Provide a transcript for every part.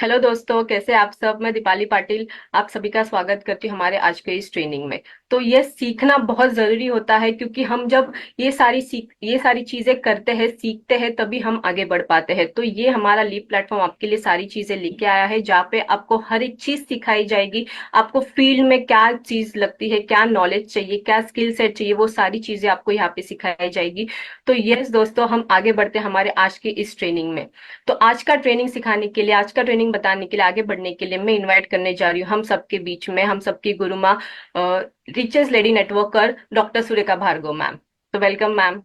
Hello दोस्तों, कैसे आप सब। मैं दीपाली पाटिल आप सभी का स्वागत करती हूँ हमारे आज के इस ट्रेनिंग में। तो ये सीखना बहुत जरूरी होता है, क्योंकि हम जब ये सारी चीजें करते हैं, सीखते हैं, तभी हम आगे बढ़ पाते हैं। तो ये हमारा लीप प्लेटफॉर्म आपके लिए सारी चीजें लेके आया है, जहाँ पे आपको हर एक चीज सिखाई जाएगी। आपको फील्ड में क्या चीज लगती है, क्या नॉलेज चाहिए, क्या स्किल सेट चाहिए, वो सारी चीजें आपको यहाँ पे सिखाई जाएगी। तो यस दोस्तों, हम आगे बढ़ते हैं हमारे आज की इस ट्रेनिंग में। तो आज का ट्रेनिंग सिखाने के लिए, आज का ट्रेनिंग बताने के लिए, आगे बढ़ने के लिए मैं इनवाइट करने जा रही हूँ हम सबके बीच में, हम सबकी गुरु माँ, richest lady networker doctor Surekha Bhargav ma'am. तो welcome ma'am.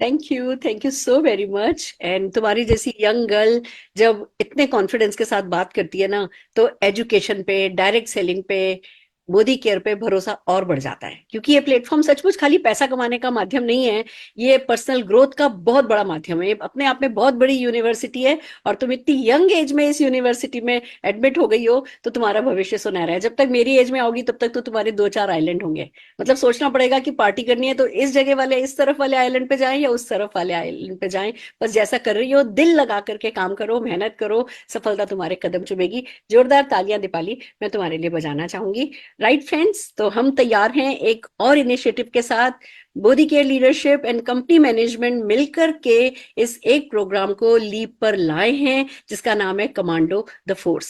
Thank you so very much. And तुम्हारी जैसी यंग गर्ल जब इतने कॉन्फिडेंस के साथ बात करती है ना, तो एजुकेशन पे, डायरेक्ट सेलिंग पे, मोदी केयर पे भरोसा और बढ़ जाता है, क्योंकि ये प्लेटफॉर्म सचमुच खाली पैसा कमाने का माध्यम नहीं है। ये पर्सनल ग्रोथ का बहुत बड़ा माध्यम है। ये अपने आप में बहुत बड़ी यूनिवर्सिटी है। और तुम इतनी यंग एज में इस यूनिवर्सिटी में एडमिट हो गई हो, तो तुम्हारा भविष्य सुनहरा है। जब तक मेरी एज में आओगी, तब तक तो तुम्हारे 2-4 आइलैंड होंगे। मतलब सोचना पड़ेगा कि पार्टी करनी है तो इस जगह वाले, इस तरफ वाले आइलैंड पे जाएं या उस तरफ वाले आइलैंड पे जाएं। बस जैसा कर रही हो, दिल लगा करके काम करो, मेहनत करो, सफलता तुम्हारे कदम चूमेगी। जोरदार तालियां दीपाली, मैं तुम्हारे लिए बजाना चाहूंगी। राइट फ्रेंड्स, तो हम तैयार हैं एक और इनिशिएटिव के साथ। Modi care leadership and company management मिलकर के इस एक प्रोग्राम को लीप पर लाए हैं, जिसका नाम है कमांडो द फोर्स।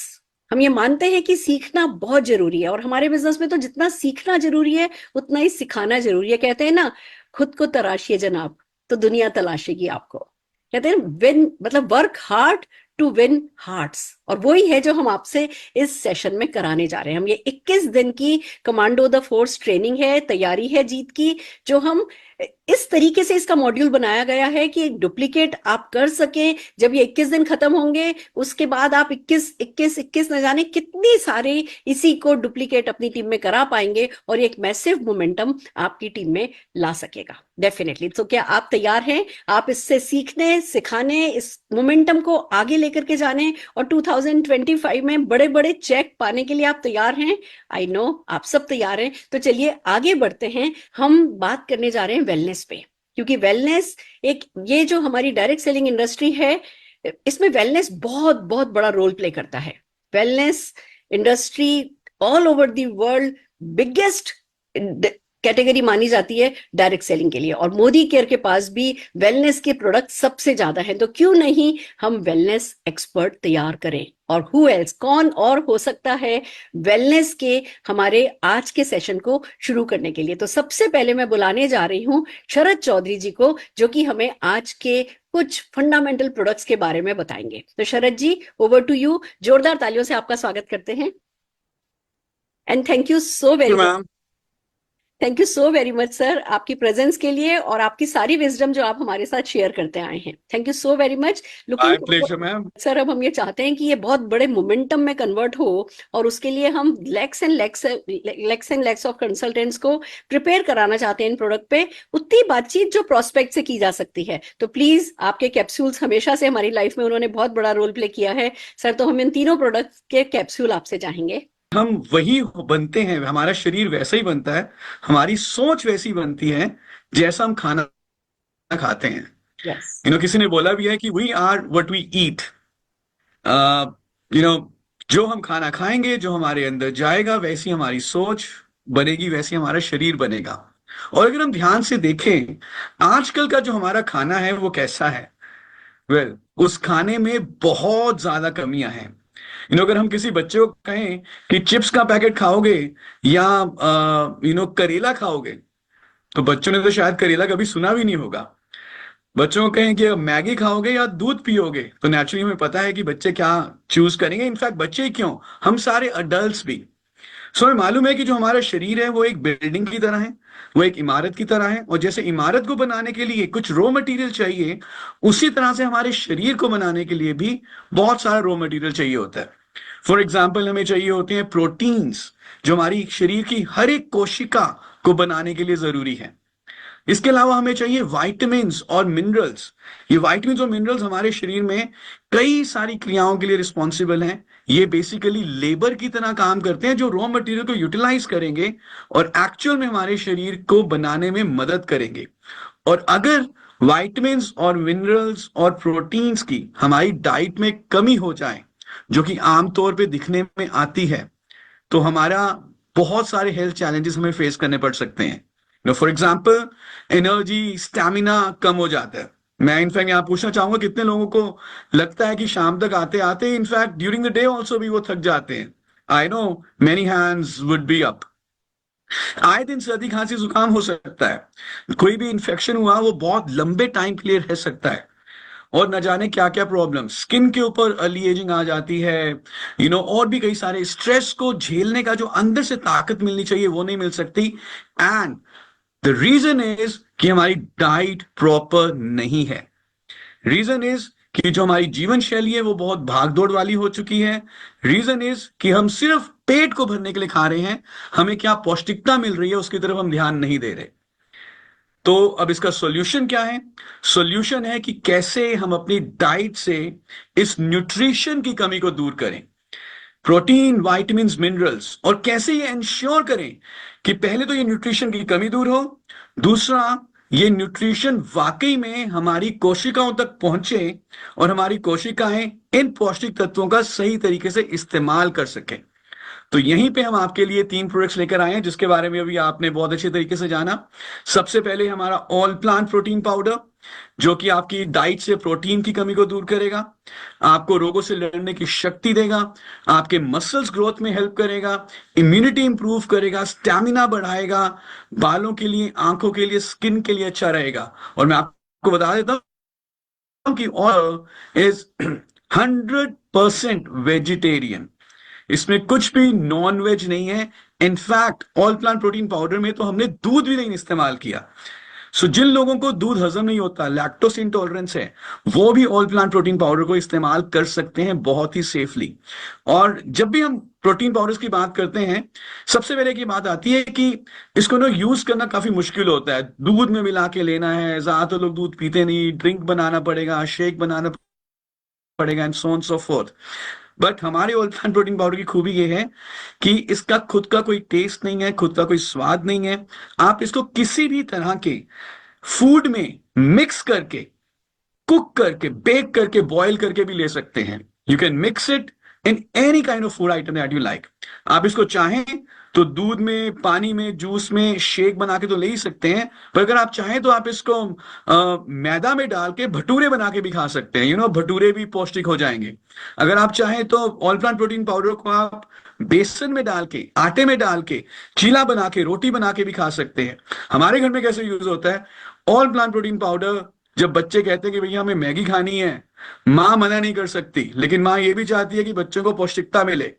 हम ये मानते हैं कि सीखना बहुत जरूरी है, और हमारे बिजनेस में तो जितना सीखना जरूरी है, उतना ही सिखाना जरूरी है। कहते हैं ना, खुद को तराशिए जनाब, तो दुनिया तलाशेगी आपको। कहते हैं विन, मतलब work hard to win hearts. और वही है जो हम आपसे इस सेशन में कराने जा रहे हैं। हम ये 21 दिन की कमांडो द फोर्स ट्रेनिंग है, तैयारी है जीत की, जो हम इस तरीके से इसका मॉड्यूल बनाया गया है कि एक डुप्लीकेट आप कर सकें। जब ये 21 दिन खत्म होंगे, उसके बाद आप 21 21 21 न जाने कितनी सारे इसी को डुप्लीकेट अपनी टीम में करा पाएंगे, और एक मैसिव मोमेंटम आपकी टीम में ला सकेगा डेफिनेटली। तो क्या आप तैयार हैं? आप इससे सीखने, सिखाने, इस मोमेंटम को आगे लेकर के जाने और 2025 में बड़े बड़े चेक पाने के लिए आप तैयार हैं? आई नो आप सब तैयार हैं। तो चलिए आगे बढ़ते हैं। हम बात करने जा रहे हैं वेलनेस पे, क्योंकि वेलनेस एक, ये जो हमारी डायरेक्ट सेलिंग इंडस्ट्री है, इसमें वेलनेस बहुत बहुत बड़ा रोल प्ले करता है। Wellness industry all over the world biggest category मानी जाती है डायरेक्ट सेलिंग के लिए, और मोदी केयर के पास भी वेलनेस के प्रोडक्ट सबसे ज्यादा हैं। तो क्यों नहीं हम वेलनेस एक्सपर्ट तैयार करें? और हु एल्स, कौन और हो सकता है वेलनेस के हमारे आज के सेशन को शुरू करने के लिए? तो सबसे पहले मैं बुलाने जा रही हूं शरद चौधरी जी को, जो कि हमें आज के कुछ फंडामेंटल प्रोडक्ट्स के बारे में बताएंगे। तो शरद जी, ओवर टू यू। जोरदार तालियों से आपका स्वागत करते हैं। And thank you so very much. Ma'am. Thank you so very much sir, आपकी प्रेजेंस के लिए और आपकी सारी विजडम जो आप हमारे साथ शेयर करते आए हैं। Thank you so very much. Looking my pleasure ma'am. Sir, अब हम ये चाहते हैं कि ये बहुत बड़े मोमेंटम में कन्वर्ट हो, और उसके लिए हम lakhs and lakhs of consultants को प्रिपेयर कराना चाहते हैं इन प्रोडक्ट पे, उतनी बातचीत जो प्रोस्पेक्ट से की जा सकती है। तो प्लीज, आपके कैप्सूल्स हमेशा से हमारी लाइफ में उन्होंने बहुत बड़ा रोल प्ले किया है सर। तो हम इन तीनों प्रोडक्ट्स के कैप्सूल आपसे चाहेंगे। हम वही बनते हैं, हमारा शरीर वैसा ही बनता है, हमारी सोच वैसी बनती है जैसा हम खाना खाते हैं। यस। किसी ने बोला भी है कि we are what we eat. You know जो हम खाना खाएंगे, जो हमारे अंदर जाएगा, वैसी हमारी सोच बनेगी, वैसी हमारा शरीर बनेगा। और अगर हम ध्यान से देखें, आजकल का जो हमारा खाना है वो कैसा है? उस खाने में बहुत ज्यादा कमियां हैं। अगर हम किसी बच्चे को कहें कि चिप्स का पैकेट खाओगे या करेला खाओगे, तो बच्चों ने तो शायद करेला कभी सुना भी नहीं होगा। बच्चों को कहें कि मैगी खाओगे या दूध पियोगे, तो नेचुरली हमें पता है कि बच्चे क्या चूज करेंगे। इनफैक्ट बच्चे ही क्यों, हम सारे अडल्ट्स भी। सो हमें मालूम है कि जो हमारा शरीर है वो एक बिल्डिंग की तरह है, वो एक इमारत की तरह है, और जैसे इमारत को बनाने के लिए कुछ रॉ मटेरियल चाहिए, उसी तरह से हमारे शरीर को बनाने के लिए भी बहुत सारा रॉ मटेरियल चाहिए होता है। फॉर एग्जाम्पल, हमें चाहिए होते हैं प्रोटीन्स, जो हमारी शरीर की हर एक कोशिका को बनाने के लिए जरूरी है। इसके अलावा हमें चाहिए वाइटामिन्स और मिनरल्स। ये वाइटामिन्स और मिनरल्स हमारे शरीर में कई सारी क्रियाओं के लिए रिस्पॉन्सिबल हैं। ये बेसिकली लेबर की तरह काम करते हैं, जो रॉ मटेरियल को यूटिलाइज करेंगे और एक्चुअल में हमारे शरीर को बनाने में मदद करेंगे। और अगर वाइटामिन्स और मिनरल्स और प्रोटीन्स की हमारी डाइट में कमी हो जाए, जो कि आमतौर पे दिखने में आती है, तो हमारा बहुत सारे हेल्थ चैलेंजेस हमें फेस करने पड़ सकते हैं। फॉर एग्जाम्पल, एनर्जी, स्टैमिना कम हो जाता है। मैं इनफैक्ट यहाँ पूछना चाहूंगा, कितने लोगों को लगता है कि शाम तक आते आते in fact during the day also भी वो थक जाते हैं? I know many hands would be up. आए दिन सर्दी खांसी जुकाम हो सकता है, कोई भी इन्फेक्शन हुआ वो बहुत लंबे टाइम के लिए रह सकता है, और न जाने क्या क्या प्रॉब्लम, स्किन के ऊपर अर्ली एजिंग आ जाती है, और भी कई सारे, स्ट्रेस को झेलने का जो अंदर से ताकत मिलनी चाहिए वो नहीं मिल सकती। एंड द रीजन इज कि हमारी डाइट प्रॉपर नहीं है। रीजन इज कि जो हमारी जीवन शैली है वो बहुत भागदौड़ वाली हो चुकी है। रीजन इज कि हम सिर्फ पेट को भरने के लिए खा रहे हैं, हमें क्या पौष्टिकता मिल रही है उसकी तरफ हम ध्यान नहीं दे रहे। तो अब इसका सॉल्यूशन क्या है? सॉल्यूशन है कि कैसे हम अपनी डाइट से इस न्यूट्रिशन की कमी को दूर करें, प्रोटीन, विटामिन्स, मिनरल्स, और कैसे ये इंश्योर करें कि पहले तो ये न्यूट्रिशन की कमी दूर हो, दूसरा ये न्यूट्रिशन वाकई में हमारी कोशिकाओं तक पहुंचे और हमारी कोशिकाएं इन पौष्टिक तत्वों का सही तरीके से इस्तेमाल कर सकें। तो यहीं पे हम आपके लिए 3 प्रोडक्ट्स लेकर आए हैं जिसके बारे में अभी आपने बहुत अच्छे तरीके से जाना। सबसे पहले हमारा ऑल प्लांट प्रोटीन पाउडर, जो कि आपकी डाइट से प्रोटीन की कमी को दूर करेगा, आपको रोगों से लड़ने की शक्ति देगा, आपके मसल्स ग्रोथ में हेल्प करेगा, इम्यूनिटी इंप्रूव करेगा, स्टैमिना बढ़ाएगा, बालों के लिए, आंखों के लिए, स्किन के लिए अच्छा रहेगा। और मैं आपको बता देता हूं कि ऑयल इज 100% वेजिटेरियन, इसमें कुछ भी नॉन वेज नहीं है। In fact all plant protein powder में तो हमने दूध भी नहीं इस्तेमाल किया। सो जिन लोगों को दूध हजम नहीं होता, लैक्टोस इंटॉलरेंस है, वो भी ऑल प्लांट प्रोटीन पाउडर को इस्तेमाल कर सकते हैं बहुत ही सेफली। और जब भी हम प्रोटीन पाउडर्स की बात करते हैं, सबसे पहले की बात आती है कि इसको ना यूज करना काफी मुश्किल होता है। दूध में मिला के लेना है, ज्यादातर लोग दूध पीते नहीं, ड्रिंक बनाना पड़ेगा, शेक बनाना पड़ेगा, and so on so fourth. But हमारे ऑल प्लांट प्रोटीन पाउडर की खूबी ये है कि इसका खुद का कोई टेस्ट नहीं है, खुद का कोई स्वाद नहीं है। आप इसको किसी भी तरह के फूड में मिक्स करके, कुक करके, बेक करके, बॉईल करके भी ले सकते हैं। You can mix it in any kind of food item that you like. आप इसको चाहें तो दूध में, पानी में, जूस में, शेक बना के तो ले ही सकते हैं, पर अगर आप चाहें तो आप इसको मैदा में डाल के भटूरे बना के भी खा सकते हैं। भटूरे भी पौष्टिक हो जाएंगे। अगर आप चाहें तो ऑल प्लांट प्रोटीन पाउडर को आप बेसन में डाल के, आटे में डाल के चीला बना के, रोटी बना के भी खा सकते हैं। हमारे घर में कैसे यूज होता है ऑल प्लांट प्रोटीन पाउडर? जब बच्चे कहते हैं कि भैया हमें मैगी खानी है, माँ मना नहीं कर सकती, लेकिन माँ ये भी चाहती है कि बच्चों को पौष्टिकता मिले।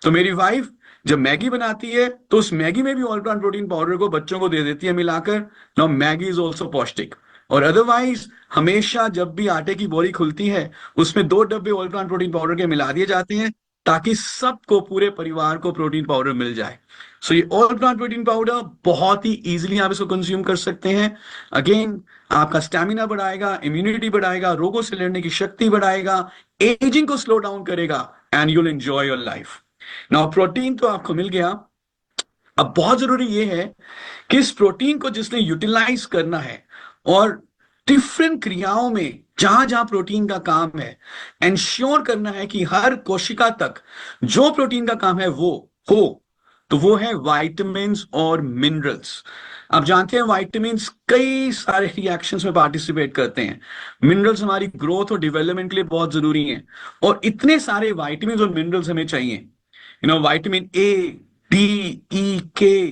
तो मेरी वाइफ जब मैगी बनाती है तो उस मैगी में भी ऑल प्लांट प्रोटीन पाउडर को बच्चों को दे देती है मिलाकर। नाउ मैगी इज ऑल्सो पौष्टिक। और अदरवाइज हमेशा जब भी आटे की बोरी खुलती है उसमें 2 डब्बे ऑल प्लांट प्रोटीन पाउडर के मिला दिए जाते हैं, ताकि सबको, पूरे परिवार को प्रोटीन पाउडर मिल जाए। सो ये ऑल प्लांट प्रोटीन पाउडर बहुत ही इजीली आप इसको कंज्यूम कर सकते हैं। अगेन, आपका स्टैमिना बढ़ाएगा, इम्यूनिटी बढ़ाएगा, रोगों से लड़ने की शक्ति बढ़ाएगा, एजिंग को स्लो डाउन करेगा, and you'll enjoy your life. Now protein तो आपको मिल गया, अब बहुत जरूरी यह है कि इस प्रोटीन को जिसने यूटिलाइज करना है और डिफरेंट क्रियाओं में जहां जहां प्रोटीन का काम है, इंश्योर करना है कि हर कोशिका तक जो प्रोटीन का काम है वो हो, तो वो है विटामिन्स और मिनरल्स। आप जानते हैं विटामिन्स कई सारे रिएक्शंस में पार्टिसिपेट करते हैं, मिनरल्स हमारी ग्रोथ और डेवलपमेंट के लिए बहुत जरूरी हैं, और इतने सारे विटामिन्स और मिनरल्स हमें चाहिए। विटामिन ए, डी, ई, के,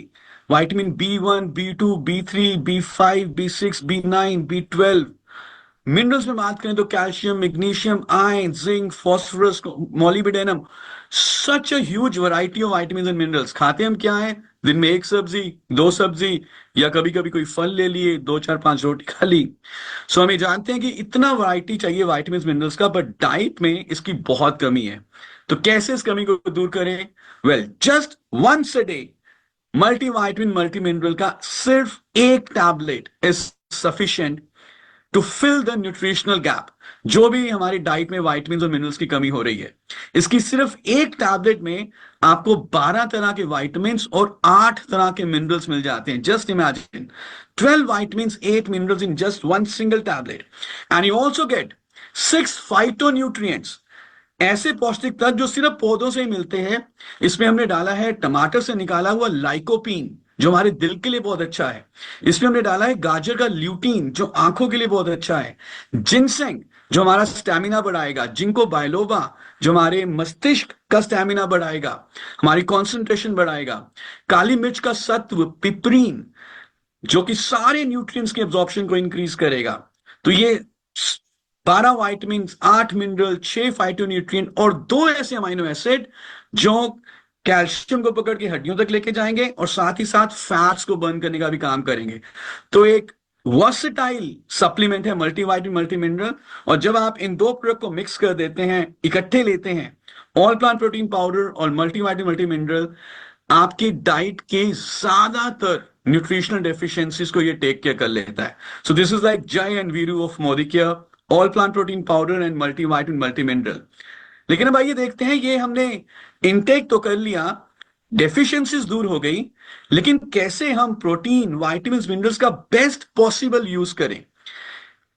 vitamin B1, B2, B3, B5, B6, B9, B12। Minerals में बात करें तो calcium, magnesium, iron, zinc, phosphorus, molybdenum, such a huge variety of vitamins and minerals. खाते हम क्या है? दिन में 1 सब्जी, 2 सब्जी, या कभी कभी कोई फल ले लिए, 2, 4, 5 रोटी खा ली। सो हमें जानते हैं कि इतना वैरायटी चाहिए विटामिन्स मिनरल्स का, बट डाइट में इसकी बहुत कमी है। तो कैसे इस कमी को दूर करें? Well, just once a day multivitamin, multi mineral का सिर्फ 1 tablet is sufficient to fill the nutritional gap. जो भी हमारी डाइट में विटामिन्स और मिनरल्स की कमी हो रही है, इसकी सिर्फ 1 टैबलेट में आपको 12 तरह के विटामिन्स और 8 तरह के मिनरल्स मिल जाते हैं। Just imagine 12 vitamins, 8 minerals in just one single tablet. And you also get 6 phytonutrients ऐसे पौष्टिक तत्व जो सिर्फ पौधों से ही मिलते हैं। इसमें हमने डाला है टमाटर से निकाला हुआ लाइकोपीन, जो हमारे दिल के लिए बहुत अच्छा है। इसमें हमने डाला है गाजर का ल्यूटीन, जो आंखों के लिए बहुत अच्छा है। जिनसेंग, जो हमारा स्टैमिना बढ़ाएगा। जिंको बायलोबा, जो हमारे मस्तिष्क का स्टैमिना बढ़ाएगा, हमारी कंसंट्रेशन बढ़ाएगा। काली मिर्च का सत्व पिपरीन, जो कि सारे न्यूट्रिएंट्स के एब्जॉर्प्शन को इंक्रीज करेगा। तो ये 12 वाइटामिन, 8 मिनरल, 6 फाइटोन्यूट्रिएंट और 2 ऐसे अमीनो एसिड जो कैल्शियम को पकड़ के हड्डियों तक लेके जाएंगे और साथ ही साथ फैट्स को बर्न करने का भी काम करेंगे। तो एक वर्सेटाइल सप्लीमेंट है मल्टीवाइटामिन मल्टी मिनरल। और जब आप इन दो प्रोडक्ट को मिक्स कर देते हैं, इकट्ठे लेते हैं, ऑल प्लांट प्रोटीन पाउडर और मल्टीवाइटामिन मल्टी मिनरल, आपकी डाइट के ज्यादातर न्यूट्रिशनल डेफिशिएंसीज को ये टेक केयर कर लेता है। सो दिस इज लाइक जय and Veeru of Modi care, all plant protein powder and multivitamin multi mineral. लेकिन अब आइए देखते हैं, ये हमने इनटेक तो कर लिया, डेफिशिएंसीज दूर हो गई, लेकिन कैसे हम प्रोटीन, वाइटामिन, मिनरल्स का बेस्ट पॉसिबल यूज करें,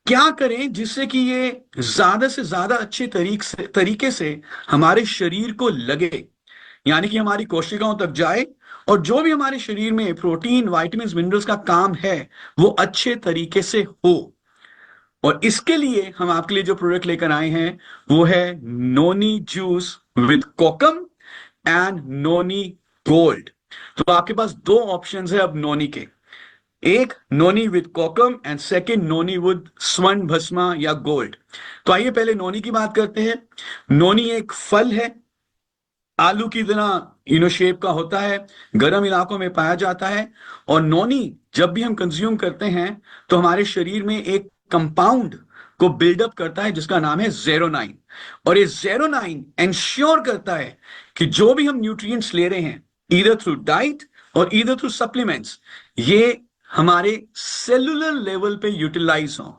क्या करें जिससे कि ये ज्यादा से ज्यादा अच्छे तरीके से हमारे शरीर को लगे, यानी कि हमारी कोशिकाओं तक जाए और जो भी हमारे शरीर में प्रोटीन, वाइटामिन, मिनरल्स का काम है वो अच्छे तरीके से हो। और इसके लिए हम आपके लिए जो प्रोडक्ट लेकर आए हैं वो है noni juice with kokum and noni gold. तो आपके पास दो ऑप्शंस है अब नोनी के, एक noni with kokum and second noni with swarna bhasma या गोल्ड। तो आइए पहले नोनी की बात करते हैं। नोनी एक फल है, आलू की तरह शेप का होता है, गर्म इलाकों में पाया जाता है। और नोनी जब भी हम कंज्यूम करते हैं तो हमारे शरीर में एक कंपाउंड को बिल्डअप करता है जिसका नाम है ज़ेरोनाइन। और ये ज़ेरोनाइन इंश्योर करता है कि जो भी हम न्यूट्रिएंट्स ले रहे हैं, ईदर थ्रू डाइट और ईदर थ्रू सप्लीमेंट्स, ये हमारे सेलुलर लेवल पे यूटिलाइज हो,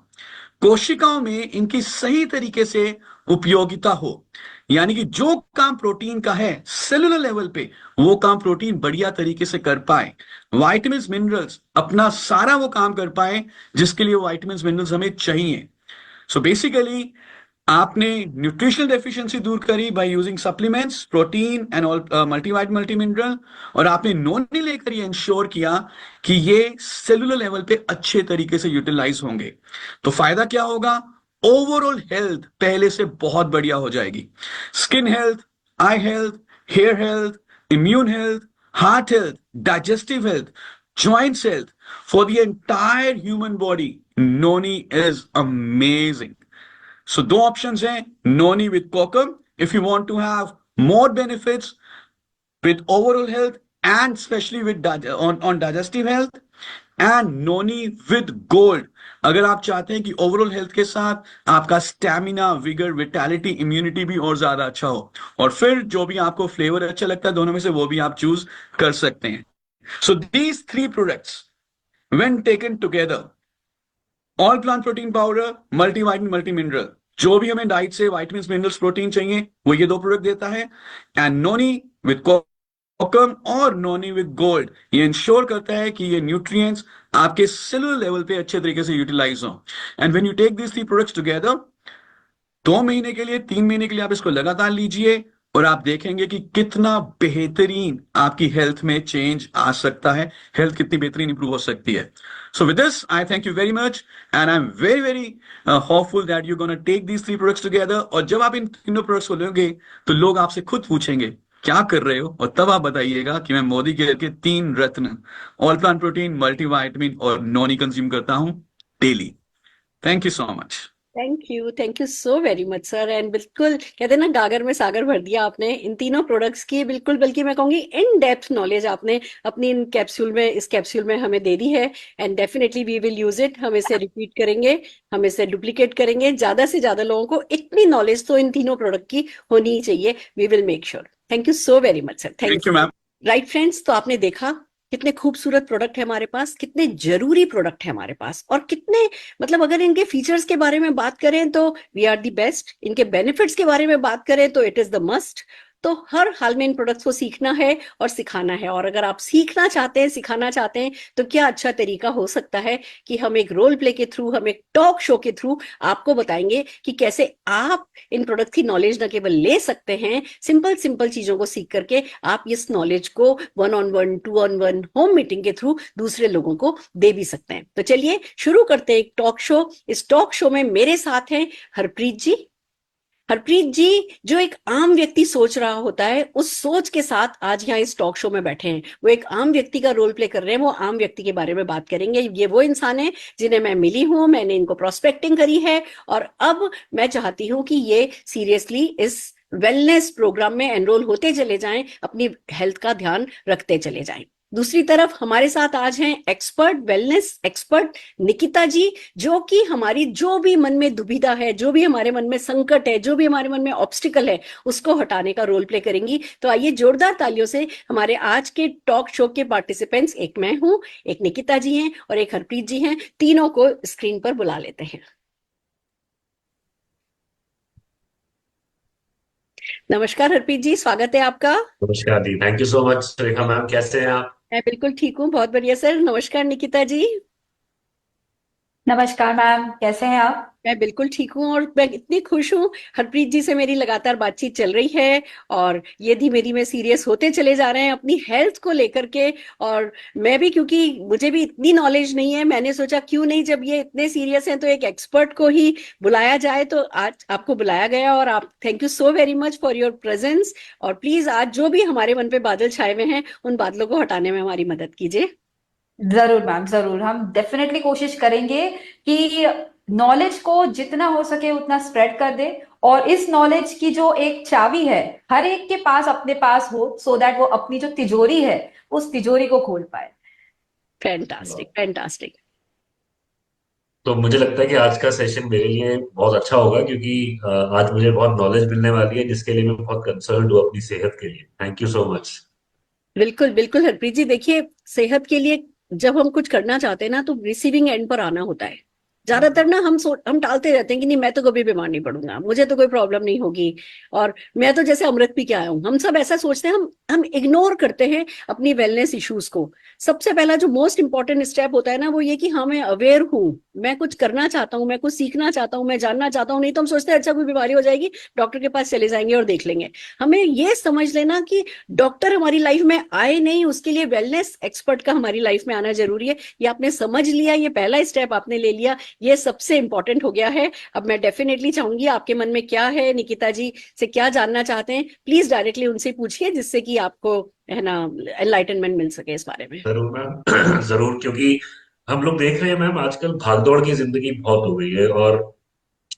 कोशिकाओं में इनकी सही तरीके से उपयोगिता हो। यानी कि जो काम प्रोटीन का है सेलुलर लेवल पे, वो काम प्रोटीन बढ़िया तरीके से कर पाए, वाइटामिन मिनरल्स अपना सारा वो काम कर पाए जिसके लिए वाइटामिन मिनरल्स हमें चाहिए। सो बेसिकली आपने न्यूट्रिशनल डेफिशिएंसी दूर करी by using supplements, protein and all multivitamin multi mineral, और आपने नोनी लेकर ये इंश्योर किया कि ये सेलुलर लेवल पे अच्छे तरीके से यूटिलाइज होंगे। तो फायदा क्या होगा? ओवरऑल हेल्थ पहले से बहुत बढ़िया हो जाएगी। Skin health, eye health, hair health, immune health, heart health, digestive health, joints health, for the entire human body, noni is amazing. So दो options हैं, noni with kokum if you want to have more benefits with overall health and especially with on digestive health, and noni with gold अगर आप चाहते हैं कि overall health के साथ आपका स्टैमिना, विगर, विटालिटी, इम्यूनिटी भी और ज्यादा अच्छा हो। और फिर जो भी आपको फ्लेवर अच्छा लगता है दोनों में से वो भी आप चूज कर सकते हैं। So these three products, when taken together, all plant protein powder, multivitamin, multimineral, जो भी हमें डाइट से वाइटामिन, मिनरल्स, प्रोटीन चाहिए वो ये दो प्रोडक्ट देता है। एंड नोनी विद कोकम और नोनी विद गोल्ड ये इंश्योर करता है कि ये न्यूट्रिएंट्स आपके सेलुलर लेवल पे अच्छे तरीके से यूटिलाइज हो। And when you take this three products together, 2 महीने के लिए, 3 महीने के लिए आप इसको लगातार लीजिए और आप देखेंगे कि कितना बेहतरीन आपकी हेल्थ में चेंज आ सकता है, हेल्थ कितनी बेहतरीन इंप्रूव हो सकती है। So with this I thank you very much and I am very very hopeful that you gonna take these 3 products together. और जब आप इन तीनों प्रोडक्ट्स को लोगे तो लोग आपसे खुद पूछेंगे क्या कर रहे हो, और तब आप बताइएगा कि मैं मोदी केयर के 3 रत्न, ऑल प्लांट प्रोटीन, मल्टीवाइटामिन और नॉनी कंज्यूम करता हूं daily. Thank you so much. Thank you so very much sir. And बिल्कुल कहते हैं ना, गागर में सागर भर दिया आपने इन तीनों प्रोडक्ट्स की। बिल्कुल, बल्कि मैं कहूंगी इन डेप्थ नॉलेज आपने अपनी इस कैप्सूल में हमें दे दी है। And definitely we will use it, हम इसे रिपीट करेंगे, हम इसे डुप्लीकेट करेंगे। ज्यादा से ज्यादा लोगों को इतनी नॉलेज तो इन तीनों प्रोडक्ट की होनी ही चाहिए। We will make sure. Thank you so very much sir. Thank you ma'am. Right friends, तो आपने देखा कितने खूबसूरत प्रोडक्ट है हमारे पास, कितने जरूरी प्रोडक्ट है हमारे पास, और कितने मतलब अगर इनके फीचर्स के बारे में बात करें तो वी आर दी बेस्ट, इनके बेनिफिट्स के बारे में बात करें तो इट इज द मस्ट। तो हर हाल में इन प्रोडक्ट्स को सीखना है और सिखाना है। और अगर आप सीखना चाहते हैं, सिखाना चाहते हैं, तो क्या अच्छा तरीका हो सकता है कि हम एक रोल प्ले के थ्रू, हम एक टॉक शो के थ्रू आपको बताएंगे कि कैसे आप इन प्रोडक्ट की नॉलेज न केवल ले सकते हैं, सिंपल सिंपल चीजों को सीख करके आप इस नॉलेज को 1-on-1, 2-on-1 होम मीटिंग के थ्रू दूसरे लोगों को दे भी सकते हैं। तो चलिए शुरू करते हैं एक टॉक शो। इस टॉक शो में मेरे साथ हैं हरप्रीत जी। हरप्रीत जी जो एक आम व्यक्ति सोच रहा होता है, उस सोच के साथ आज यहाँ इस टॉक शो में बैठे हैं। वो एक आम व्यक्ति का रोल प्ले कर रहे हैं, वो आम व्यक्ति के बारे में बात करेंगे। ये वो इंसान है जिन्हें मैं मिली हूँ, मैंने इनको प्रोस्पेक्टिंग करी है, और अब मैं चाहती हूँ कि ये सीरियसली इस वेलनेस प्रोग्राम में एनरोल होते चले जाएं, अपनी हेल्थ का ध्यान रखते चले जाएं। दूसरी तरफ हमारे साथ आज हैं एक्सपर्ट, वेलनेस एक्सपर्ट निकिता जी, जो कि हमारी जो भी मन में दुविधा है, जो भी हमारे मन में संकट है, जो भी हमारे मन में ऑब्स्टिकल है, उसको हटाने का रोल प्ले करेंगी। तो आइए जोरदार तालियों से हमारे आज के टॉक शो के पार्टिसिपेंट्स, एक मैं हूं, एक निकिता जी हैं और एक हरप्रीत जी हैं, तीनों को स्क्रीन पर बुला लेते हैं। नमस्कार हरप्रीत जी, स्वागत है आपका। नमस्कार दी, thank you so much Rekha ma'am. कैसे हैं आप? मैं बिल्कुल ठीक हूँ, बहुत बढ़िया सर। नमस्कार निकिता जी। नमस्कार मैम, कैसे हैं आप? मैं बिल्कुल ठीक हूँ और मैं इतनी खुश हूँ, हरप्रीत जी से मेरी लगातार बातचीत चल रही है और ये धीमे धीमे सीरियस होते चले जा रहे हैं अपनी हेल्थ को लेकर के। और मैं भी, क्योंकि मुझे भी इतनी नॉलेज नहीं है, मैंने सोचा क्यों नहीं, जब ये इतने सीरियस हैं तो एक एक्सपर्ट को ही बुलाया जाए। तो आज आपको बुलाया गया और आप, thank you so very much for your presence. और प्लीज आज जो भी हमारे मन पे बादल छाए हुए हैं, उन बादलों को हटाने में हमारी मदद कीजिए। जरूर मैम, जरूर। हम डेफिनेटली कोशिश करेंगे कि नॉलेज को जितना हो सके उतना स्प्रेड कर दे, और इस नॉलेज की जो एक चाबी है हर एक के पास अपने पास हो, सो दैट वो अपनी जो तिजोरी है उस तिजोरी को खोल पाए। Fantastic, fantastic. तो मुझे लगता है कि आज का सेशन मेरे लिए बहुत अच्छा होगा, क्योंकि आज मुझे बहुत नॉलेज मिलने वाली है, जिसके लिए मैं बहुत कंसर्न्ड हूँ अपनी सेहत के लिए। Thank you so much. बिल्कुल बिल्कुल हरप्रीत जी, देखिए सेहत के लिए जब हम कुछ करना चाहते हैं ना, तो रिसीविंग एंड पर आना होता है। ज्यादातर ना हम टालते रहते हैं कि नहीं, मैं तो कभी बीमार नहीं पड़ूंगा, मुझे तो कोई प्रॉब्लम नहीं होगी, और मैं तो जैसे अमृत पी के आया हूँ। हम सब ऐसा सोचते हैं, हम इग्नोर करते हैं अपनी वेलनेस इश्यूज को। सबसे पहला जो मोस्ट इंपॉर्टेंट स्टेप होता है ना, वो ये कि हाँ मैं अवेयर हूँ, मैं कुछ करना चाहता हूँ, मैं कुछ सीखना चाहता हूँ, मैं जानना चाहता हूँ। नहीं तो हम सोचते हैं अच्छा कोई बीमारी हो जाएगी, डॉक्टर के पास चले जाएंगे और देख लेंगे। हमें ये समझ लेना कि डॉक्टर हमारी लाइफ में आए नहीं, उसके लिए वेलनेस एक्सपर्ट का हमारी लाइफ में आना जरूरी है। ये आपने समझ लिया, ये पहला स्टेप आपने ले लिया, ये सबसे इंपॉर्टेंट हो गया है। अब मैं डेफिनेटली चाहूंगी आपके मन में क्या है, निकिता जी से क्या जानना चाहते हैं, प्लीज डायरेक्टली उनसे पूछिए, जिससे कि आपको है ना एनलाइटनमेंट मिल सके इस बारे में। जरूर मैम जरूर, क्योंकि हम लोग देख रहे हैं मैम, आजकल भागदौड़ की जिंदगी बहुत हो गई है, और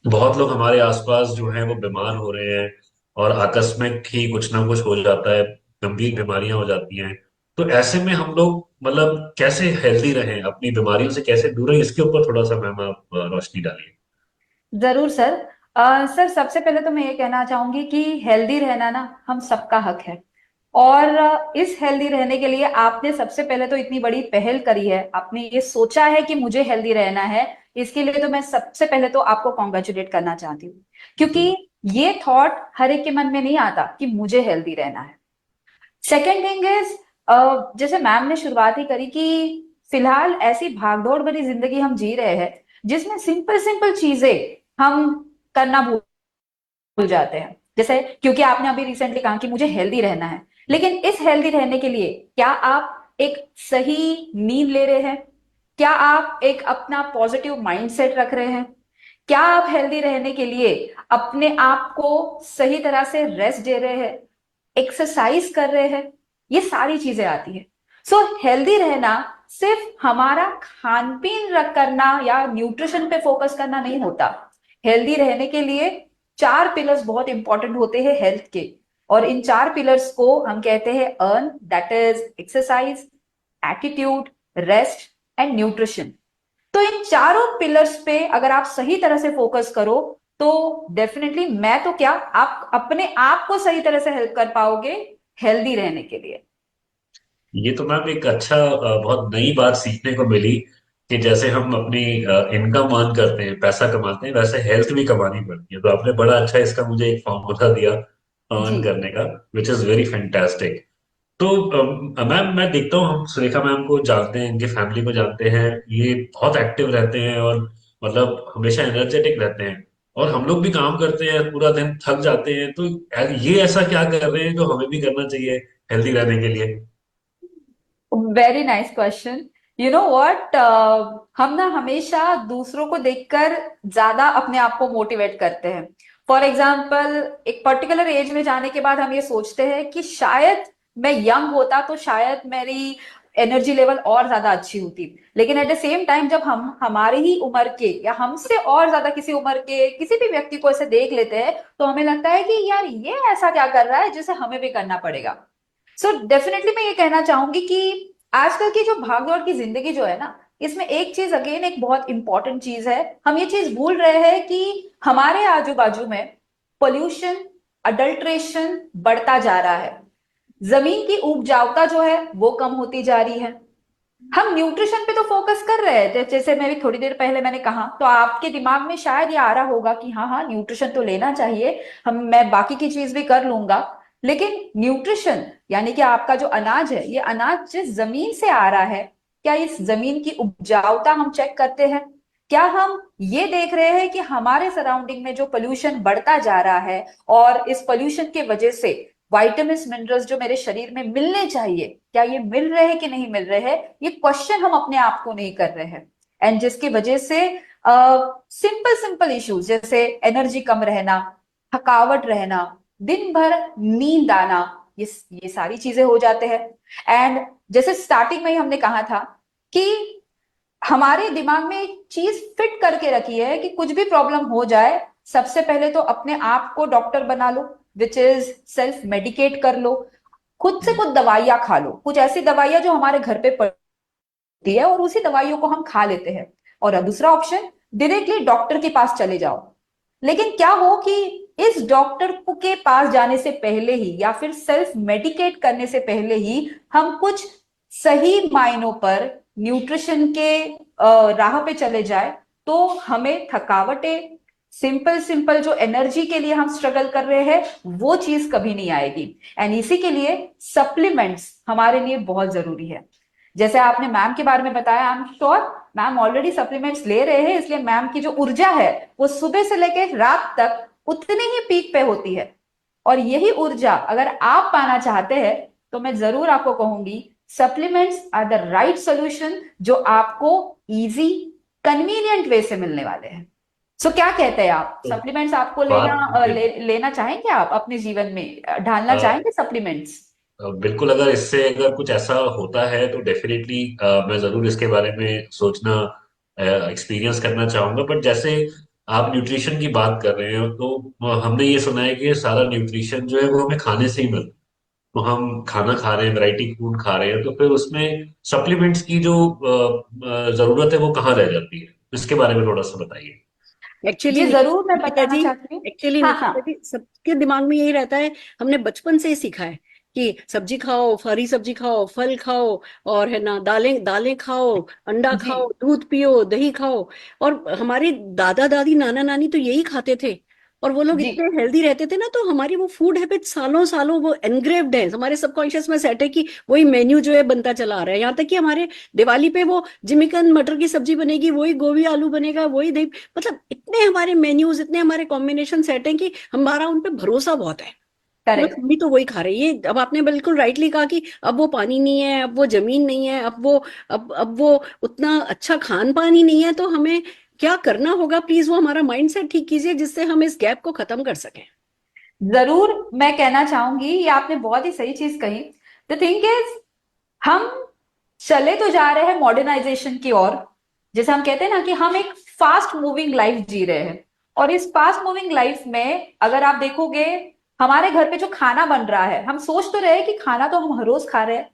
बहुत लोग हमारे आसपास जो हैं वो बीमार हो रहे हैं, और आकस्मिक ही कुछ ना कुछ हो जाता है, गंभीर बीमारियां हो जाती हैं। तो ऐसे में हम लोग मतलब कैसे हेल्दी रहें, अपनी बीमारियों से कैसे दूर रहें, इसके ऊपर थोड़ा सा मैम आप रोशनी डालिए। जरूर सर। सर, सबसे पहले तो मैं ये कहना चाहूंगी कि हेल्दी रहना ना हम सबका हक है। और इस हेल्दी रहने के लिए आपने सबसे पहले तो इतनी बड़ी पहल करी है, आपने ये सोचा है कि मुझे हेल्दी रहना है। इसके लिए तो मैं सबसे पहले तो आपको कॉन्ग्रेचुलेट करना चाहती हूँ, क्योंकि ये थॉट हर एक के मन में नहीं आता कि मुझे हेल्दी रहना है। सेकेंड थिंग इज, जैसे मैम ने शुरुआत ही करी कि फिलहाल ऐसी भागदौड़ भरी जिंदगी हम जी रहे हैं जिसमें सिंपल सिंपल चीजें हम करना भूल जाते हैं। जैसे, क्योंकि आपने अभी रिसेंटली कहा कि मुझे हेल्दी रहना है, लेकिन इस हेल्दी रहने के लिए क्या आप एक सही नींद ले रहे हैं? क्या आप एक अपना पॉजिटिव माइंडसेट रख रहे हैं? क्या आप हेल्दी रहने के लिए अपने आप को सही तरह से रेस्ट दे रहे हैं, एक्सरसाइज कर रहे हैं? ये सारी चीजें आती है। सो हेल्दी रहना सिर्फ हमारा खान पीन रख करना या न्यूट्रिशन पे फोकस करना नहीं होता। हेल्दी रहने के लिए 4 पिलर्स बहुत इंपॉर्टेंट होते हैं हेल्थ के, और इन 4 पिलर्स को हम कहते हैं earn, that is exercise, attitude, rest and nutrition. तो इन चारों पिलर्स पे अगर आप सही तरह से फोकस करो तो डेफिनेटली, मैं तो क्या, आप अपने आप को सही तरह से हेल्प कर पाओगे हेल्दी रहने के लिए। ये तो मैम एक अच्छा बहुत नई बात सीखने को मिली, कि जैसे हम अपनी इनकम अर्न करते हैं, पैसा कमाते हैं, वैसे हेल्थ भी कमानी पड़ती है। तो आपने बड़ा अच्छा इसका मुझे एक फॉर्मूला दिया, जी अर्न करने का, विच इज वेरी फैंटास्टिक। तो मैम मैं देखता हूँ, हम सुरेखा मैम को जानते हैं, इनके फैमिली को जानते हैं, ये बहुत एक्टिव रहते हैं और मतलब हमेशा एनर्जेटिक रहते हैं। और हम लोग भी काम करते हैं पूरा दिन, थक जाते हैं, तो ये ऐसा क्या कर रहे हैं जो हमें भी करना चाहिए हेल्दी रहने के लिए? Very nice question. You know what, हम ना हमेशा दूसरों को देखकर ज्यादा अपने आप को मोटिवेट करते हैं। फॉर एग्जाम्पल, एक पर्टिकुलर एज में जाने के बाद हम ये सोचते हैं कि शायद मैं यंग होता तो शायद मेरी एनर्जी लेवल और ज्यादा अच्छी होती। लेकिन एट द सेम टाइम जब हम हमारे ही उम्र के या हमसे और ज्यादा किसी उम्र के किसी भी व्यक्ति को ऐसे देख लेते हैं, तो हमें लगता है कि यार ये ऐसा क्या कर रहा है जिसे हमें भी करना पड़ेगा। सो डेफिनेटली मैं ये कहना चाहूंगी कि आजकल की जो भागदौड़ की जिंदगी जो है ना, इसमें एक चीज अगेन एक बहुत इंपॉर्टेंट चीज है। हम ये चीज भूल रहे हैं कि हमारे आजू बाजू में पोल्यूशन, अडल्ट्रेशन बढ़ता जा रहा है। जमीन की उपजाऊता जो है वो कम होती जा रही है। हम न्यूट्रिशन पे तो फोकस कर रहे हैं, जैसे मैं भी थोड़ी देर पहले मैंने कहा, तो आपके दिमाग में शायद ये आ रहा होगा कि हाँ हाँ न्यूट्रिशन तो लेना चाहिए, हम मैं बाकी की चीज भी कर लूंगा। लेकिन न्यूट्रिशन यानी कि आपका जो अनाज है, ये अनाज जिस जमीन से आ रहा है, क्या इस जमीन की उपजाऊता हम चेक करते हैं? क्या हम ये देख रहे हैं कि हमारे सराउंडिंग में जो पोल्यूशन बढ़ता जा रहा है और इस पोल्यूशन की वजह से वाइटामिन्स मिनरल्स जो मेरे शरीर में मिलने चाहिए, क्या ये मिल रहे हैं कि नहीं मिल रहे हैं? ये क्वेश्चन हम अपने आप को नहीं कर रहे हैं। एंड जिसकी वजह से सिंपल सिंपल इश्यूज जैसे एनर्जी कम रहना, थकावट रहना, दिन भर नींद आना, ये सारी चीजें हो जाते हैं। एंड जैसे स्टार्टिंग में ही हमने कहा था कि हमारे दिमाग में एक चीज फिट करके रखी है कि कुछ भी प्रॉब्लम हो जाए, सबसे पहले तो अपने आप को डॉक्टर बना लो, विच इज सेल्फ मेडिकेट कर लो, खुद से कुछ दवाइयां खा लो, कुछ ऐसी दवाइयां जो हमारे घर पे पड़ती है और उसी दवाइयों को हम खा लेते हैं। और दूसरा ऑप्शन, डायरेक्टली डॉक्टर के पास चले जाओ। लेकिन क्या हो कि इस डॉक्टर के पास जाने से पहले ही या फिर सेल्फ मेडिकेट करने से पहले ही हम कुछ सही मायनों पर न्यूट्रिशन के राह पे चले जाए, तो हमें थकावटें, सिंपल सिंपल जो एनर्जी के लिए हम स्ट्रगल कर रहे हैं वो चीज कभी नहीं आएगी। एंड इसी के लिए सप्लीमेंट्स हमारे लिए बहुत जरूरी है। जैसे आपने मैम के बारे में बताया, I am sure ma'am already supplements ले रहे हैं, इसलिए मैम की जो ऊर्जा है वो सुबह से लेकर रात तक उतनी ही पीक पे होती है। और यही ऊर्जा अगर आप पाना चाहते हैं तो मैं जरूर आपको कहूंगी supplements are the right solution, जो आपको इजी कन्वीनियंट वे से मिलने वाले हैं। सो क्या कहते हैं आप, तो सप्लीमेंट्स आपको बात लेना चाहेंगे? आप अपने जीवन में ढालना चाहेंगे सप्लीमेंट्स? बिल्कुल, अगर इससे अगर कुछ ऐसा होता है तो डेफिनेटली मैं जरूर इसके बारे में सोचना, एक्सपीरियंस करना चाहूंगा। बट जैसे आप न्यूट्रिशन की बात कर रहे हो, तो हमने ये सुना है कि सारा न्यूट्रिशन जो है वो हमें खाने से ही मिलता है। तो हम खाना खा रहे हैं, वैरायटी फूड खा रहे हैं, तो फिर उसमें सप्लीमेंट्स की जो जरूरत है वो कहाँ रह जाती है? इसके बारे में थोड़ा सा बताइए। एक्चुअली जी जरूर मैं निकिता बताना जी, चाहती हूँ। एक्चुअली हाँ निकिता हाँ जी, सबके दिमाग में यही रहता है। हमने बचपन से ही सीखा है कि सब्जी खाओ, हरी सब्जी खाओ, फल खाओ, और है ना, दालें दालें खाओ, अंडा जी खाओ, दूध पियो, दही खाओ। और हमारे दादा दादी नाना नानी तो यही खाते थे, और वो लोग जी इतने हेल्दी रहते थे ना। तो हमारी वो फूड हैबिट सालों सालों वो एनग्रेव्ड है, हमारे सबकॉन्शियस में सेट है कि वही मेन्यू जो है बनता चला आ रहा है। यहाँ तक कि हमारे दिवाली पे वो जिमिकन मटर की सब्जी बनेगी, वही गोभी आलू बनेगा, वही दही। मतलब इतने हमारे मेन्यूज, इतने हमारे कॉम्बिनेशन सेट हैं कि हमारा उन पे भरोसा बहुत है कि बस करेक्ट। हम भी तो वही खा रहे हैं। ये अब आपने बिल्कुल राइटली कहा कि अब वो पानी नहीं है, अब वो जमीन नहीं है, अब वो उतना अच्छा खान पान ही नहीं है। तो हमें क्या करना होगा? प्लीज वो हमारा माइंड सेट ठीक कीजिए, जिससे हम इस गैप को खत्म कर सकें। जरूर मैं कहना चाहूंगी, ये आपने बहुत ही सही चीज कही। द थिंग इज, हम चले तो जा रहे हैं मॉडर्नाइजेशन की ओर। जैसे हम कहते हैं ना कि हम एक फास्ट मूविंग लाइफ जी रहे हैं, और इस फास्ट मूविंग लाइफ में अगर आप देखोगे हमारे घर पे जो खाना बन रहा है, हम सोच तो रहे हैं कि खाना तो हम हर रोज खा रहे हैं,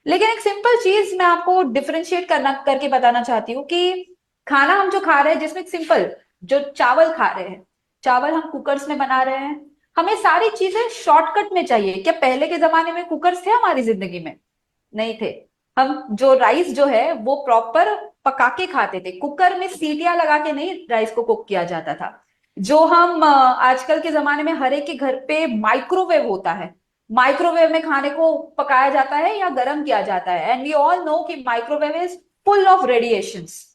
लेकिन एक सिंपल चीज मैं आपको डिफरेंशिएट करना करके बताना चाहती हूँ कि खाना हम जो खा रहे हैं, जिसमें सिंपल जो चावल खा रहे हैं, चावल हम कुकर्स में बना रहे हैं। हमें सारी चीजें शॉर्टकट में चाहिए। क्या पहले के जमाने में कुकर्स थे हमारी जिंदगी में? नहीं थे। हम जो राइस जो है वो प्रॉपर पका के खाते थे, कुकर में सीटियां लगा के नहीं राइस को कुक किया जाता था। जो हम आजकल के जमाने में हर एक के घर पे माइक्रोवेव होता है, माइक्रोवेव में खाने को पकाया जाता है या गर्म किया जाता है, एंड वी ऑल नो कि microwave is full of radiations.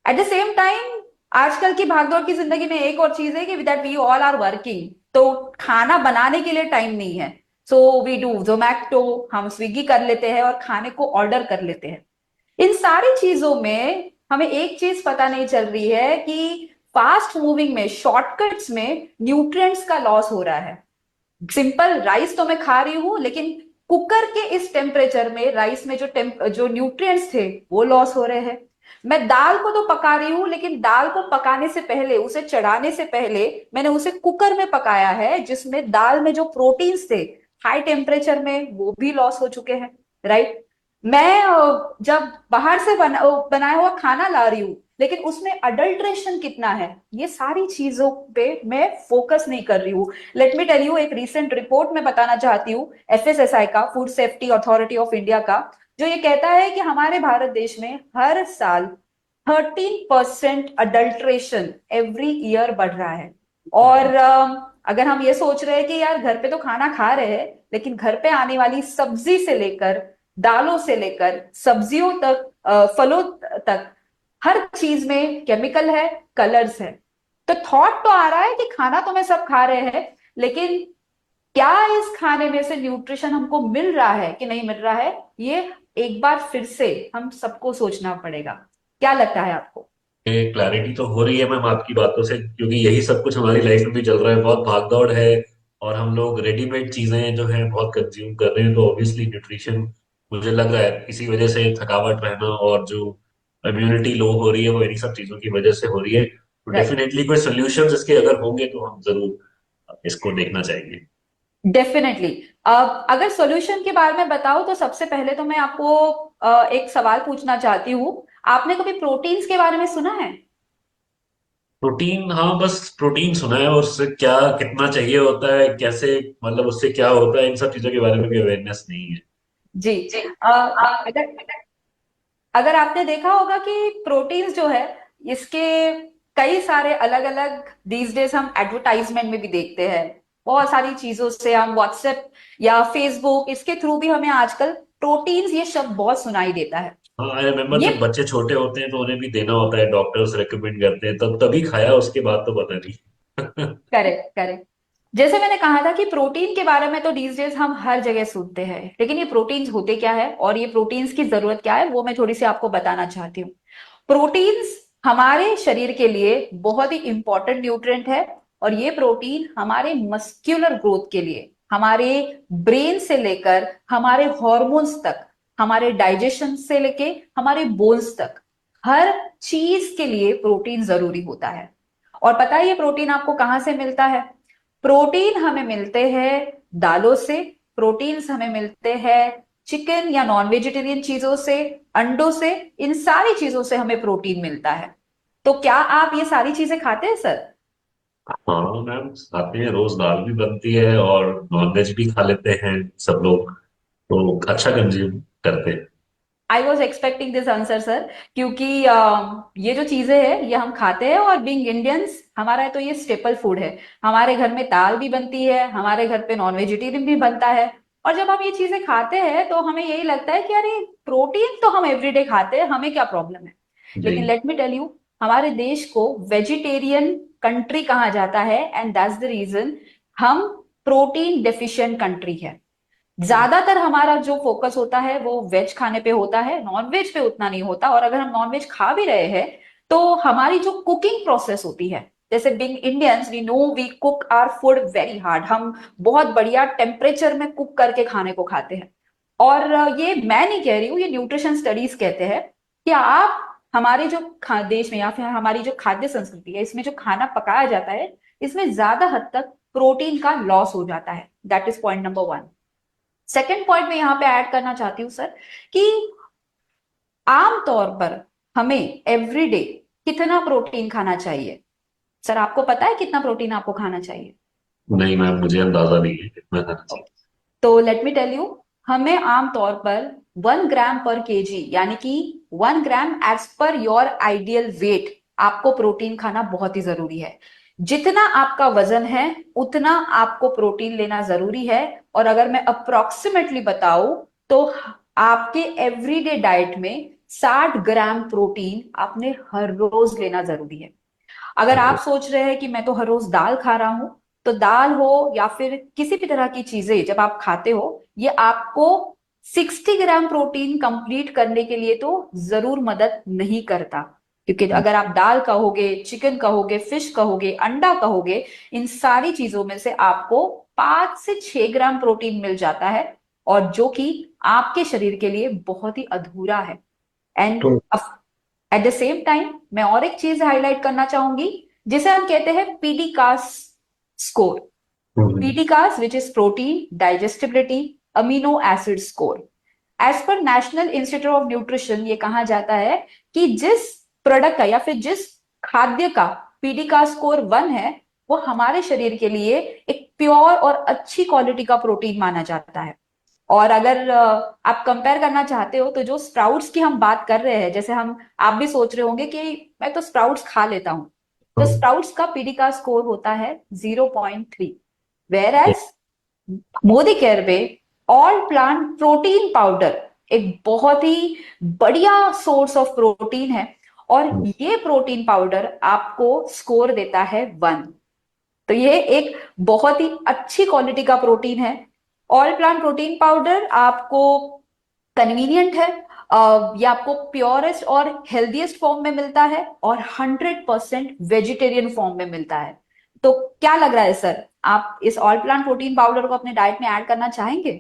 At the same time आजकल की भागदौड़ की जिंदगी में एक और चीज है कि that we all are working, तो खाना बनाने के लिए टाइम नहीं है। सो वी डू जोमैटो, हम स्विगी कर लेते हैं और खाने को ऑर्डर कर लेते हैं। इन सारी चीजों में हमें एक चीज पता नहीं चल रही है कि फास्ट मूविंग में, शॉर्टकट्स में न्यूट्रिएंट्स का लॉस हो रहा है। सिंपल राइस तो मैं खा रही हूं, लेकिन कुकर के इस टेम्परेचर में राइस में जो न्यूट्रिएंट्स थे वो लॉस हो रहे हैं। मैं दाल को तो पका रही हूँ, लेकिन दाल को पकाने से पहले, उसे चढ़ाने से पहले मैंने उसे कुकर में पकाया है, जिसमें दाल में जो प्रोटीन्स थे हाई टेम्परेचर में वो भी लॉस हो चुके हैं, राइट। मैं जब बाहर से बनाया हुआ खाना ला रही हूँ, लेकिन उसमें अडल्ट्रेशन कितना है, ये सारी चीजों पे मैं फोकस नहीं कर रही हूँ। लेट मी टेल यू, एक रिसेंट रिपोर्ट में बताना चाहती हूँ एफएसएसआई का, food safety authority of India का, जो ये कहता है कि हमारे भारत देश में हर साल 13% अडल्ट्रेशन एवरी ईयर बढ़ रहा है। और अगर हम ये सोच रहे हैं कि यार घर पे तो खाना खा रहे हैं, लेकिन घर पे आने वाली सब्जी से लेकर, दालों से लेकर सब्जियों तक, फलों तक, हर चीज में केमिकल है, कलर्स है। तो थॉट तो आ रहा है कि खाना तो मैं सब खा रहे हैं, लेकिन क्या इस खाने में से न्यूट्रिशन हमको मिल रहा है कि नहीं मिल रहा है, ये एक बार फिर से हम सबको सोचना पड़ेगा। क्या लगता है आपको? क्लैरिटी तो हो रही है मैम आपकी बातों से, क्योंकि यही सब कुछ हमारी लाइफ में भी चल रहा है, बहुत भागदौड़ है और हम लोग रेडीमेड चीजें जो है बहुत कंज्यूम कर रहे हैं, तो ऑब्वियसली न्यूट्रिशन, मुझे लग रहा है इसी वजह से थकावट रहना और जो इम्यूनिटी लो हो रही है वो इन्हीं सब चीजों की वजह से हो रही है। तो राइट, डेफिनेटली कोई सोल्यूशन इसके अगर होंगे तो हम जरूर इसको देखना चाहेंगे। डेफिनेटली। अगर सॉल्यूशन के बारे में बताओ तो सबसे पहले तो मैं आपको एक सवाल पूछना चाहती हूँ। आपने कभी प्रोटीन्स के बारे में सुना है? प्रोटीन, हाँ बस प्रोटीन सुना है, और उससे क्या कितना चाहिए होता है, कैसे, मतलब उससे क्या होता है, इन सब चीजों के बारे में भी अवेयरनेस नहीं है। जी। अगर अगर आपने देखा होगा कि प्रोटीन्स जो है, इसके कई सारे अलग अलग दीज डेज हम एडवर्टाइजमेंट में भी देखते हैं। बहुत सारी चीजों से हम व्हाट्सएप या फेसबुक, इसके थ्रू भी हमें आजकल प्रोटीन्स ये शब्द बहुत सुनाई देता है। हाँ आई रिमेम्बर, ये जब बच्चे छोटे होते हैं तो उन्हें भी देना होता है, डॉक्टर्स रेकमेंड करते हैं, तब तभी खाया, उसके बाद तो पता नहीं। Correct, correct. जैसे मैंने कहा था कि प्रोटीन के बारे में तो डीज डेज हम हर जगह सुनते हैं, लेकिन ये प्रोटीन्स होते क्या है और ये प्रोटीन्स की जरूरत क्या है, वो मैं थोड़ी सी आपको बताना चाहती हूँ। प्रोटीन्स हमारे शरीर के लिए बहुत ही इंपॉर्टेंट न्यूट्रिएंट है, और ये प्रोटीन हमारे मस्क्यूलर ग्रोथ के लिए, हमारे ब्रेन से लेकर हमारे हॉर्मोन्स तक, हमारे डाइजेशन से लेके हमारे बोन्स तक, हर चीज के लिए प्रोटीन जरूरी होता है। और पता है ये प्रोटीन आपको कहाँ से मिलता है? प्रोटीन हमें मिलते हैं दालों से, प्रोटीन्स हमें मिलते हैं चिकन या नॉन वेजिटेरियन चीजों से, अंडों से, इन सारी चीजों से हमें प्रोटीन मिलता है। तो क्या आप ये सारी चीजें खाते हैं सर? हाँ मैम, खाते हैं, रोज दाल भी बनती है और नॉनवेज भी खा लेते हैं सब लोग, तो अच्छा कंज्यूम करते हैं। I was expecting this answer sir, क्योंकि ये जो चीजें हैं ये हम खाते हैं, और बीइंग इंडियंस हमारा तो ये स्टेपल फूड है। हमारे घर में दाल भी बनती है, हमारे घर पे नॉन वेजिटेरियन भी बनता है, और जब हम ये चीजें खाते हैं तो हमें यही लगता है कि अरे प्रोटीन तो हम एवरीडे खाते हैं, हमें क्या प्रॉब्लम है। जी। लेकिन लेट मी टेल यू, हमारे देश को वेजिटेरियन कंट्री कहा जाता है, एंड दैट्स द रीजन हम प्रोटीन डेफिशिएंट कंट्री है। ज्यादातर हमारा जो फोकस होता है वो वेज खाने पे होता है, नॉन वेज पे उतना नहीं होता। और अगर हम नॉन वेज खा भी रहे हैं तो हमारी जो कुकिंग प्रोसेस होती है, जैसे being Indians we know we cook our food very hard, हम बहुत बढ़िया टेम्परेचर में कुक करके खाने को खाते हैं। और ये मैं नहीं कह रही हूँ, ये न्यूट्रिशन स्टडीज कहते हैं कि आप हमारे जो देश में या फिर हमारी जो खाद्य संस्कृति है, इसमें जो खाना पकाया जाता है, इसमें ज्यादा हद तक प्रोटीन का लॉस हो जाता है। That is point number one. Second point में यहां पे ऐड करना चाहती हूँ सर, कि आमतौर पर हमें एवरीडे कितना प्रोटीन खाना चाहिए? सर आपको पता है कितना प्रोटीन आपको खाना चाहिए? नहीं मैम, मुझे अंदाजा नहीं है कितना खाना चाहिए। तो लेट मी टेल यू, हमें आमतौर पर 1 ग्राम पर केजी, यानी कि 1 gram as per your ideal weight, आपको प्रोटीन खाना बहुत ही जरूरी है। जितना आपका वजन है उतना आपको प्रोटीन लेना जरूरी है। और अगर मैं अप्रोक्सीमेटली बताऊं तो आपके एवरीडे डाइट में 60 ग्राम प्रोटीन आपने हर रोज लेना जरूरी है। अगर आप सोच रहे हैं कि मैं तो हर रोज दाल खा रहा हूं, तो दाल हो या फिर किसी भी तरह की चीजें जब आप खाते हो, ये आपको 60 ग्राम प्रोटीन कंप्लीट करने के लिए तो जरूर मदद नहीं करता। क्योंकि अगर आप दाल कहोगे, चिकन कहोगे, फिश कहोगे, अंडा कहोगे, इन सारी चीजों में से आपको 5 से 6 ग्राम प्रोटीन मिल जाता है, और जो कि आपके शरीर के लिए बहुत ही अधूरा है। एंड तो एट द सेम टाइम मैं और एक चीज हाईलाइट करना चाहूंगी, जिसे हम कहते हैं PDCAAS score. PDCAAS which is protein digestibility amino acid score. As per National Institute of Nutrition ये कहा जाता है कि जिस प्रोडक्ट का या फिर जिस खाद्य का पीडीका स्कोर 1 है, वो हमारे शरीर के लिए एक प्योर और अच्छी क्वालिटी का प्रोटीन माना जाता है। और अगर आप कंपेयर करना चाहते हो तो जो स्प्राउट्स की हम बात कर रहे हैं, जैसे आप भी सोच रहे होंगे कि मैं तो स्प्राउट्स खा लेता हूं, तो स्प्राउट्स का पीडीका स्कोर होता है 0.3, वेयर एज मोदी केयर पे ऑल प्लांट प्रोटीन पाउडर एक बहुत ही बढ़िया सोर्स ऑफ प्रोटीन है, और ये प्रोटीन पाउडर आपको स्कोर देता है 1। तो ये एक बहुत ही अच्छी क्वालिटी का प्रोटीन है। ऑल प्लांट प्रोटीन पाउडर आपको कन्वीनियंट है, ये आपको प्योरेस्ट और हेल्दीएस्ट फॉर्म में मिलता है, और 100% वेजिटेरियन फॉर्म में मिलता है। तो क्या लग रहा है सर, आप इस ऑल प्लांट प्रोटीन पाउडर को अपने डाइट में ऐड करना चाहेंगे?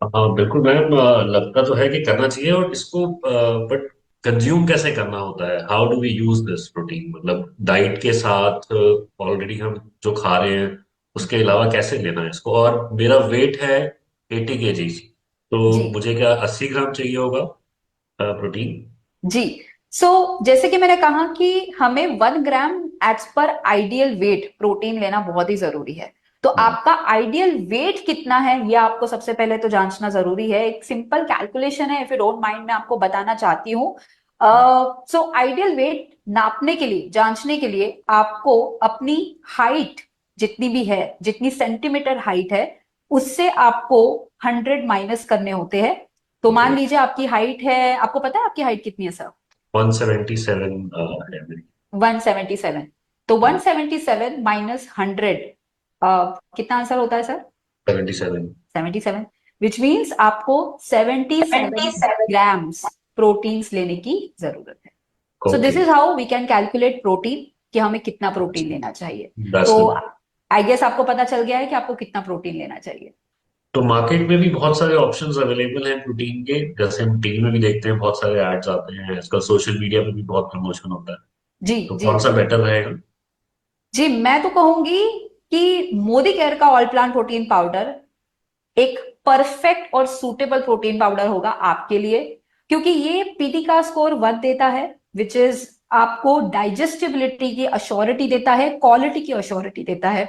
हाँ बिल्कुल मैम, लगता तो है कि करना चाहिए। और इसको बट कंज्यूम कैसे करना होता है? How do we use this protein? मतलब डाइट के साथ ऑलरेडी हम जो खा रहे हैं उसके अलावा कैसे लेना है इसको? और मेरा वेट है 80 kg, जी तो मुझे क्या 80 ग्राम चाहिए होगा प्रोटीन? जी। जैसे कि मैंने कहा कि हमें 1 gram as per ideal weight protein लेना बहुत ही जरूरी है। तो आपका आइडियल वेट कितना है, ये आपको सबसे पहले तो जांचना जरूरी है। एक सिंपल कैलकुलेशन है, इफ यू डोंट माइंड, मैं आपको बताना चाहती हूँ। आइडियल वेट नापने के लिए, जांचने के लिए, आपको अपनी हाइट जितनी भी है, जितनी सेंटीमीटर हाइट है, उससे आपको 100 माइनस करने होते हैं। तो मान लीजिए आपकी हाइट है, आपको पता है आपकी हाइट कितनी है सर? 177 है मेरी। 177। तो 177 माइनस 100, कितना आंसर होता है सर? 77। 77, विच मीन्स आपको 77 ग्राम्स प्रोटीन्स लेने की जरूरत है। So this okay, is how we can calculate protein, कि हमें कितना प्रोटीन लेना चाहिए। दैट्स तो गुड। आई गेस आपको पता चल गया है कि आपको कितना प्रोटीन लेना चाहिए। तो मार्केट में भी बहुत सारे ऑप्शंस अवेलेबल हैं प्रोटीन के, जैसे हम टीवी में भी देखते हैं, बहुत सारे एड्स आते हैं आजकल, सोशल मीडिया पे भी बहुत प्रमोशन होता है। जी तो जी कौन सा बेटर रहेगा? जी। मैं तो कहूंगी कि मोदी केयर का ऑल प्लांट प्रोटीन पाउडर एक परफेक्ट और सूटेबल प्रोटीन पाउडर होगा आपके लिए, क्योंकि ये पीटी का स्कोर 1 देता है, विच इज आपको डाइजेस्टिबिलिटी की अश्योरिटी देता है, क्वालिटी की अश्योरिटी देता है।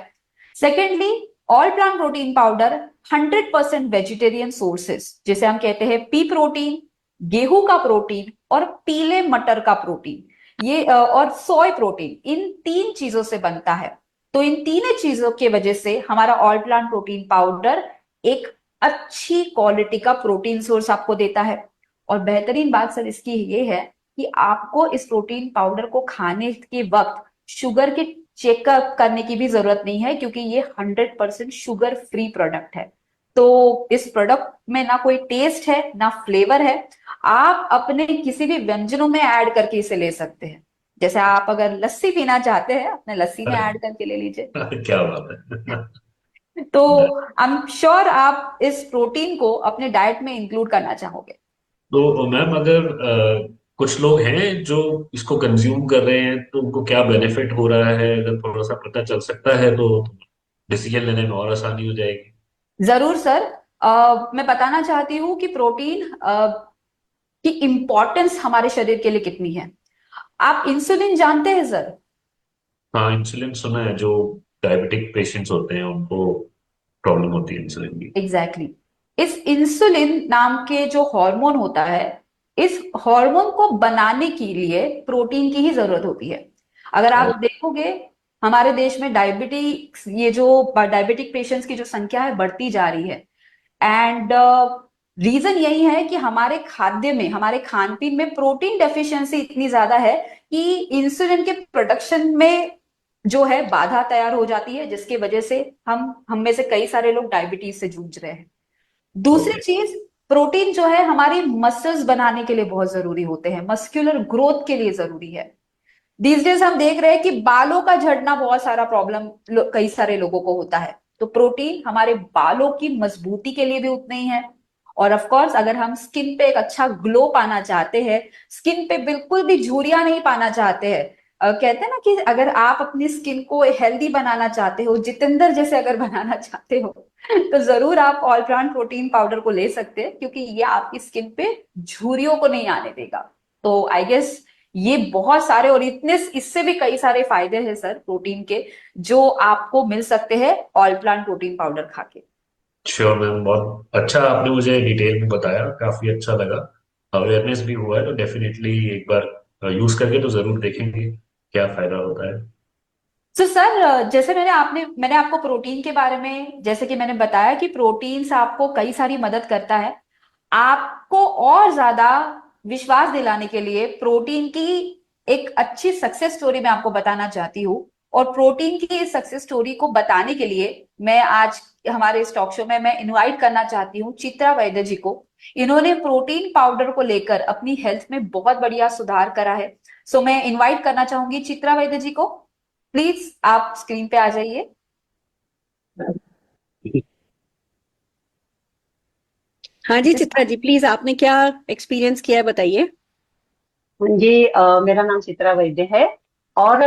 Secondly, all plant protein powder 100% vegetarian sources, जिसे हम कहते हैं पी प्रोटीन, गेहूं का प्रोटीन और पीले मटर का प्रोटीन, ये और सोय प्रोटीन, इन 3 चीजों से बनता है। तो इन तीनों चीजों की वजह से हमारा ऑल प्लांट प्रोटीन पाउडर एक अच्छी क्वालिटी का प्रोटीन सोर्स आपको देता है। और बेहतरीन बात सर इसकी ये है कि आपको इस प्रोटीन पाउडर को खाने के वक्त शुगर के चेकअप करने की भी जरूरत नहीं है, क्योंकि ये 100% शुगर फ्री प्रोडक्ट है। तो इस प्रोडक्ट में ना कोई टेस्ट है ना फ्लेवर है। आप अपने किसी भी व्यंजनों में ऐड करके इसे ले सकते हैं। जैसे आप अगर लस्सी पीना चाहते हैं, अपने लस्सी में ऐड करके ले लीजिए। क्या बात है! तो आई एम श्योर आप इस प्रोटीन को अपने डाइट में इंक्लूड करना चाहोगे। तो मैम, अगर कुछ लोग हैं जो इसको कंज्यूम कर रहे हैं, तो उनको क्या बेनिफिट हो रहा है? अगर थोड़ा सा पता चल सकता है तो डिसीजन लेने में और आसानी हो जाएगी। जरूर सर। मैं बताना चाहती हूँ कि प्रोटीन की इंपॉर्टेंस हमारे शरीर के लिए कितनी है। आप इंसुलिन जानते हैं सर? हाँ, इंसुलिन सुना है। जो डायबिटिक पेशेंट्स होते हैं उनको प्रॉब्लम होती है इंसुलिन की। Exactly exactly। इस इंसुलिन नाम के जो हार्मोन होता है, इस हार्मोन को बनाने के लिए प्रोटीन की ही जरूरत होती है। अगर आप देखोगे हमारे देश में डायबिटिक्स, ये जो डायबिटिक पेशेंट्स की जो संख्या है बढ़ती जा रही है। एंड रीजन यही है कि हमारे खाद्य में, हमारे खान पीन में प्रोटीन डेफिशिएंसी इतनी ज्यादा है कि इंसुलिन के प्रोडक्शन में जो है बाधा तैयार हो जाती है, जिसकी वजह से हम में से कई सारे लोग डायबिटीज से जूझ रहे हैं। दूसरी ओके। चीज, प्रोटीन जो है हमारी मसल्स बनाने के लिए बहुत जरूरी होते हैं, मस्कुलर ग्रोथ के लिए जरूरी है। दीज डेज हम देख रहे हैं कि बालों का झड़ना बहुत सारा प्रॉब्लम कई सारे लोगों को होता है, तो प्रोटीन हमारे बालों की मजबूती के लिए भी उतना ही है। और ऑफ कोर्स अगर हम स्किन पे एक अच्छा ग्लो पाना चाहते हैं, स्किन पे बिल्कुल भी झुर्रियां नहीं पाना चाहते हैं, कहते हैं ना कि अगर आप अपनी स्किन को हेल्दी बनाना चाहते हो, जितेंद्र जैसे अगर बनाना चाहते हो, तो जरूर आप ऑल प्लांट प्रोटीन पाउडर को ले सकते हैं, क्योंकि ये आपकी स्किन पे झुर्रियों को नहीं आने देगा। तो आई गेस ये बहुत सारे और इतने, इससे भी कई सारे फायदे हैं सर प्रोटीन के, जो आपको मिल सकते हैं ऑल प्लांट प्रोटीन पाउडर खा के। श्योर मैम, बहुत अच्छा आपने मुझे डिटेल में बताया, काफी अच्छा लगा। अवेयरनेस भी हुआ है, तो डेफिनेटली एक बार यूज करके तो जरूर देखेंगे क्या फायदा होता है। तो सर जैसे मैंने आपको प्रोटीन के बारे में, जैसे कि मैंने बताया कि प्रोटीन से आपको कई सारी मदद करता है। आपको और ज्यादा विश्वास दिलाने के लिए प्रोटीन की एक अच्छी सक्सेस स्टोरी मैं आपको बताना चाहती हूँ। और प्रोटीन की इस सक्सेस स्टोरी को बताने के लिए मैं आज हमारे इस टॉक शो में मैं इनवाइट करना चाहती हूँ चित्रा वैद्य जी को। इन्होंने प्रोटीन पाउडर को लेकर अपनी हेल्थ में बहुत बढ़िया सुधार करा है। सो मैं इनवाइट करना चाहूंगी चित्रा वैद्य जी को। प्लीज आप स्क्रीन पे आ जाइए। हाँ जी चित्रा जी, प्लीज आपने क्या एक्सपीरियंस किया है बताइए। हाँ जी, मेरा नाम चित्रा वैद्य है। और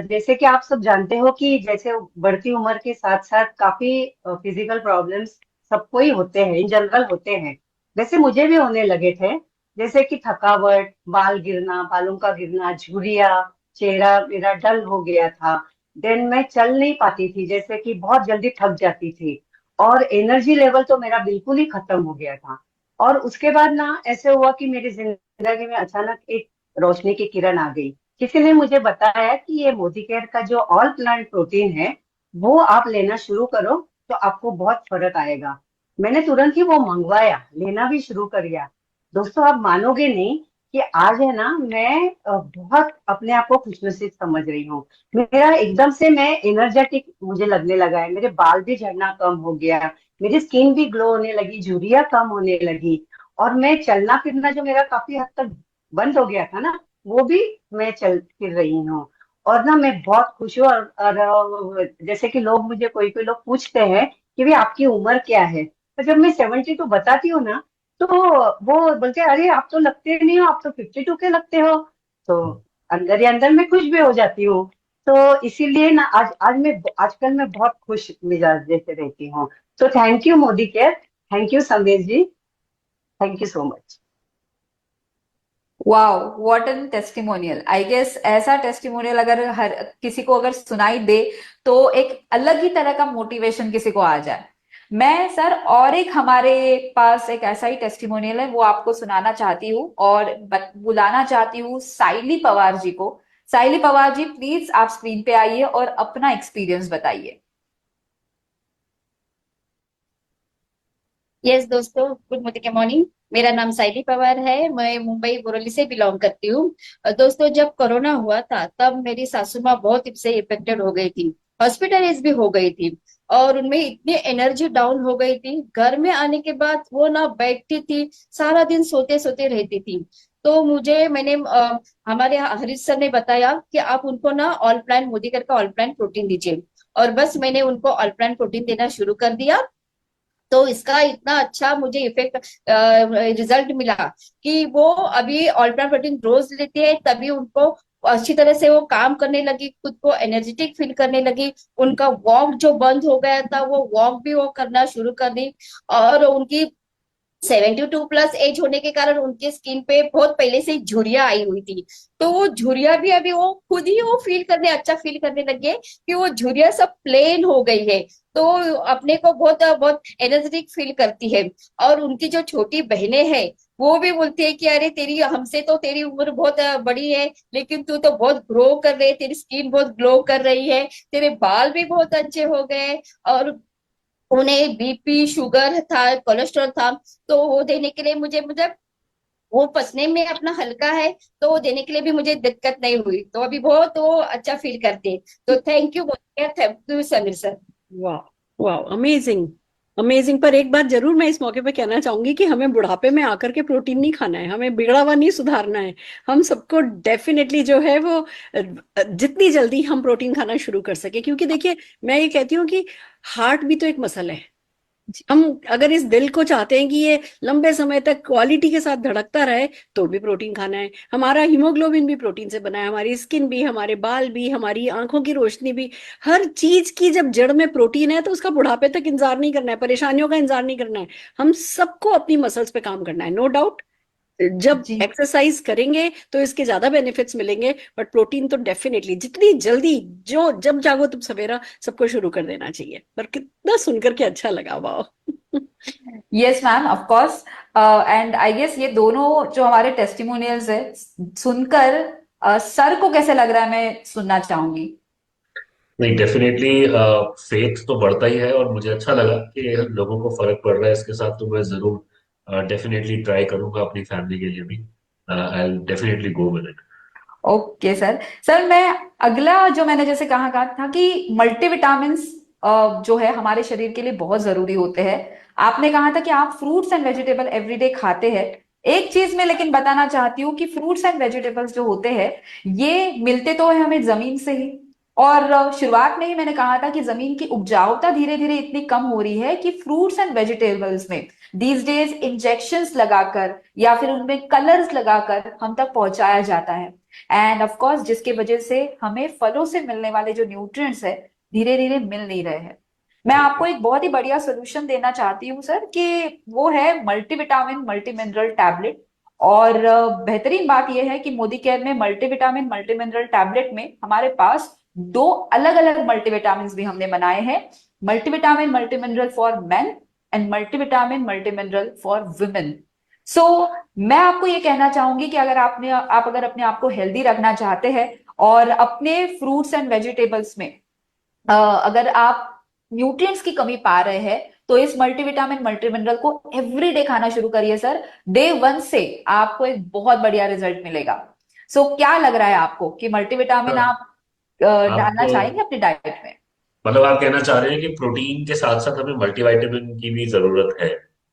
जैसे कि आप सब जानते हो कि जैसे बढ़ती उम्र के साथ साथ काफी फिजिकल प्रॉब्लम्स सबको ही होते हैं, इन जनरल होते हैं। वैसे मुझे भी होने लगे थे, जैसे कि थकावट, बाल गिरना, बालों का गिरना, झुर्रियां, चेहरा मेरा डल हो गया था। देन मैं चल नहीं पाती थी, जैसे कि बहुत जल्दी थक जाती थी। और एनर्जी लेवल तो मेरा बिल्कुल ही खत्म हो गया था। और उसके बाद ना ऐसे हुआ कि मेरी जिंदगी में अचानक एक रोशनी की किरण आ गई। किसी ने मुझे बताया कि ये मोदी केयर का जो ऑल प्लांट प्रोटीन है वो आप लेना शुरू करो, तो आपको बहुत फर्क आएगा। मैंने तुरंत ही वो मंगवाया, लेना भी शुरू कर दिया। दोस्तों आप मानोगे नहीं कि आज है ना, मैं बहुत अपने आप को खुशनसीब समझ रही हूँ। मेरा एकदम से मैं एनर्जेटिक मुझे लगने लगा है, मेरे बाल भी झड़ना कम हो गया, मेरी स्किन भी ग्लो होने लगी, झुर्रियां कम होने लगी। और मैं चलना फिरना जो मेरा काफी हद तक बंद हो गया था ना, वो भी मैं चल फिर रही हूँ। और ना मैं बहुत खुश हूँ। और जैसे कि लोग मुझे, कोई कोई लोग पूछते हैं कि भाई आपकी उम्र क्या है, तो जब मैं 72 बताती हूँ ना, तो वो बोलते हैं अरे आप तो लगते नहीं हो, आप तो 52 के लगते हो। तो अंदर ही अंदर मैं खुश भी हो जाती हूँ। तो इसीलिए ना आजकल मैं बहुत खुश मिजाज जैसे रहती हूँ। तो thank you Modi care, thank you Sandesh ji, thank you so much. Wow, what an testimonial. I guess ऐसा टेस्टिमोनियल अगर हर किसी को अगर सुनाई दे, तो एक अलग ही तरह का मोटिवेशन किसी को आ जाए। मैं सर और एक हमारे पास एक ऐसा ही टेस्टिमोनियल है, वो आपको सुनाना चाहती हूँ और बुलाना चाहती हूँ साइली पवार जी को। साइली पवार जी प्लीज आप स्क्रीन पे आइए और अपना एक्सपीरियंस बताइए। यस दोस्तों, गुड मॉर्निंग। मेरा नाम साइली पवार है, मैं मुंबई बोरोली से बिलोंग करती हूँ। दोस्तों, जब कोरोना हुआ था तब मेरी सासू माँ बहुत इससे इफेक्टेड हो गई थी, हॉस्पिटलाइज भी हो गई थी, और उनमें इतनी एनर्जी डाउन हो गई थी। घर में आने के बाद वो ना बैठती थी, सारा दिन सोते सोते रहती थी। तो मैंने हमारे हरीश सर ने बताया कि आप उनको ना ऑल प्लांट मोदीकर का ऑल प्लांट प्रोटीन दीजिए, और बस मैंने उनको ऑल प्लांट प्रोटीन देना शुरू कर दिया। तो इसका इतना अच्छा मुझे इफेक्ट रिजल्ट मिला कि वो अभी ऑल्ट्रा प्रोटीन रोज लेते हैं, तभी उनको अच्छी तरह से वो काम करने लगी, खुद को एनर्जेटिक फील करने लगी। उनका वॉक जो बंद हो गया था, वो वॉक भी वो करना शुरू कर दी, और उनकी 72+ एज होने के कारण उनके स्किन पे बहुत पहले से झुर्रियां आई हुई थी। तो वो झुर्रियां भी अभी वो खुद ही वो अच्छा फील करने लग गए कि वो झुर्रियां सब प्लेन हो गई है। तो अपने को बहुत बहुत एनर्जेटिक फील करती है। और उनकी जो छोटी बहनें हैं वो भी बोलती है कि अरे तेरी हमसे तो तेरी उम्र बहुत बड़ी है, लेकिन तू तो बहुत ग्रो कर रही है, तेरी स्किन बहुत ग्लो कर रही है, तेरे बाल भी बहुत अच्छे हो गए। और उन्हें बीपी शुगर था, कोलेस्ट्रॉल था, तो वो देने के लिए मुझे मुझे वो पचने में अपना हल्का है, तो वो देने के लिए भी मुझे दिक्कत नहीं हुई। तो अभी बहुत वो अच्छा फील करते हैं। तो थैंक यू समीर सर। वाह, वाह, अमेजिंग, अमेजिंग। पर एक बात जरूर मैं इस मौके पे कहना चाहूंगी कि हमें बुढ़ापे में आकर के प्रोटीन नहीं खाना है, हमें बिगड़ा हुआ नहीं सुधारना है। हम सबको डेफिनेटली जो है वो जितनी जल्दी हम प्रोटीन खाना शुरू कर सके, क्योंकि देखिए मैं ये कहती हूँ कि हार्ट भी तो एक मसल है। हम अगर इस दिल को चाहते हैं कि ये लंबे समय तक क्वालिटी के साथ धड़कता रहे, तो भी प्रोटीन खाना है। हमारा हीमोग्लोबिन भी प्रोटीन से बना है, हमारी स्किन भी, हमारे बाल भी, हमारी आंखों की रोशनी भी, हर चीज की जब जड़ में प्रोटीन है तो उसका बुढ़ापे तक इंतजार नहीं करना है, परेशानियों का इंतजार नहीं करना है। हम सबको अपनी मसल्स पे काम करना है, नो डाउट। जब जी एक्सरसाइज करेंगे तो इसके ज्यादा बेनिफिट्स मिलेंगे, बट प्रोटीन तो डेफिनेटली जितनी जल्दी, जो जब जागो तुम सवेरा, सबको शुरू कर देना चाहिए। पर कितना सुनकर के अच्छा लगा, वाह। Yes ma'am, of course. And I guess ये दोनों जो हमारे टेस्टिमोनियल्स है सुनकर सर को कैसे लग रहा है मैं सुनना चाहूंगी। नहीं, डेफिनेटली फेथ तो बढ़ता ही है, और मुझे अच्छा लगा कि लोगों को फर्क पड़ रहा है इसके साथ। तो मैं जरूर डेफिनेटली ट्राई करूंगा अपनी फैमिली के लिए भी। I will definitely go with it. Okay sir. Sir मैं अगला जो मैंने जैसे कहा था कि मल्टीविटामिन्स जो है हमारे शरीर के लिए बहुत जरूरी होते हैं। आपने कहा था कि आप फ्रूट्स एंड वेजिटेबल एवरीडे खाते हैं। एक चीज मैं लेकिन बताना चाहती हूँ कि फ्रूट्स एंड वेजिटेबल्स जो होते हैं ये मिलते तो है हमें जमीन से ही। और शुरुआत में ही मैंने कहा था कि जमीन की उपजाऊता धीरे धीरे इतनी कम हो रही है कि फ्रूट्स एंड वेजिटेबल्स में दीज डेज इंजेक्शंस लगाकर या फिर उनमें कलर्स लगाकर हम तक पहुंचाया जाता है। एंड ऑफ कोर्स जिसकी वजह से हमें फलों से मिलने वाले जो न्यूट्रिएंट्स है धीरे धीरे मिल नहीं रहे हैं। मैं आपको एक बहुत ही बढ़िया सोल्यूशन देना चाहती हूँ सर कि वो है मल्टीविटामिन मल्टी मिनरल टैबलेट। और बेहतरीन बात यह है कि मोदी केयर में मल्टीविटामिन मल्टी मिनरल टैबलेट में हमारे पास दो अलग अलग मल्टीविटामिन भी हमने बनाए हैं। Multivitamin multi mineral for men and multivitamin multi mineral for women. So मैं आपको ये कहना चाहूंगी कि अगर अपने आप को हेल्दी रखना चाहते हैं और अपने फ्रूट्स एंड वेजिटेबल्स में अगर आप न्यूट्रिएंट्स की कमी पा रहे हैं तो इस मल्टीविटामिन मल्टी मिनरल को एवरीडे खाना शुरू करिए सर। डे 1 से आपको एक बहुत बढ़िया रिजल्ट मिलेगा। सो क्या लग रहा है आपको कि मल्टीविटामिन आप आप डालना चाहेंगे अपनी डाइट में। मतलब आप कहना चाह रहे हैं कि प्रोटीन के साथ साथ हमें मल्टीविटामिन की भी जरूरत है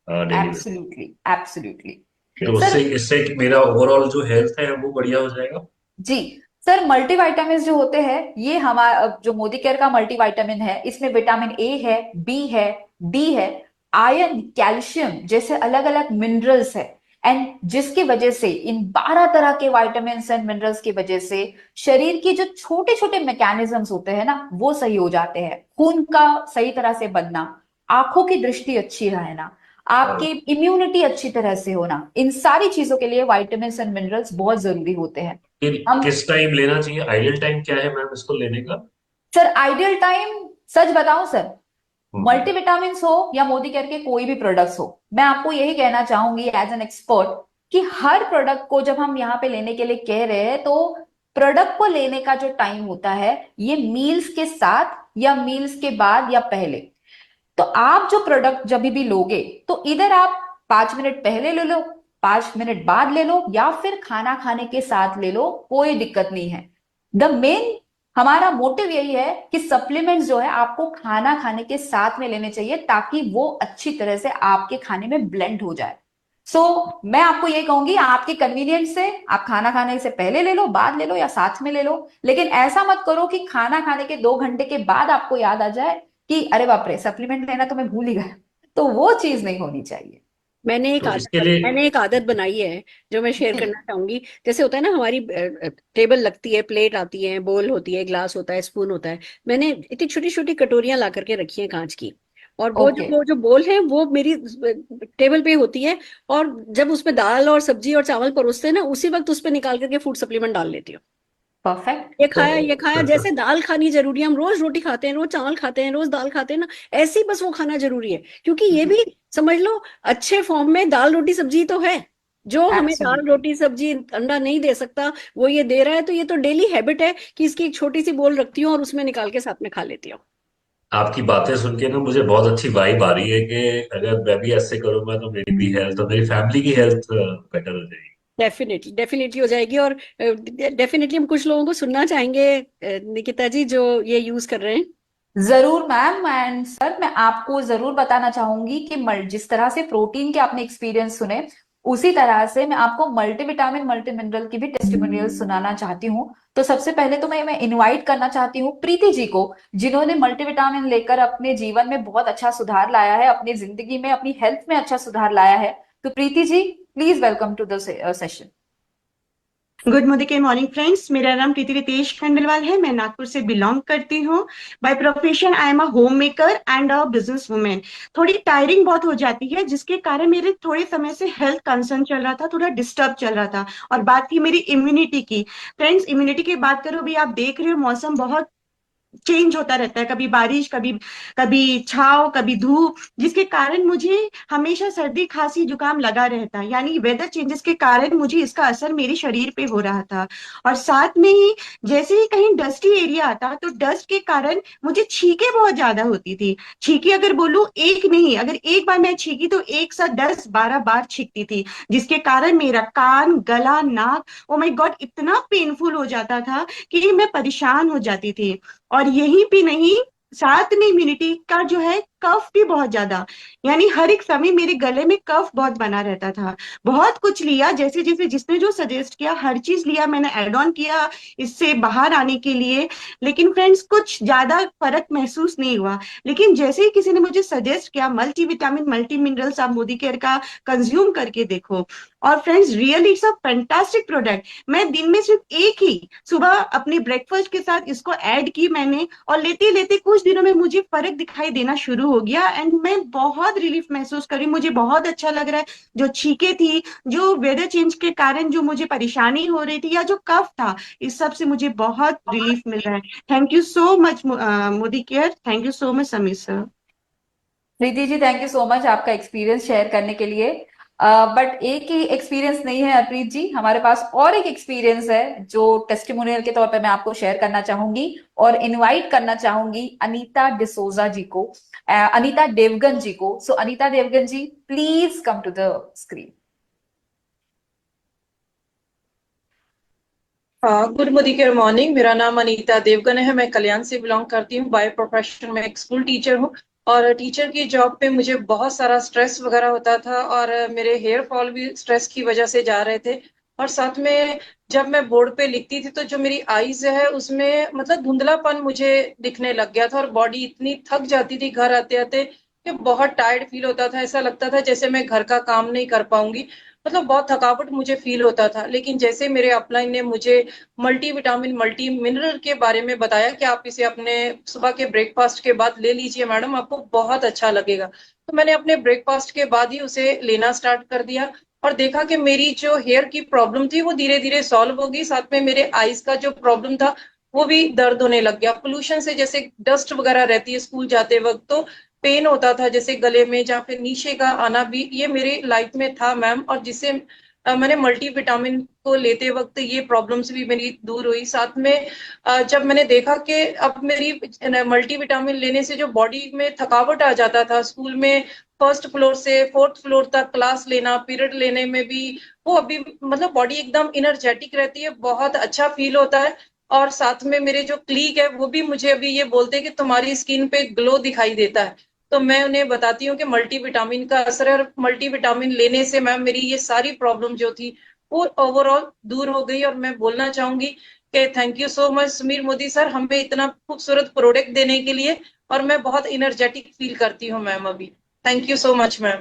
डेली में? एब्सोल्युटली एब्सोल्युटली तो सर। उससे इससे मेरा ओवरऑल जो हेल्थ है वो बढ़िया हो जाएगा? जी सर, मल्टीविटामिन जो होते हैं ये हमारा जो मोदी केयर का मल्टीविटामिन है इसमें विटामिन ए है, बी है, डी है, आयरन, कैल्शियम जैसे अलग अलग मिनरल्स है। एंड जिसकी वजह से इन 12 तरह के विटामिन एंड मिनरल्स की वजह से शरीर की जो छोटे छोटे मैकेनिज्म्स होते हैं ना वो सही हो जाते हैं। खून का सही तरह से बनना, आंखों की दृष्टि अच्छी रहना, आपकी इम्यूनिटी अच्छी तरह से होना, इन सारी चीजों के लिए विटामिन एंड मिनरल्स बहुत जरूरी होते हैं। फिर हम किस टाइम लेना चाहिए? आइडियल टाइम क्या है मैम इसको लेने का? सर आइडियल टाइम सच बताऊं सर, हम्म। मल्टीविटामिन हो या मोदी केयर के कोई भी प्रोडक्ट्स हो, मैं आपको यही कहना चाहूंगी एज एन एक्सपर्ट कि हर प्रोडक्ट को जब हम यहाँ पे लेने के लिए कह रहे हैं तो प्रोडक्ट को लेने का जो टाइम होता है ये मील्स के साथ या मील्स के बाद या पहले। तो आप जो प्रोडक्ट जब भी लोगे तो इधर आप 5 मिनट पहले ले लो, 5 मिनट बाद ले लो या फिर खाना खाने के साथ ले लो, कोई दिक्कत नहीं है। द मेन हमारा मोटिव यही है कि सप्लीमेंट्स जो है आपको खाना खाने के साथ में लेने चाहिए ताकि वो अच्छी तरह से आपके खाने में ब्लेंड हो जाए। मैं आपको ये कहूंगी आपकी कन्वीनियंस से आप खाना खाने से पहले ले लो, बाद ले लो या साथ में ले लो, लेकिन ऐसा मत करो कि खाना खाने के 2 घंटे के बाद आपको याद आ जाए कि अरे बाप रे सप्लीमेंट लेना तो मैं भूल ही गया। तो वो चीज नहीं होनी चाहिए। तो इसके लिए मैंने एक आदत बनाई है जो मैं शेयर जी करना चाहूंगी। जैसे होता है ना, हमारी टेबल लगती है, प्लेट आती है, बोल होती है, ग्लास होता है, स्पून होता है। मैंने इतनी छोटी छोटी कटोरियां ला करके रखी हैं कांच की, और वो ओके, जो बोल है वो मेरी टेबल पे होती है, और जब उसमें दाल और सब्जी और चावल परोसते हैं ना, उसी वक्त उस पे निकाल करके फूड सप्लीमेंट डाल लेती हूँ। परफेक्ट। ये खाया, जैसे दाल खानी जरूरी है, हम रोज रोटी खाते हैं, रोज चावल खाते हैं, रोज दाल खाते हैं ना, ऐसे ही बस वो खाना जरूरी है, क्योंकि ये भी समझ लो अच्छे फॉर्म में दाल रोटी सब्जी तो है। जो हमें दाल एब्सोल्युटली। रोटी सब्जी अंडा नहीं दे सकता, वो ये दे रहा है, तो ये तो डेली हैबिट है कि इसकी एक छोटी सी बोल रखती हूँ और उसमें निकाल के साथ में खा लेती हूँ। आपकी बातें सुन के ना मुझे बहुत अच्छी वाइब आ रही है कि अगर मैं भी ऐसे करूंगा तो मेरी भी हेल्थ और मेरी फैमिली की हेल्थ बेटर हो जाएगी। डेफिनेटली डेफिनेटली हो जाएगी। और डेफिनेटली हम कुछ लोगों को सुनना चाहेंगे, निकिता जी, जो ये यूज कर रहे हैं। जरूर मैम। एंड सर, मैं आपको जरूर बताना चाहूंगी कि जिस तरह से प्रोटीन के आपने एक्सपीरियंस सुने, उसी तरह से मैं आपको मल्टीविटामिन मल्टी मिनरल की भी टेस्टिमोनियल सुनाना चाहती हूँ। तो सबसे पहले तो मैं इनवाइट करना चाहती हूँ प्रीति जी को, जिन्होंने मल्टीविटामिन लेकर अपने जीवन में बहुत अच्छा सुधार लाया है, अपनी जिंदगी में, अपनी हेल्थ में अच्छा सुधार लाया है। तो Preeti ji, please welcome to the session. Good morning friends. मेरा नाम प्रीति रितेश खंडलवाल है। मैं नागपुर से बिलोंग करती हूँ। By profession I am a home maker and a business women. थोड़ी टायरिंग बहुत हो जाती है, जिसके कारण मेरे थोड़े समय से हेल्थ कंसर्न चल रहा था, थोड़ा डिस्टर्ब चल रहा था। और बात थी मेरी इम्यूनिटी की। फ्रेंड्स, इम्यूनिटी की बात करो भी, आप देख रहे हो मौसम बहुत चेंज होता रहता है, कभी बारिश, कभी कभी छाव, कभी धूप, जिसके कारण मुझे हमेशा सर्दी खांसी जुकाम लगा रहता है। यानी वेदर चेंजेस के कारण मुझे इसका असर मेरे शरीर पे हो रहा था। और साथ में ही जैसे ही कहीं डस्टी एरिया आता तो डस्ट के कारण मुझे छींके बहुत ज्यादा होती थी। छींकी अगर बोलूं, एक नहीं, अगर एक बार मैं छींकी तो एक साथ 10-12 बार छींकती थी, जिसके कारण मेरा कान, गला, नाक, ओ माय गॉड, इतना पेनफुल हो जाता था कि मैं परेशान हो जाती थी। और यही भी नहीं, साथ में इम्यूनिटी का जो है, कफ भी बहुत ज्यादा, यानी हर एक समय मेरे गले में कफ बहुत बना रहता था। बहुत कुछ लिया, जैसे जैसे जिसने जो सजेस्ट किया हर चीज लिया, मैंने एड ऑन किया इससे बाहर आने के लिए। लेकिन फ्रेंड्स, कुछ ज्यादा फर्क महसूस नहीं हुआ। लेकिन जैसे ही किसी ने मुझे सजेस्ट किया मल्टी विटामिन मल्टी मिनरल्स, आप मोदी केयर का कंज्यूम करके देखो। और friends, really it's a fantastic product. मैं दिन में सिर्फ एक ही सुबह अपने ब्रेकफास्ट के साथ इसको ऐड की मैंने, और लेते लेते कुछ दिनों में मुझे फर्क दिखाई देना शुरू हो गया, एंड मैं बहुत रिलीफ महसूस करी, मुझे बहुत अच्छा लग रहा है। जो छींके थी, जो वेदर चेंज के कारण जो मुझे परेशानी हो रही थी, या जो कफ था, इस सब से मुझे बहुत रिलीफ मिल रहा है। Thank you so much Modi care. Thank you so much Sameer sir. Preeti ji, thank you so much आपका एक्सपीरियंस शेयर करने के लिए। बट एक ही एक्सपीरियंस नहीं है हरप्रीत जी, हमारे पास और एक एक्सपीरियंस है जो टेस्टिमोनियल के तौर पे मैं आपको शेयर करना चाहूंगी, और इनवाइट करना चाहूंगी अनीता डिसोजा जी को, अनीता देवगन जी को। So Anita Devgan ji, please come to the screen. Good morning. मेरा नाम अनीता देवगन है। मैं कल्याण से बिलोंग करती हूँ। बाय प्रोफेशन में एक स्कूल टीचर हूँ। और टीचर की जॉब पे मुझे बहुत सारा स्ट्रेस वगैरह होता था, और मेरे हेयर फॉल भी स्ट्रेस की वजह से जा रहे थे। और साथ में जब मैं बोर्ड पे लिखती थी तो जो मेरी आईज है उसमें मतलब धुंधलापन मुझे दिखने लग गया था, और बॉडी इतनी थक जाती थी घर आते आते कि बहुत टायर्ड फील होता था। ऐसा लगता था जैसे मैं घर का काम नहीं कर पाऊंगी, मतलब बहुत थकावट मुझे फील होता था। लेकिन जैसे मेरे अपलाइन ने मुझे मल्टी विटामिन मल्टी मिनरल के बारे में बताया कि आप इसे अपने सुबह के ब्रेकफास्ट के बाद ले लीजिए मैडम, आपको बहुत अच्छा लगेगा, तो मैंने अपने ब्रेकफास्ट के बाद ही उसे लेना स्टार्ट कर दिया। और देखा कि मेरी जो हेयर की प्रॉब्लम थी वो धीरे धीरे सॉल्व होगी। साथ में मेरे आईज का जो प्रॉब्लम था वो भी दर्द होने लग गया। पोल्यूशन से जैसे डस्ट वगैरह रहती है स्कूल जाते वक्त, तो पेन होता था जैसे गले में, या फिर नीचे का आना भी, ये मेरी लाइफ में था मैम। और जिससे मैंने मल्टी विटामिन को लेते वक्त ये प्रॉब्लम्स भी मेरी दूर हुई। साथ में जब मैंने देखा कि अब मेरी मल्टी विटामिन लेने से जो बॉडी में थकावट आ जाता था स्कूल में, फर्स्ट फ्लोर से फोर्थ फ्लोर तक क्लास लेना, पीरियड लेने में भी, वो अभी मतलब बॉडी एकदम इनर्जेटिक रहती है, बहुत अच्छा फील होता है। और साथ में मेरे जो क्लीग है वो भी मुझे अभी ये बोलते हैं कि तुम्हारी स्किन पे ग्लो दिखाई देता है। तो मैं उन्हें बताती हूँ कि मल्टीविटामिन का असर है, और मल्टीविटामिन लेने से मैम मेरी ये सारी प्रॉब्लम जो थी वो ओवरऑल दूर हो गई। और मैं बोलना चाहूंगी कि thank you so much Sumeer Modi sir, हमें इतना खूबसूरत प्रोडक्ट देने के लिए। और मैं बहुत इनर्जेटिक फील करती हूँ मैम अभी। Thank you so much ma'am.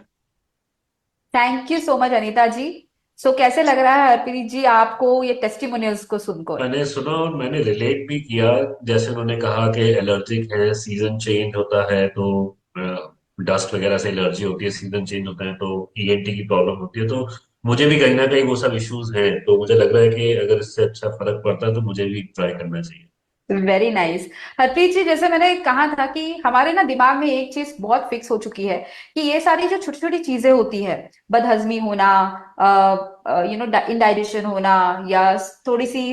Thank you so much Anita ji. So कैसे लग रहा है हरप्रीत जी आपको ये टेस्टिमोनियल्स को सुनकर? मैंने सुना और मैंने रिलेट भी किया। जैसे उन्होंने कहा कि एलर्जिक है, सीजन चेंज होता है तो डस्ट वगैरह से एलर्जी होती है, सीजन चेंज होता है तो ईएनटी की प्रॉब्लम होती है, तो मुझे भी कहीं ना कहीं वो सब इश्यूज हैं, तो मुझे लग रहा है कि अगर इससे अच्छा फर्क पड़ता है तो मुझे भी ट्राई करना चाहिए। Very nice. हरप्रीत जी, जैसे मैंने कहा था कि हमारे ना दिमाग में एक चीज बहुत फिक्स हो चुकी है कि ये सारी जो छोटी छोटी चीजें होती है, बदहजमी होना, इनडाइजेशन होना, या थोड़ी सी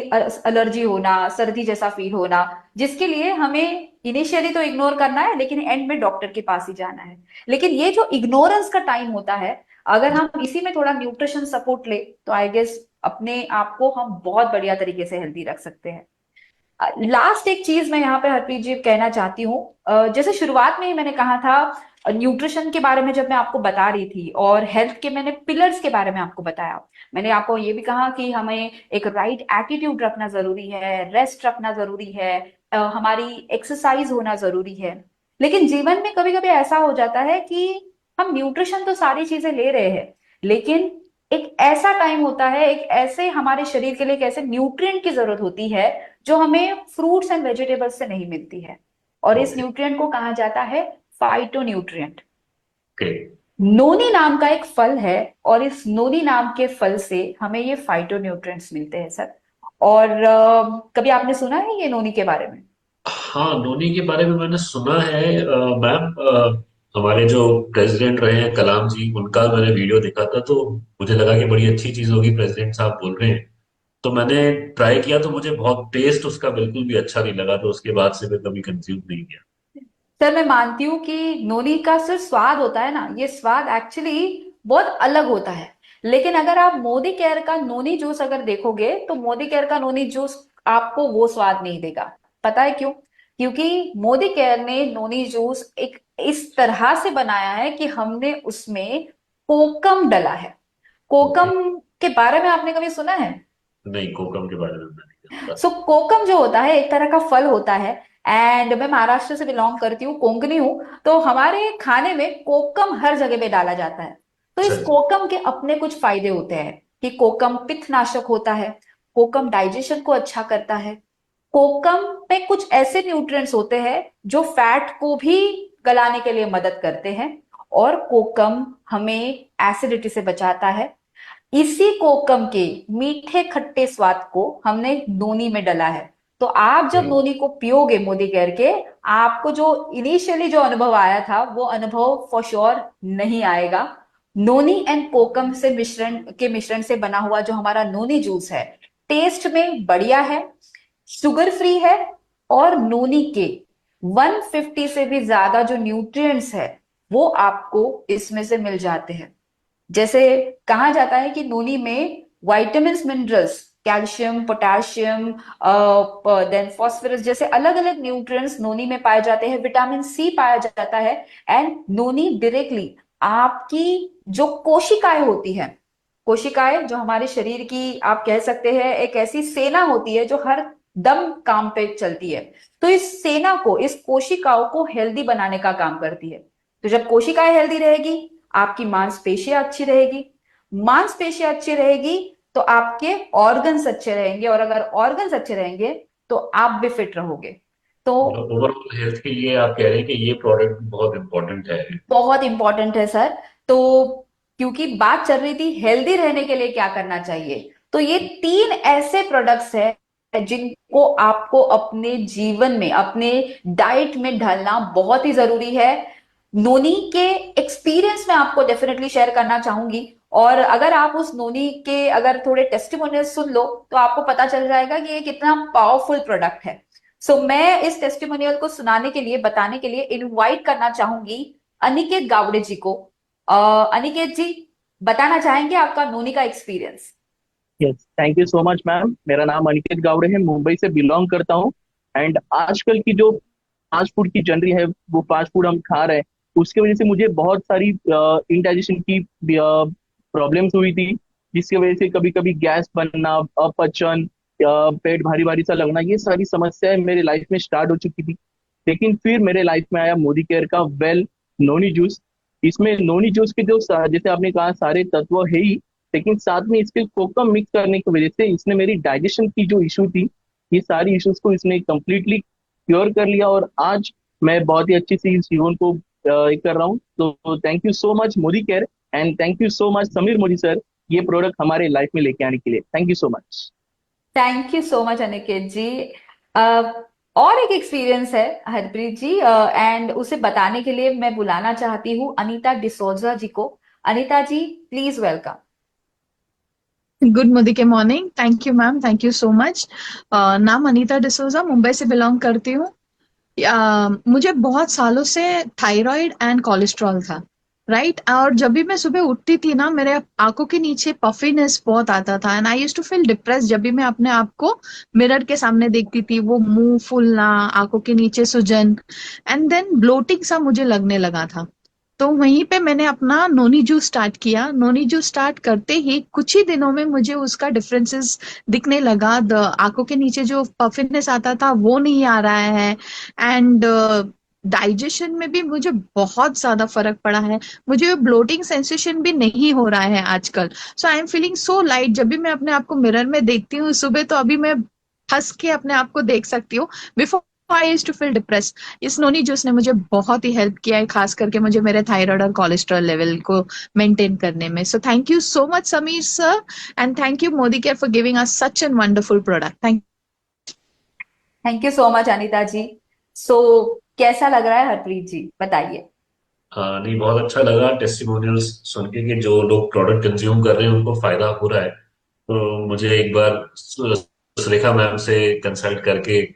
एलर्जी होना, सर्दी जैसा फील होना, जिसके लिए हमें इनिशियली तो इग्नोर करना है लेकिन एंड में डॉक्टर के पास ही जाना है। लेकिन ये जो इग्नोरेंस का टाइम होता है, अगर हम इसी में थोड़ा न्यूट्रिशन सपोर्ट ले तो आई गेस अपने आप को हम बहुत बढ़िया तरीके से हेल्दी रख सकते हैं। लास्ट एक चीज मैं यहाँ पे हरप्रीत जी कहना चाहती हूँ। जैसे शुरुआत में ही मैंने कहा था, न्यूट्रिशन के बारे में जब मैं आपको बता रही थी और हेल्थ के मैंने पिलर्स के बारे में आपको बताया, मैंने आपको ये भी कहा कि हमें एक राइट एटीट्यूड रखना जरूरी है, रेस्ट रखना जरूरी है, हमारी एक्सरसाइज होना जरूरी है। लेकिन जीवन में कभी कभी ऐसा हो जाता है कि हम न्यूट्रिशन तो सारी चीजें ले रहे हैं, लेकिन एक ऐसा टाइम होता है, एक ऐसे हमारे शरीर के लिए एक ऐसे न्यूट्रिएंट की जरूरत होती है जो हमें फ्रूट्स एंड वेजिटेबल्स से नहीं मिलती है, और इस ओके। न्यूट्रिएंट को कहा जाता है फाइटो न्यूट्रिएंट। ओके। नोनी नाम का एक फल है, और इस नोनी नाम के फल से हमें ये फाइटो न्यूट्रिएंट्स मिलते हैं सर। और कभी आपने सुना है ये नोनी के बारे में? हाँ, नोनी के बारे में मैंने सुना है मैम। हमारे जो प्रेसिडेंट रहे हैं कलाम जी, उनका मैंने वीडियो देखा था, तो मुझे लगा कि बड़ी अच्छी चीज होगी, प्रेसिडेंट साहब बोल रहे हैं। तो मैंने ट्राई किया, तो मुझे बहुत टेस्ट उसका बिल्कुल भी अच्छा नहीं लगा, तो उसके बाद से मैं कभी कंज्यूम नहीं किया। सर मैं मानती हूँ कि नोनी का सिर्फ स्वाद होता है ना, ये स्वाद एक्चुअली बहुत अलग होता है। लेकिन अगर आप मोदी केयर का नोनी जूस अगर देखोगे तो मोदी केयर का नोनी जूस आपको वो स्वाद नहीं देगा। पता है क्यों? क्योंकि मोदी केयर ने नोनी जूस एक इस तरह से बनाया है कि हमने उसमें कोकम डला है। ओके। कोकम के बारे में आपने कभी सुना है? नहीं, कोकम के बारे में मैं नहीं जानता। सो कोकम जो होता है एक तरह का फल होता है, एंड मैं महाराष्ट्र से बिलोंग करती हूँ, कोंकणी हूँ, तो हमारे खाने में कोकम हर जगह पे डाला जाता है। तो अच्छा इस अच्छा। कोकम के अपने कुछ फायदे होते हैं कि कोकम पित्त नाशक होता है, कोकम डाइजेशन को अच्छा करता है, कोकम में कुछ ऐसे न्यूट्रिएंट्स होते हैं जो फैट को भी गलाने के लिए मदद करते हैं, और कोकम हमें एसिडिटी से बचाता है। इसी कोकम के मीठे खट्टे स्वाद को हमने नोनी में डला है। तो आप जब नोनी को पियोगे मोदी केयर के, आपको जो इनिशियली जो अनुभव आया था वो अनुभव फॉर श्योर नहीं आएगा। नोनी एंड कोकम से मिश्रण से बना हुआ जो हमारा नोनी जूस है, टेस्ट में बढ़िया है, शुगर फ्री है, और नोनी के 150 से भी ज्यादा जो न्यूट्रिएंट्स है वो आपको इसमें से मिल जाते हैं। जैसे कहा जाता है कि नोनी में vitamins, minerals, calcium, potassium, then phosphorus जैसे अलग अलग न्यूट्रिएंट्स नोनी में पाए जाते हैं, विटामिन सी पाया जाता है। एंड नोनी डायरेक्टली आपकी जो कोशिकाएं होती है, कोशिकाएं जो हमारे शरीर की आप कह सकते हैं एक ऐसी सेना होती है जो हर दम काम पे चलती है, तो इस सेना को, इस कोशिकाओं को हेल्दी बनाने का काम करती है। तो जब कोशिकाएं हेल्दी रहेगी, आपकी मांसपेशियां अच्छी रहेगी, मांसपेशियां अच्छी रहेगी तो आपके ऑर्गन्स अच्छे रहेंगे, और अगर ऑर्गन्स अच्छे रहेंगे तो आप भी फिट रहोगे। तो मतलब ओवरऑल हेल्थ के लिए आप कह रहे हैं कि ये प्रोडक्ट बहुत इंपॉर्टेंट है। बहुत इंपॉर्टेंट है सर। तो क्योंकि बात चल रही थी हेल्दी रहने के लिए क्या करना चाहिए, तो ये 3 ऐसे प्रोडक्ट्स है जिनको आपको अपने जीवन में, अपने डाइट में ढालना बहुत ही जरूरी है। नोनी के एक्सपीरियंस में आपको डेफिनेटली शेयर करना चाहूंगी, और अगर आप उस नोनी के अगर थोड़े टेस्टिमोनियल सुन लो तो आपको पता चल जाएगा कि ये कितना पावरफुल प्रोडक्ट है। सो मैं इस टेस्टिमोनियल को सुनाने के लिए, बताने के लिए इनवाइट करना चाहूंगी अनिकेत गावड़े जी को। अनिकेत जी, बताना चाहेंगे आपका नोनी का experience? Yes, thank you so much ma'am. मेरा नाम अनिकेत गावड़े है, मुंबई से बिलोंग करता हूँ। एंड आजकल की जो फास्ट फूड की जनरी है, वो फास्ट फूड हम खा रहे हैं, उसकी वजह से मुझे बहुत सारी इंडाइजेशन की प्रॉब्लम्स हुई थी, जिसकी वजह से कभी कभी गैस बनना, अपचन, पेट भारी भारी सा लगना, ये सारी समस्याएं मेरे लाइफ में स्टार्ट हो चुकी थी। लेकिन फिर मेरे लाइफ में आया मोदी केयर का वेल नोनी जूस। इसमें नोनी जूस के जो जैसे आपने कहा सारे तत्व है ही, लेकिन साथ में इसके कोकम मिक्स करने की वजह से इसने मेरी डाइजेशन की जो इशू थी, ये सारी इश्यूज को इसने कंप्लीटली क्योर कर लिया, और आज मैं बहुत ही अच्छी से इस जीवन को कर रहा हूँ। तो thank you so much Modi Care, and thank you so much Sameer Modi sir, ये प्रोडक्ट हमारे लाइफ में लेके आने के लिए। Thank you so much. Thank you so much Aniket ji. अ, और एक एक्सपीरियंस है हरप्रीत जी, एंड उसे बताने के लिए मैं बुलाना चाहती हूँ अनीता डिसोजा जी को। अनीता जी, प्लीज वेलकम। गुड मोदी के morning. Thank you ma'am, thank you so much. नाम अनीता डिसोजा, मुंबई से बिलोंग करती हूँ। मुझे बहुत सालों से थायराइड एंड कोलेस्ट्रॉल था, राइट। और जब भी मैं सुबह उठती थी ना, मेरे आंखों के नीचे पफीनेस बहुत आता था, and I used to feel depress जब भी मैं अपने आप को मिरर के सामने देखती थी। वो मुंह फूलना, आंखों के नीचे सूजन, एंड देन ब्लोटिंग सा मुझे लगने लगा था। तो वहीं पे मैंने अपना नोनी जूस स्टार्ट किया। नोनी जूस स्टार्ट करते ही कुछ ही दिनों में मुझे उसका डिफरेंसेस दिखने लगा। आंखों के नीचे जो पफिनेस आता था वो नहीं आ रहा है, एंड डाइजेशन में भी मुझे बहुत ज्यादा फर्क पड़ा है। मुझे ब्लोटिंग सेंसेशन भी नहीं हो रहा है आजकल। So I am feeling so light. जब भी मैं अपने आप को मिरर में देखती हूँ सुबह, तो अभी मैं हंस के अपने आप को देख सकती हूँ। Before I used to feel depress. इस नोनी जूस ने मुझे बहुत ही हेल्प किया है, खास करके मुझे मेरे थायराइड और कोलेस्ट्रॉल लेवल को मेंटेन करने में। So thank you so much Sameer sir, and thank you Modi Care for giving us such an wonderful product. Thank you so much Anita ji. So कैसा लग रहा है हरप्रीत जी, बताइए। हाँ, नहीं, बहुत अच्छा लगा टेस्टिमोनियल्स सुन के कि जो लोग प्रोडक्ट कंज्यूम कर रहे हैं उनको फायदा हो रहा है। तो मुझे एक बार सुरेखा मैम से कंसल्ट करके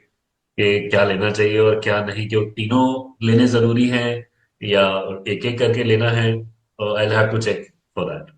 कि क्या लेना चाहिए और क्या नहीं, कि वो तीनों लेने जरूरी हैं या एक एक करके लेना है। I have to check for that.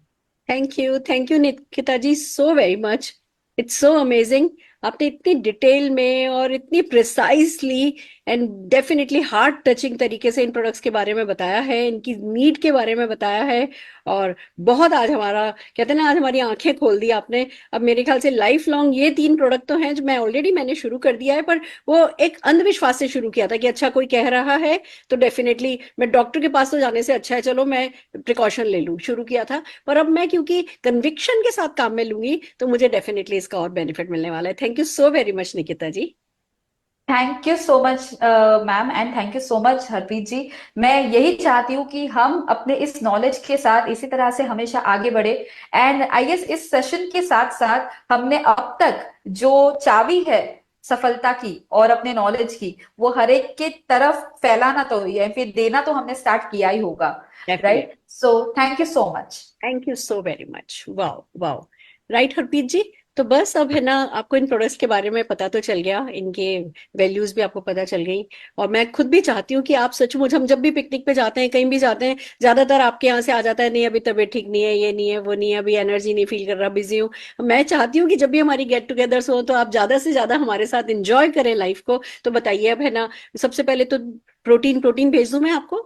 Thank you Nikita ji so very much. It's so amazing. आपने इतनी डिटेल में और इतनी precisely and definitely heart touching तरीके से इन प्रोडक्ट्स के बारे में बताया है, इनकी नीड के बारे में बताया है। और बहुत आज हमारा, कहते हैं ना, आज हमारी आंखें खोल दी आपने। अब मेरे ख्याल से लाइफ लॉन्ग ये 3 प्रोडक्ट तो हैं जो मैंने शुरू कर दिया है, पर वो एक अंधविश्वास से शुरू किया था कि अच्छा कोई कह रहा है तो डेफिनेटली मैं डॉक्टर के पास तो जाने से अच्छा है चलो मैं प्रिकॉशन ले लूं, शुरू किया था। पर अब मैं क्योंकि कन्विक्शन के साथ काम में लूंगी तो मुझे डेफिनेटली इसका और बेनिफिट मिलने वाला है। Thank you so very much Nikita ji. Thank you so much ma'am, and thank you so much Harpreet ji. मैं यही चाहती हूँ कि हम अपने इस नॉलेज के साथ इसी तरह से हमेशा आगे बढ़े। एंड आई गेस इस सेशन के साथ साथ हमने अब तक जो चाबी है सफलता की और अपने नॉलेज की, वो हर एक के तरफ फैलाना तो या फिर देना तो हमने स्टार्ट किया ही होगा, right. So thank you so much. Thank you so very much. Wow wow. Right Harpreet ji. तो बस अब है ना, आपको इन प्रोडक्ट्स के बारे में पता तो चल गया, इनके वैल्यूज भी आपको पता चल गई। और मैं खुद भी चाहती हूँ कि आप सचमुच, हम जब भी पिकनिक पे जाते हैं, कहीं भी जाते हैं, ज्यादातर आपके यहाँ से आ जाता है नहीं अभी तबीयत ठीक नहीं है, ये नहीं है, वो नहीं है, अभी एनर्जी नहीं फील कर रहा, बिजी हूँ। मैं चाहती हूँ कि जब भी हमारी गेट टुगेदर्स हो तो आप ज्यादा से ज्यादा हमारे साथ इंजॉय करें लाइफ को। तो बताइए अब है ना, सबसे पहले तो प्रोटीन प्रोटीन भेज दूं मैं आपको।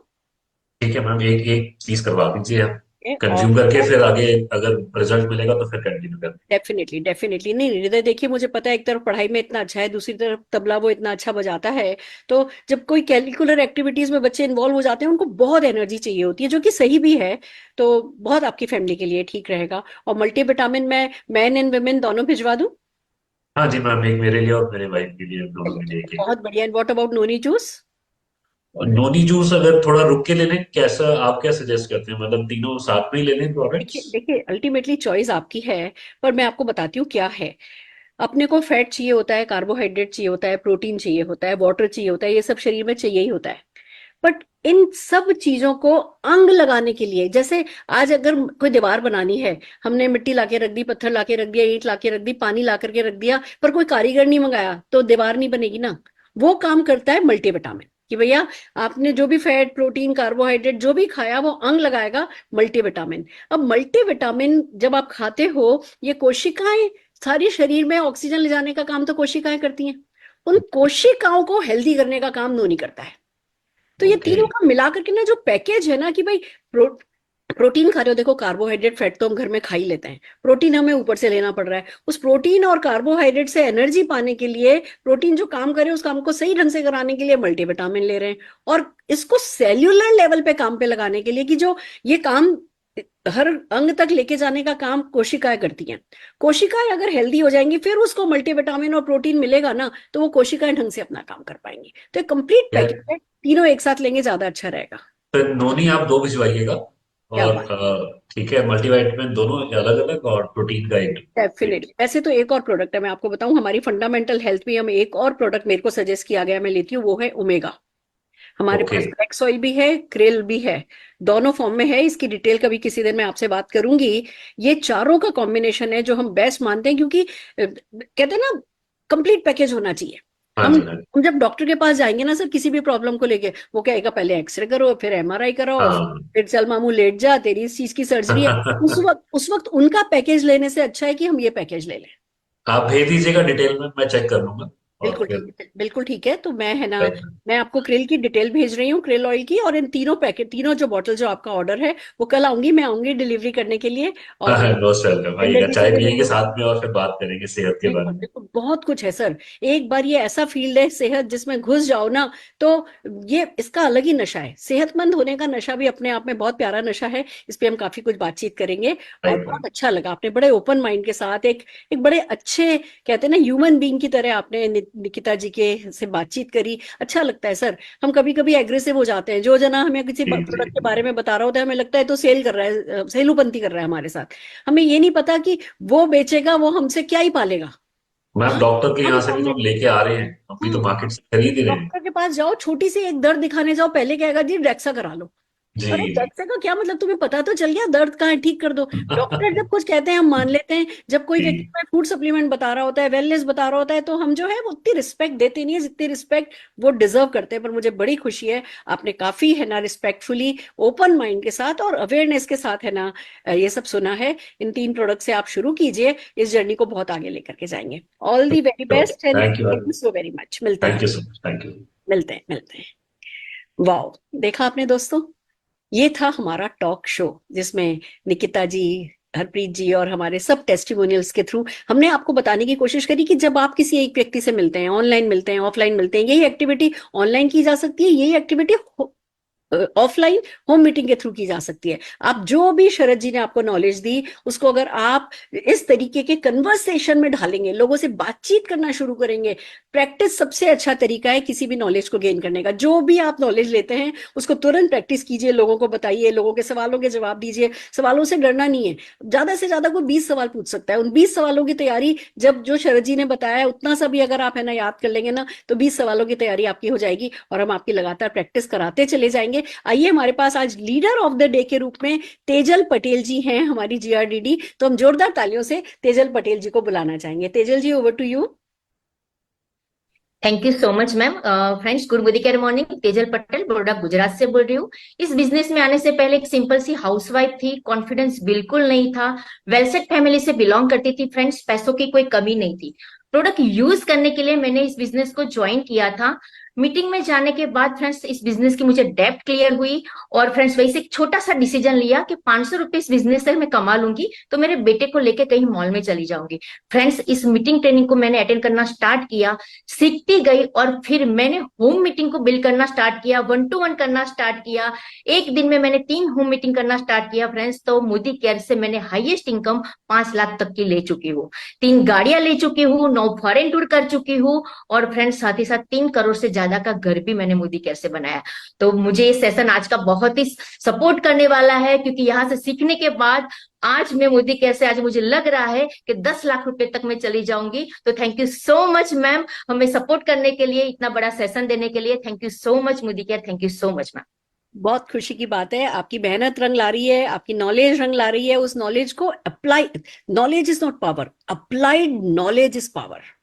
ठीक है मैम, एक एक चीज करवा दीजिए, हम और कंज्यूम करके फिर आगे अगर रिजल्ट मिलेगा तो फिर कंटिन्यू कर। Definitely definitely. नहीं हृदय, देखिए मुझे पता है एक तरफ पढ़ाई में इतना अच्छा है, दूसरी तरफ तबला वो इतना अच्छा बजाता है। तो जब कोई कैरिकुलर एक्टिविटीज में बच्चे इन्वॉल्व हो जाते हैं, उनको बहुत एनर्जी चाहिए होती है, जो कि सही भी है। तो बहुत आपकी फैमिली के लिए ठीक रहेगा। और मल्टीविटामिन मैं मैन एंड वुमेन दोनों भिजवा दूं? हाँ जी मैम, एक मेरे लिए और मेरे वाइफ के लिए, दोनों के लिए एक एक। बहुत बढ़िया। And what about noni juice? और नोनी जूस अगर थोड़ा रुक के ले लें, कैसा आप क्या सजेस्ट करते हैं, मतलब तीनों साथ में ही ले लें देखिए प्रोडक्ट्स? देखिए, अल्टीमेटली चॉइस आपकी है, पर मैं आपको बताती हूँ क्या है। अपने को फैट चाहिए होता है, कार्बोहाइड्रेट चाहिए होता है, प्रोटीन चाहिए होता है, वाटर चाहिए होता है, ये सब शरीर में चाहिए ही होता है। बट इन सब चीजों को अंग लगाने के लिए, जैसे आज अगर कोई दीवार बनानी है, हमने मिट्टी लाके रख दी, पत्थर लाके रख दिया, ईंट लाके रख दी, पानी ला करके रख दिया, पर कोई कारीगर नहीं मंगाया तो दीवार नहीं बनेगी ना। वो काम करता है मल्टीविटामिन, कि भैया आपने जो भी फैट प्रोटीन कार्बोहाइड्रेट जो भी खाया वो अंग लगाएगा मल्टीविटामिन। अब मल्टीविटामिन जब आप खाते हो, ये कोशिकाएं, सारी शरीर में ऑक्सीजन ले जाने का काम तो कोशिकाएं करती हैं, उन कोशिकाओं को हेल्दी करने का काम नोनी करता है। तो ये ओके। तीनों का मिला करके ना जो पैकेज है ना, कि भाई प्रोटीन खा रहे हो, देखो कार्बोहाइड्रेट फैट तो हम घर में खा ही लेते हैं, प्रोटीन हमें ऊपर से लेना पड़ रहा है। उस प्रोटीन और कार्बोहाइड्रेट से एनर्जी पाने के लिए, प्रोटीन जो काम करे उस काम को सही ढंग से कराने के लिए मल्टीविटामिन ले रहे हैं। और इसको सेल्यूलर लेवल पे काम पे लगाने के लिए, कि जो ये काम हर अंग तक लेके जाने का काम कोशिकाएं करती हैं। कोशिकाएं अगर हेल्दी हो जाएंगी, फिर उसको मल्टीविटामिन और प्रोटीन मिलेगा ना, तो वो कोशिकाएं ढंग से अपना काम कर पाएंगी। तो एक कंप्लीट पैकेज है, तीनों एक साथ लेंगे ज्यादा अच्छा रहेगा। तो नोनी आप 2 भिजवाइएगा। क्या और बात। ठीक है, मल्टीवाइटमिन दोनों अलग अलग, और प्रोटीन का एक। डेफिनेटली। वैसे तो एक और प्रोडक्ट है, मैं आपको बताऊं, हमारी फंडामेंटल हेल्थ में हम एक और प्रोडक्ट मेरे को सजेस्ट किया गया, मैं लेती हूँ, वो है ओमेगा। हमारे ओके। पास फ्लेक्स ऑयल भी है, क्रेल भी है, दोनों फॉर्म में है। इसकी डिटेल कभी किसी दिन मैं आपसे बात करूंगी। ये चारों का कॉम्बिनेशन है जो हम बेस्ट मानते हैं, क्योंकि कहते हैं ना, कंप्लीट पैकेज होना चाहिए। हाँ हम जी, हाँ जी। हम जब डॉक्टर के पास जाएंगे ना सर, किसी भी प्रॉब्लम को लेके, वो कहेगा पहले एक्सरे करो, फिर एमआरआई कराओ, हाँ। फिर चल मामू लेट जा, तेरी इस चीज की सर्जरी है। उस वक्त उनका पैकेज लेने से अच्छा है कि हम ये पैकेज ले लें। आप भेज दीजिएगा डिटेल में, मैं चेक कर लूंगा। और बिल्कुल फिर ठीक है, बिल्कुल ठीक है। तो मैं है ना, thank you। मैं आपको क्रिल की डिटेल भेज रही हूँ, क्रिल ऑयल की, और इन तीनों पैकेट, तीनों जो बॉटल जो आपका ऑर्डर है, वो कल आऊंगी, मैं आऊंगी डिलीवरी करने के लिए। और मोस्ट वेलकम, आइएगा, जिंदगी से चाय पियेंगे रिलेटेड, साथ में और फिर बात करेंगे सेहत के बारे बिल्कुल में। बिल्कुल, बहुत कुछ है सर। एक बार ये ऐसा फील्ड है सेहत, जिसमें घुस जाओ ना, तो ये इसका अलग ही नशा है। सेहतमंद होने का नशा भी अपने आप में बहुत प्यारा नशा है। इस पे हम काफी कुछ बातचीत करेंगे। और राइट बहुत अच्छा लगा, आपने बड़े ओपन माइंड के साथ एक बड़े अच्छे, कहते हैं ना, ह्यूमन बीइंग की तरह आपने निकिता जी के से बातचीत करी। अच्छा लगता है सर। हम कभी कभी एग्रेसिव हो जाते हैं, जो जना हमें किसी जी जी प्रोडक्ट के जी। बारे में बता रहा होता है, हमें लगता है तो सेल कर रहा है, सेलूपंती कर रहा है हमारे साथ। हमें ये नहीं पता कि वो बेचेगा, वो हमसे क्या ही पालेगा। मैम, डॉक्टर के यहाँ हम से भी तो सामने, हम लेके आ रहे हैं, हम भी तो हाँ, मार्केट से खरीद ही रहे हैं। डॉक्टर के पास जाओ, छोटी सी एक दर्द दिखाने जाओ, पहले कहेगा जी डेक्सा करा लो। जी अरे जी। डेक्सा का क्या मतलब, तुम्हें पता तो चल गया दर्द कहाँ है, ठीक कर दो। डॉक्टर जब कुछ कहते हैं हम मान लेते हैं। जब कोई व्यक्ति जी। हमें फूड सप्लीमेंट बता रहा होता है, वेलनेस बता रहा होता है, तो हम जो है वो उतनी रिस्पेक्ट देते नहीं है जितनी रिस्पेक्ट वो डिजर्व करते हैं। पर मुझे बड़ी खुशी है, आपने काफी है ना रिस्पेक्टफुली, ओपन माइंड के साथ और अवेयरनेस के साथ है ना, ये सब सुना है। इन 3 प्रोडक्ट से आप शुरू कीजिए, इस जर्नी को बहुत आगे लेकर के जाएंगे। All the very best and thank you thank ma'am. You so very much. मिलते हैं, thank you so much, thank you. मिलते हैं, मिलते हैं। वाह, देखा आपने दोस्तों, ये था हमारा टॉक शो, जिसमें निकिता जी, हरप्रीत जी और हमारे सब टेस्टिमोनियल्स के थ्रू हमने आपको बताने की कोशिश करी कि जब आप किसी एक व्यक्ति से मिलते हैं, ऑनलाइन मिलते हैं, ऑफलाइन मिलते हैं, यही एक्टिविटी ऑनलाइन की जा सकती है, यही एक्टिविटी ऑफलाइन होम मीटिंग के थ्रू की जा सकती है। आप जो भी शरद जी ने आपको नॉलेज दी, उसको अगर आप इस तरीके के कन्वर्सेशन में ढालेंगे, लोगों से बातचीत करना शुरू करेंगे, प्रैक्टिस सबसे अच्छा तरीका है किसी भी नॉलेज को गेन करने का। जो भी आप नॉलेज लेते हैं, उसको तुरंत प्रैक्टिस कीजिए, लोगों को बताइए, लोगों के सवालों के जवाब दीजिए। सवालों से डरना नहीं है, ज्यादा से ज्यादा कोई 20 सवाल पूछ सकता है। उन 20 सवालों की तैयारी, जब जो शरद जी ने बताया उतना सा भी अगर आप है ना याद कर लेंगे ना, तो 20 सवालों की तैयारी आपकी हो जाएगी, और हम आपकी लगातार प्रैक्टिस कराते चले जाएंगे। आइए, हमारे पास आज लीडर ऑफ द डे के रूप में तेजल पटेल जी हैं, हमारी जीआरडीडी। तो हम जोरदार तालियों से तेजल पटेल जी को बुलाना चाहेंगे। Tejal ji, over to you. Thank you so much ma'am. Friends, good morning. Tejal Patel, Baroda, Gujarat से बोल रही हूँ। इस बिजनेस में आने से पहले एक सिंपल सी हाउसवाइफ थी, कॉन्फिडेंस बिल्कुल नहीं था, वेल सेट फैमिली से बिलोंग करती थी। फ्रेंड्स, पैसों की कोई कमी नहीं थी। प्रोडक्ट यूज करने के लिए मैंने इस बिजनेस को ज्वाइन किया था। मीटिंग में जाने के बाद फ्रेंड्स, इस बिजनेस की मुझे डेप्थ क्लियर हुई। और फ्रेंड्स, वही से एक छोटा सा डिसीजन लिया कि 500 रुपए इस बिजनेस से मैं कमा लूंगी तो मेरे बेटे को लेके कहीं मॉल में चली जाऊंगी। फ्रेंड्स, इस मीटिंग ट्रेनिंग को मैंने अटेंड करना स्टार्ट किया, सीखती गई, और फिर मैंने होम मीटिंग को बिल्ड करना स्टार्ट किया, 1-to-1 करना स्टार्ट किया। एक दिन में मैंने 3 होम मीटिंग करना स्टार्ट किया फ्रेंड्स। तो मोदी केयर से मैंने हाईएस्ट इनकम 5 लाख तक की ले चुकी हूँ, 3 गाड़ियां ले चुकी हूँ, 9 फॉरेन टूर कर चुकी हूँ, और फ्रेंड्स साथ ही साथ 3 करोड़ से ज्यादा का घर भी मैंने मोदी केयर से बनाया। तो मुझे ये सेशन आज का बहुत ही सपोर्ट करने वाला है, क्योंकि यहाँ से सीखने के बाद आज मैं मोदी केयर से, आज मुझे लग रहा है कि 10 लाख रुपए तक मैं चली जाऊंगी। तो thank you so much ma'am, हमें सपोर्ट करने के लिए, इतना बड़ा सेशन देने के लिए। Thank you so much Modi care, thank you so much ma'am. बहुत खुशी की बात है, आपकी मेहनत रंग ला रही है, आपकी नॉलेज रंग ला रही है। उस नॉलेज को apply, knowledge is not power, applied knowledge is power.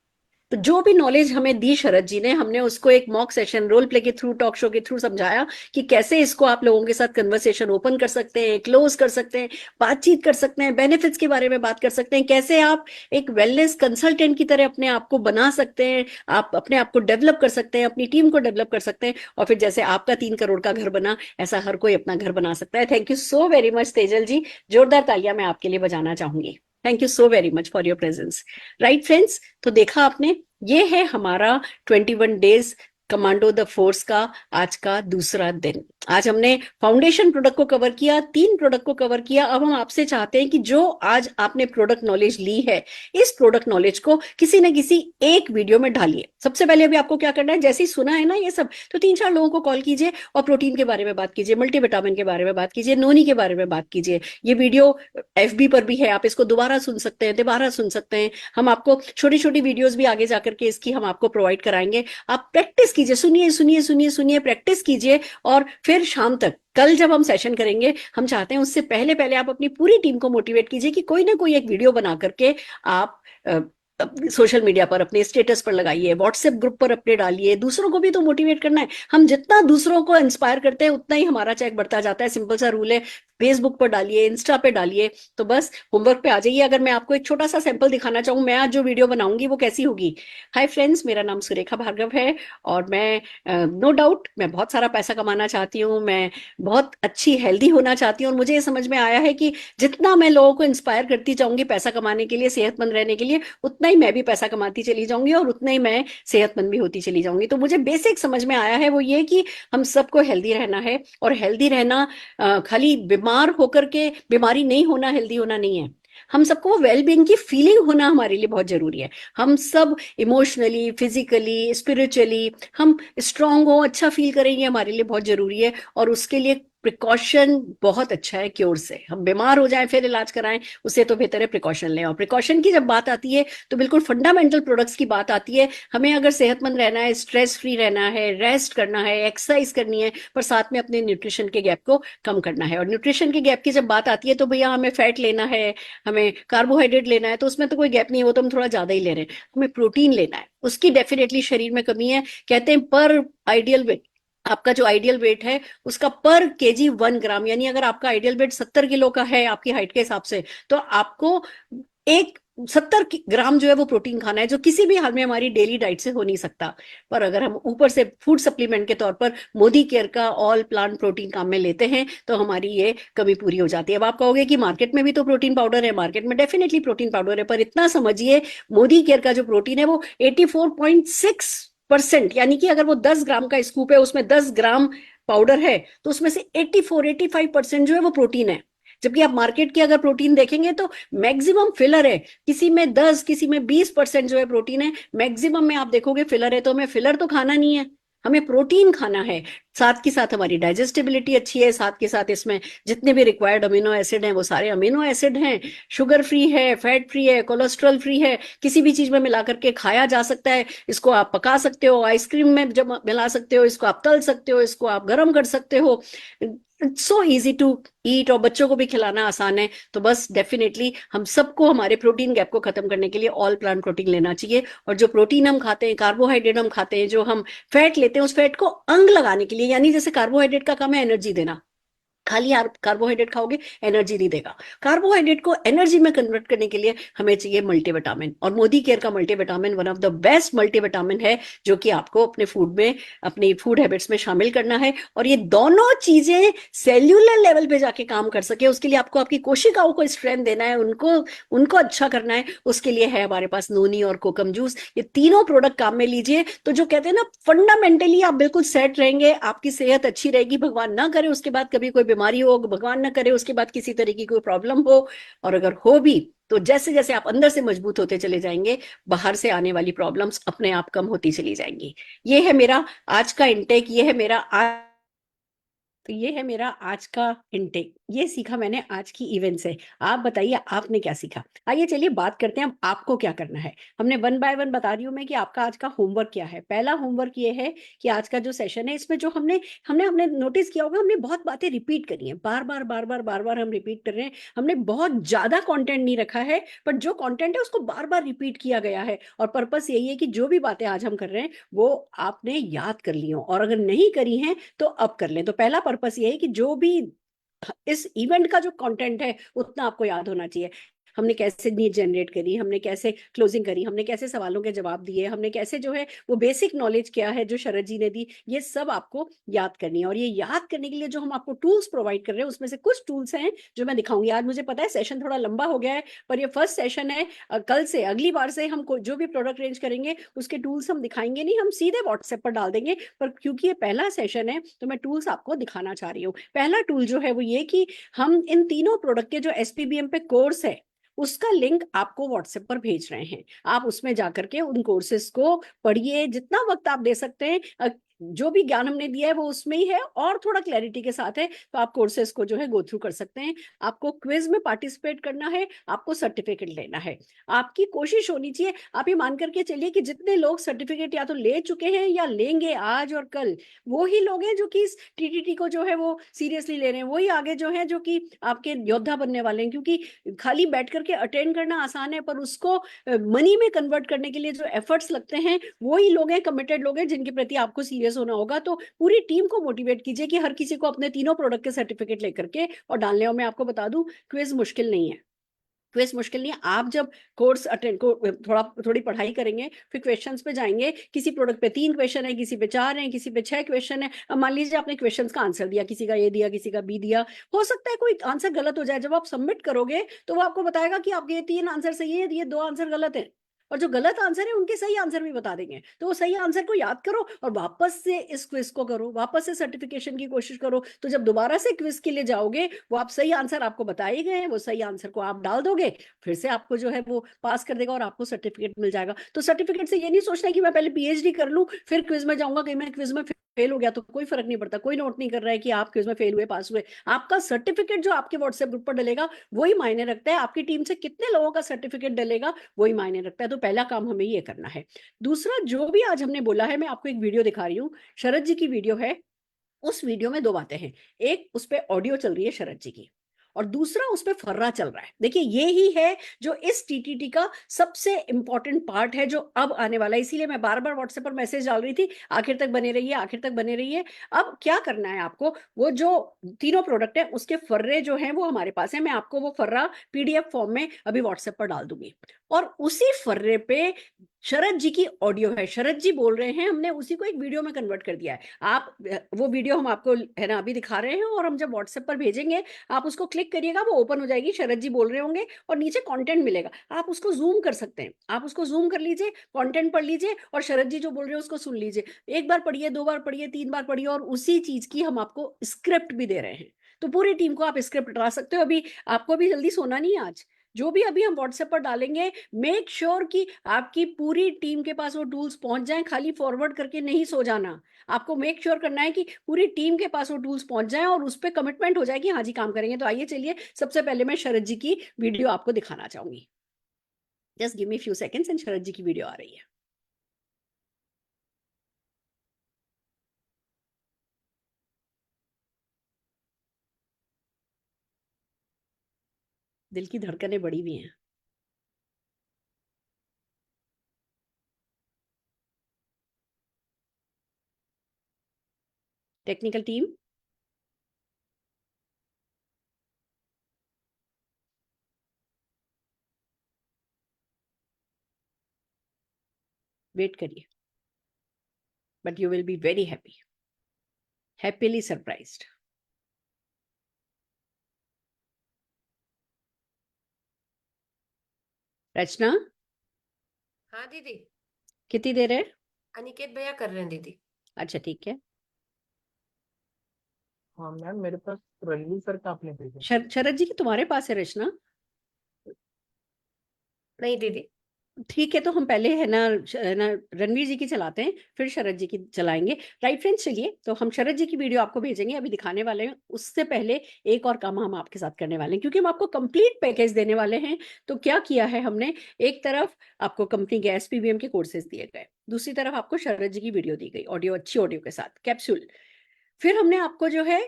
तो जो भी नॉलेज हमें दी शरद जी ने, हमने उसको एक मॉक सेशन, रोल प्ले के थ्रू, टॉक शो के थ्रू समझाया कि कैसे इसको आप लोगों के साथ कन्वर्सेशन ओपन कर सकते हैं, क्लोज कर सकते हैं, बातचीत कर सकते हैं, बेनिफिट्स के बारे में बात कर सकते हैं, कैसे आप एक वेलनेस कंसल्टेंट की तरह अपने आप को बना सकते हैं, आप अपने आप को डेवलप कर सकते हैं, अपनी टीम को डेवलप कर सकते हैं, और फिर जैसे आपका 3 करोड़ का घर बना, ऐसा हर कोई अपना घर बना सकता है। Thank you so very much Tejal ji, जोरदार तालियां मैं आपके लिए बजाना चाहूंगी। Thank you so very much for your presence. Right friends, तो देखा आपने, ये है हमारा 21 डेज कमांडो द फोर्स का आज का दूसरा दिन। आज हमने फाउंडेशन प्रोडक्ट को कवर किया, 3 प्रोडक्ट को कवर किया। अब हम आपसे चाहते हैं कि जो आज आपने प्रोडक्ट नॉलेज ली है, इस प्रोडक्ट नॉलेज को किसी न किसी एक वीडियो में ढालिए। सबसे पहले अभी आपको क्या करना है, जैसे ही सुना है ना ये सब, तो 3-4 लोगों को कॉल कीजिए और प्रोटीन के बारे में बात कीजिए, मल्टीविटामिन के बारे में बात कीजिए, नोनी के बारे में बात कीजिए। ये वीडियो FB पर भी है, आप इसको दोबारा सुन सकते हैं, दोबारा सुन सकते हैं। हम आपको छोटी छोटी वीडियोस भी आगे जाकर के इसकी हम आपको प्रोवाइड कराएंगे। आप प्रैक्टिस कीजिए, सुनिए सुनिए सुनिए सुनिए, प्रैक्टिस कीजिए। और फिर शाम तक, कल जब हम सेशन करेंगे, हम चाहते हैं उससे पहले पहले आप अपनी पूरी टीम को मोटिवेट कीजिए कि कोई ना कोई एक वीडियो बना करके आप सोशल मीडिया पर अपने स्टेटस पर लगाइए, व्हाट्सएप ग्रुप पर अपने डालिए। दूसरों को भी तो मोटिवेट करना है। हम जितना दूसरों को इंस्पायर करते हैं उतना ही हमारा चेक बढ़ता जाता है। सिंपल सा रूल है। फेसबुक पर डालिए, इंस्टा पे डालिए। तो बस होमवर्क पे आ जाइए। अगर मैं आपको एक छोटा सा सैंपल दिखाना चाहूँ, मैं आज जो वीडियो बनाऊंगी वो कैसी होगी। हाय फ्रेंड्स, मेरा नाम सुरेखा भार्गव है और मैं नो डाउट मैं बहुत सारा पैसा कमाना चाहती हूँ, मैं बहुत अच्छी हेल्दी होना चाहती हूँ। और मुझे ये समझ में आया है कि जितना मैं लोगों को इंस्पायर करती जाऊंगी पैसा कमाने के लिए, सेहतमंद रहने के लिए, उतना ही मैं भी पैसा कमाती चली जाऊंगी और उतना ही मैं सेहतमंद भी होती चली जाऊंगी। तो मुझे बेसिक समझ में आया है वो ये कि हम सबको हेल्दी रहना है। और हेल्दी रहना खाली बीमार होकर के, बीमारी नहीं होना हेल्दी होना नहीं है। हम सबको वेल बीइंग की फीलिंग होना हमारे लिए बहुत जरूरी है। हम सब इमोशनली, फिजिकली, स्पिरिचुअली हम स्ट्रांग हो, अच्छा फील करें, ये हमारे लिए बहुत जरूरी है। और उसके लिए प्रिकॉशन बहुत अच्छा है क्योर से। हम बीमार हो जाएं फिर इलाज कराएं, उससे तो बेहतर है प्रिकॉशन लें। और प्रिकॉशन की जब बात आती है तो बिल्कुल फंडामेंटल प्रोडक्ट्स की बात आती है। हमें अगर सेहतमंद रहना है, स्ट्रेस फ्री रहना है, रेस्ट करना है, एक्सरसाइज करनी है, पर साथ में अपने न्यूट्रिशन के गैप को कम करना है। और न्यूट्रिशन के गैप की जब बात आती है तो भैया हमें फैट लेना है, हमें कार्बोहाइड्रेट लेना है, तो उसमें तो कोई गैप नहीं है, वो तो हम थोड़ा ज्यादा ही ले रहे हैं। हमें प्रोटीन लेना है, उसकी डेफिनेटली शरीर में कमी है। कहते हैं पर आइडियल वेट, आपका जो आइडियल वेट है उसका पर केजी 1 ग्राम, यानी अगर आपका आइडियल वेट 70 किलो का है आपकी हाइट के हिसाब से, तो आपको एक 70 ग्राम जो है वो प्रोटीन खाना है, जो किसी भी हाल में हमारी डेली डाइट से हो नहीं सकता। पर अगर हम ऊपर से फूड सप्लीमेंट के तौर पर मोदी केयर का ऑल प्लांट प्रोटीन काम में लेते हैं तो हमारी ये कमी पूरी हो जाती है। अब आप कहोगे कि मार्केट में भी तो प्रोटीन पाउडर है, मार्केट में डेफिनेटली प्रोटीन पाउडर है, पर इतना समझिए मोदी केयर का जो प्रोटीन है वो 84.6%, यानी कि अगर वो 10 ग्राम का स्कूप है, उसमें 10 ग्राम पाउडर है, तो उसमें से 85% जो है वो प्रोटीन है। जबकि आप मार्केट की अगर प्रोटीन देखेंगे तो मैक्सिमम फिलर है, किसी में 10, किसी में 20% जो है प्रोटीन है, मैक्सिमम में आप देखोगे फिलर है। तो हमें फिलर तो खाना नहीं है, हमें प्रोटीन खाना है। साथ के साथ हमारी डाइजेस्टिबिलिटी अच्छी है, साथ के साथ इसमें जितने भी रिक्वायर्ड अमीनो एसिड हैं वो सारे अमीनो एसिड हैं, शुगर फ्री है, फैट फ्री है, कोलेस्ट्रॉल फ्री है, किसी भी चीज में मिला करके खाया जा सकता है। इसको आप पका सकते हो, आइसक्रीम में जब मिला सकते हो, इसको आप तल सकते हो, इसको आप गर्म कर सकते हो। It's so easy to eat और बच्चों को भी खिलाना आसान है। तो बस डेफिनेटली हम सबको हमारे प्रोटीन गैप को खत्म करने के लिए ऑल प्लांट प्रोटीन लेना चाहिए। और जो प्रोटीन हम खाते हैं, कार्बोहाइड्रेट हम खाते हैं, जो हम फैट लेते हैं, उस फैट को अंग लगाने के लिए, यानी जैसे कार्बोहाइड्रेट का काम है एनर्जी देना, खाली आप कार्बोहाइड्रेट खाओगे एनर्जी नहीं देगा। कार्बोहाइड्रेट को एनर्जी में कन्वर्ट करने के लिए हमें चाहिए मल्टीविटामिन। और मोदी केयर का multivitamin one of the best multivitamin है जो कि आपको अपने फूड में, अपनी फूड हैबिट्स में शामिल करना है। और ये दोनों चीजें सेल्यूलर लेवल पे जाके काम कर सके, उसके लिए आपको आपकी कोशिकाओं को स्ट्रेंथ देना है, उनको अच्छा करना है। उसके लिए है हमारे पास नोनी और कोकम जूस। ये तीनों प्रोडक्ट काम में लीजिए तो जो कहते हैं ना, फंडामेंटली आप बिल्कुल सेट रहेंगे, आपकी सेहत अच्छी रहेगी। भगवान ना करे उसके बाद कभी कोई बीमारी हो, भगवान ना करे उसके बाद किसी तरह की कोई प्रॉब्लम हो, और अगर हो भी तो जैसे जैसे आप अंदर से मजबूत होते चले जाएंगे, बाहर से आने वाली प्रॉब्लम्स अपने आप कम होती चली जाएंगी। ये है मेरा आज का इंटेक, ये है मेरा आज का इंटेक। ये सीखा मैंने आज की इवेंट से। आप बताइए आपने क्या सीखा। आइए चलिए बात करते हैं अब आपको क्या करना है। हमने 1 बाय 1 बता रही हूँ मैं कि आपका आज का होमवर्क क्या है। पहला होमवर्क ये है कि आज का जो सेशन है इसमें जो हमने नोटिस किया होगा, हमने बहुत बातें रिपीट करी हैं, बार बार हम रिपीट कर रहे हैं। हमने बहुत ज्यादा कंटेंट नहीं रखा है, बट जो कंटेंट है उसको बार बार रिपीट किया गया है। और पर्पस यही है कि जो भी बातें आज हम कर रहे हैं वो आपने याद कर ली हो, और अगर नहीं करी हैं तो अब कर लें। तो पहला पर्पस ये है कि जो भी इस इवेंट का जो कंटेंट है उतना आपको याद होना चाहिए। हमने कैसे नीड जनरेट करी, हमने कैसे क्लोजिंग करी, हमने कैसे सवालों के जवाब दिए, हमने कैसे जो है वो बेसिक नॉलेज क्या है जो शरद जी ने दी, ये सब आपको याद करनी है। और ये याद करने के लिए जो हम आपको टूल्स प्रोवाइड कर रहे हैं उसमें से कुछ टूल्स हैं जो मैं दिखाऊंगी। आज मुझे पता है सेशन थोड़ा लंबा हो गया है, पर ये फर्स्ट सेशन है। कल से अगली बार से हम जो भी प्रोडक्ट रेंज करेंगे उसके टूल्स हम दिखाएंगे नहीं, हम सीधे व्हाट्सएप पर डाल देंगे। पर क्योंकि ये पहला सेशन है तो मैं टूल्स आपको दिखाना चाह रही हूँ। पहला टूल जो है वो ये कि हम इन तीनों प्रोडक्ट के जो एसपीबीएम पे कोर्स है उसका लिंक आपको व्हाट्सएप पर भेज रहे हैं। आप उसमें जाकर के उन कोर्सेज को पढ़िए, जितना वक्त आप दे सकते हैं। जो भी ज्ञान हमने दिया है वो उसमें ही है और थोड़ा क्लैरिटी के साथ है, तो आप कोर्सेज को जो है गो थ्रू कर सकते हैं। आपको क्विज में पार्टिसिपेट करना है, आपको सर्टिफिकेट लेना है। आपकी कोशिश होनी चाहिए, आप ये मान करके चलिए कि जितने लोग सर्टिफिकेट या तो ले चुके हैं या लेंगे आज और कल, वो ही लोग हैं जो कि इस टीटीटी को जो है वो सीरियसली ले रहे हैं, वही आगे जो है जो कि आपके योद्धा बनने वाले हैं। क्योंकि खाली बैठ करके अटेंड करना आसान है, पर उसको मनी में कन्वर्ट करने के लिए जो एफर्ट्स लगते हैं वही लोग हैं, कमिटेड लोग हैं, जिनके प्रति आपको सीरियस होना होगा। तो पूरी टीम को मोटिवेट कीजिए कि हर किसी को अपने तीनों प्रोडक्ट के सर्टिफिकेट लेकर के और डालने हो। मैं आपको बता दूं, क्विज मुश्किल नहीं है, क्विज मुश्किल नहीं है। आप जब कोर्स अटेंड को थोड़ी पढ़ाई करेंगे, फिर क्वेश्चंस पे जाएंगे। किसी प्रोडक्ट पे 3 क्वेश्चन है, किसी पे 4 है, किसी पे 6 क्वेश्चन है। अब मान लीजिए आपने क्वेश्चंस का आंसर दिया, किसी का ए दिया, किसी का बी दिया, हो सकता है कोई आंसर गलत हो जाए। जब आप सबमिट करोगे तो वो आपको बताएगा कि आपके ये 3 आंसर सही है, ये 2 आंसर गलत है, और जो गलत आंसर है उनके सही आंसर भी बता देंगे। तो वो सही आंसर को याद करो और वापस से इस क्विज को करो, वापस से सर्टिफिकेशन की कोशिश करो। तो जब दोबारा से क्विज के लिए जाओगे, वो आप सही आंसर आपको बताए गए हैं, वो सही आंसर को आप डाल दोगे, फिर से आपको जो है वो पास कर देगा और आपको सर्टिफिकेट मिल जाएगा। तो सर्टिफिकेट से ये नहीं सोचना कि मैं पहले पीएचडी कर लूं फिर क्विज में जाऊंगा, कहीं मैं क्विज में फेल हो गया तो कोई फर्क नहीं पड़ता। कोई नोट नहीं कर रहा है कि आप क्विज में फेल हुए पास हुए। आपका सर्टिफिकेट जो आपके व्हाट्सएप ग्रुप पर डलेगा वही मायने रखता है, आपकी टीम से कितने लोगों का सर्टिफिकेट डलेगा वही मायने रखता है। तो पहला काम हमें ये करना है। दूसरा, जो भी आज हमने बोला है, मैं आपको एक वीडियो दिखा रही हूँ, शरद जी की वीडियो है। उस वीडियो में 2 बातें हैं, एक उस पर ऑडियो चल रही है शरद जी की, और दूसरा उस पर फर्रा चल रहा है। देखिए, ये ही है जो इस टीटीटी का सबसे इंपॉर्टेंट पार्ट है जो अब आने वाला है। इसीलिए मैं बार बार व्हाट्सएप पर मैसेज डाल रही थी, आखिर तक बने रहिए, आखिर तक बने रहिए। अब क्या करना है आपको, वो जो तीनों प्रोडक्ट है उसके फर्रे जो हैं वो हमारे पास है। मैं आपको वो फर्रा पीडीएफ फॉर्म में अभी व्हाट्सएप पर डाल दूंगी, और उसी फर्रे पे शरद जी की ऑडियो है, शरद जी बोल रहे हैं, हमने उसी को एक वीडियो में कन्वर्ट कर दिया है। आप वो वीडियो हम आपको है ना अभी दिखा रहे हैं, और हम जब व्हाट्सएप पर भेजेंगे आप उसको क्लिक करिएगा, वो ओपन हो जाएगी, शरद जी बोल रहे होंगे और नीचे कंटेंट मिलेगा। आप उसको जूम कर सकते हैं, आप उसको जूम कर लीजिए, कंटेंट पढ़ लीजिए और शरद जी जो बोल रहे हैं उसको सुन लीजिए। एक बार पढ़िए, 2 बार पढ़िए, 3 बार पढ़िए, और उसी चीज की हम आपको स्क्रिप्ट भी दे रहे हैं। तो पूरी टीम को आप स्क्रिप्ट डरा सकते हो। अभी आपको भी जल्दी सोना नहीं है आज, जो भी अभी हम व्हाट्सएप पर डालेंगे, मेक श्योर कि आपकी पूरी टीम के पास वो टूल्स पहुंच जाएं। खाली फॉरवर्ड करके नहीं सो जाना, आपको मेक श्योर करना है कि पूरी टीम के पास वो टूल्स पहुंच जाएं और उस पर कमिटमेंट हो जाए कि हाँ जी काम करेंगे। तो आइए चलिए, सबसे पहले मैं शरद जी की वीडियो आपको दिखाना चाहूंगी। Just give me few seconds and Sharad ji की वीडियो आ रही है। दिल की धड़कनें बड़ी भी हैं। टेक्निकल टीम, वेट करिए, but you will be very happy, happily surprised. Rachna, हाँ दीदी, कितनी देर है? अनिकेत भैया कर रहे हैं दीदी। अच्छा ठीक है। हाँ मैम, मेरे पास रणवीर सर का आपने भेजा। शरद जी की तुम्हारे पास है रचना? नहीं दीदी। ठीक है, तो हम पहले है ना रणवीर जी की चलाते हैं, फिर शरद जी की चलाएंगे। राइट फ्रेंड्स, चलिए, तो हम शरद जी की वीडियो आपको भेजेंगे, अभी दिखाने वाले हैं। उससे पहले एक और काम हम आपके साथ करने वाले हैं, क्योंकि हम आपको कंप्लीट पैकेज देने वाले हैं। तो क्या किया है हमने, एक तरफ आपको कंपनी के एसपीबीएम के कोर्सेज दिए गए, दूसरी तरफ आपको शरद जी की वीडियो दी गई, ऑडियो, अच्छी ऑडियो के साथ कैप्सूल। फिर हमने आपको जो है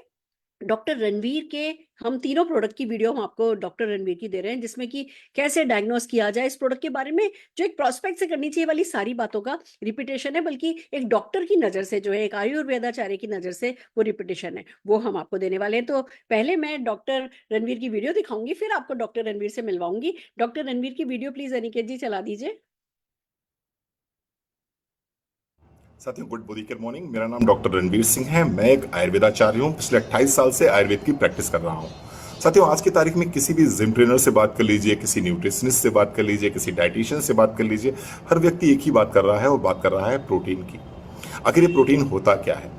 डॉक्टर रणवीर के हम तीनों प्रोडक्ट की वीडियो हम आपको डॉक्टर रणवीर की दे रहे हैं, जिसमें कि कैसे डायग्नोस किया जाए इस प्रोडक्ट के बारे में, जो एक प्रोस्पेक्ट से करनी चाहिए वाली सारी बातों का रिपीटेशन है, बल्कि एक डॉक्टर की नजर से जो है, एक आयुर्वेदाचार्य की नजर से वो रिपीटेशन है, वो हम आपको देने वाले हैं। तो पहले मैं डॉक्टर रणवीर की वीडियो दिखाऊंगी, फिर आपको डॉक्टर रणवीर से मिलवाऊंगी। डॉक्टर रणवीर की वीडियो प्लीज अनिकेत जी चला दीजिए। साथियों, गुड बॉडी केयर मॉर्निंग। मेरा नाम डॉक्टर रणवीर सिंह है। मैं एक आयुर्वेदाचार्य हूँ। पिछले 28 साल से आयुर्वेद की प्रैक्टिस कर रहा हूँ। साथियों, आज की तारीख में किसी भी जिम ट्रेनर से बात कर लीजिए, किसी न्यूट्रिशनिस्ट से बात कर लीजिए, किसी डाइटिशियन से बात कर लीजिए, हर व्यक्ति एक ही बात कर रहा है और बात कर रहा है प्रोटीन की। आखिर ये प्रोटीन होता क्या है?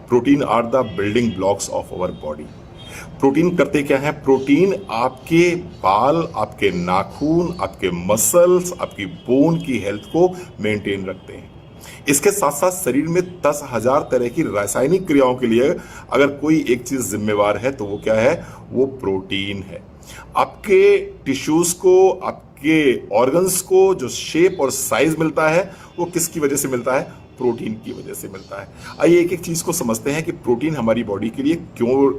Protein are the building blocks of our body. Protein करते क्या है? प्रोटीन आपके बाल, आपके नाखून, आपके मसल्स, आपकी बोन की हेल्थ को मेंटेन रखते हैं। इसके साथ साथ शरीर में 10,000 तरह की रासायनिक क्रियाओं के लिए अगर कोई एक चीज जिम्मेवार है तो वो क्या है? वो प्रोटीन है। आपके टिश्यूज को, आपके ऑर्गन्स को जो शेप और साइज मिलता है वो किसकी वजह से मिलता है? प्रोटीन की वजह से मिलता है। आइए एक एक चीज को समझते हैं कि प्रोटीन हमारी बॉडी के लिए क्यों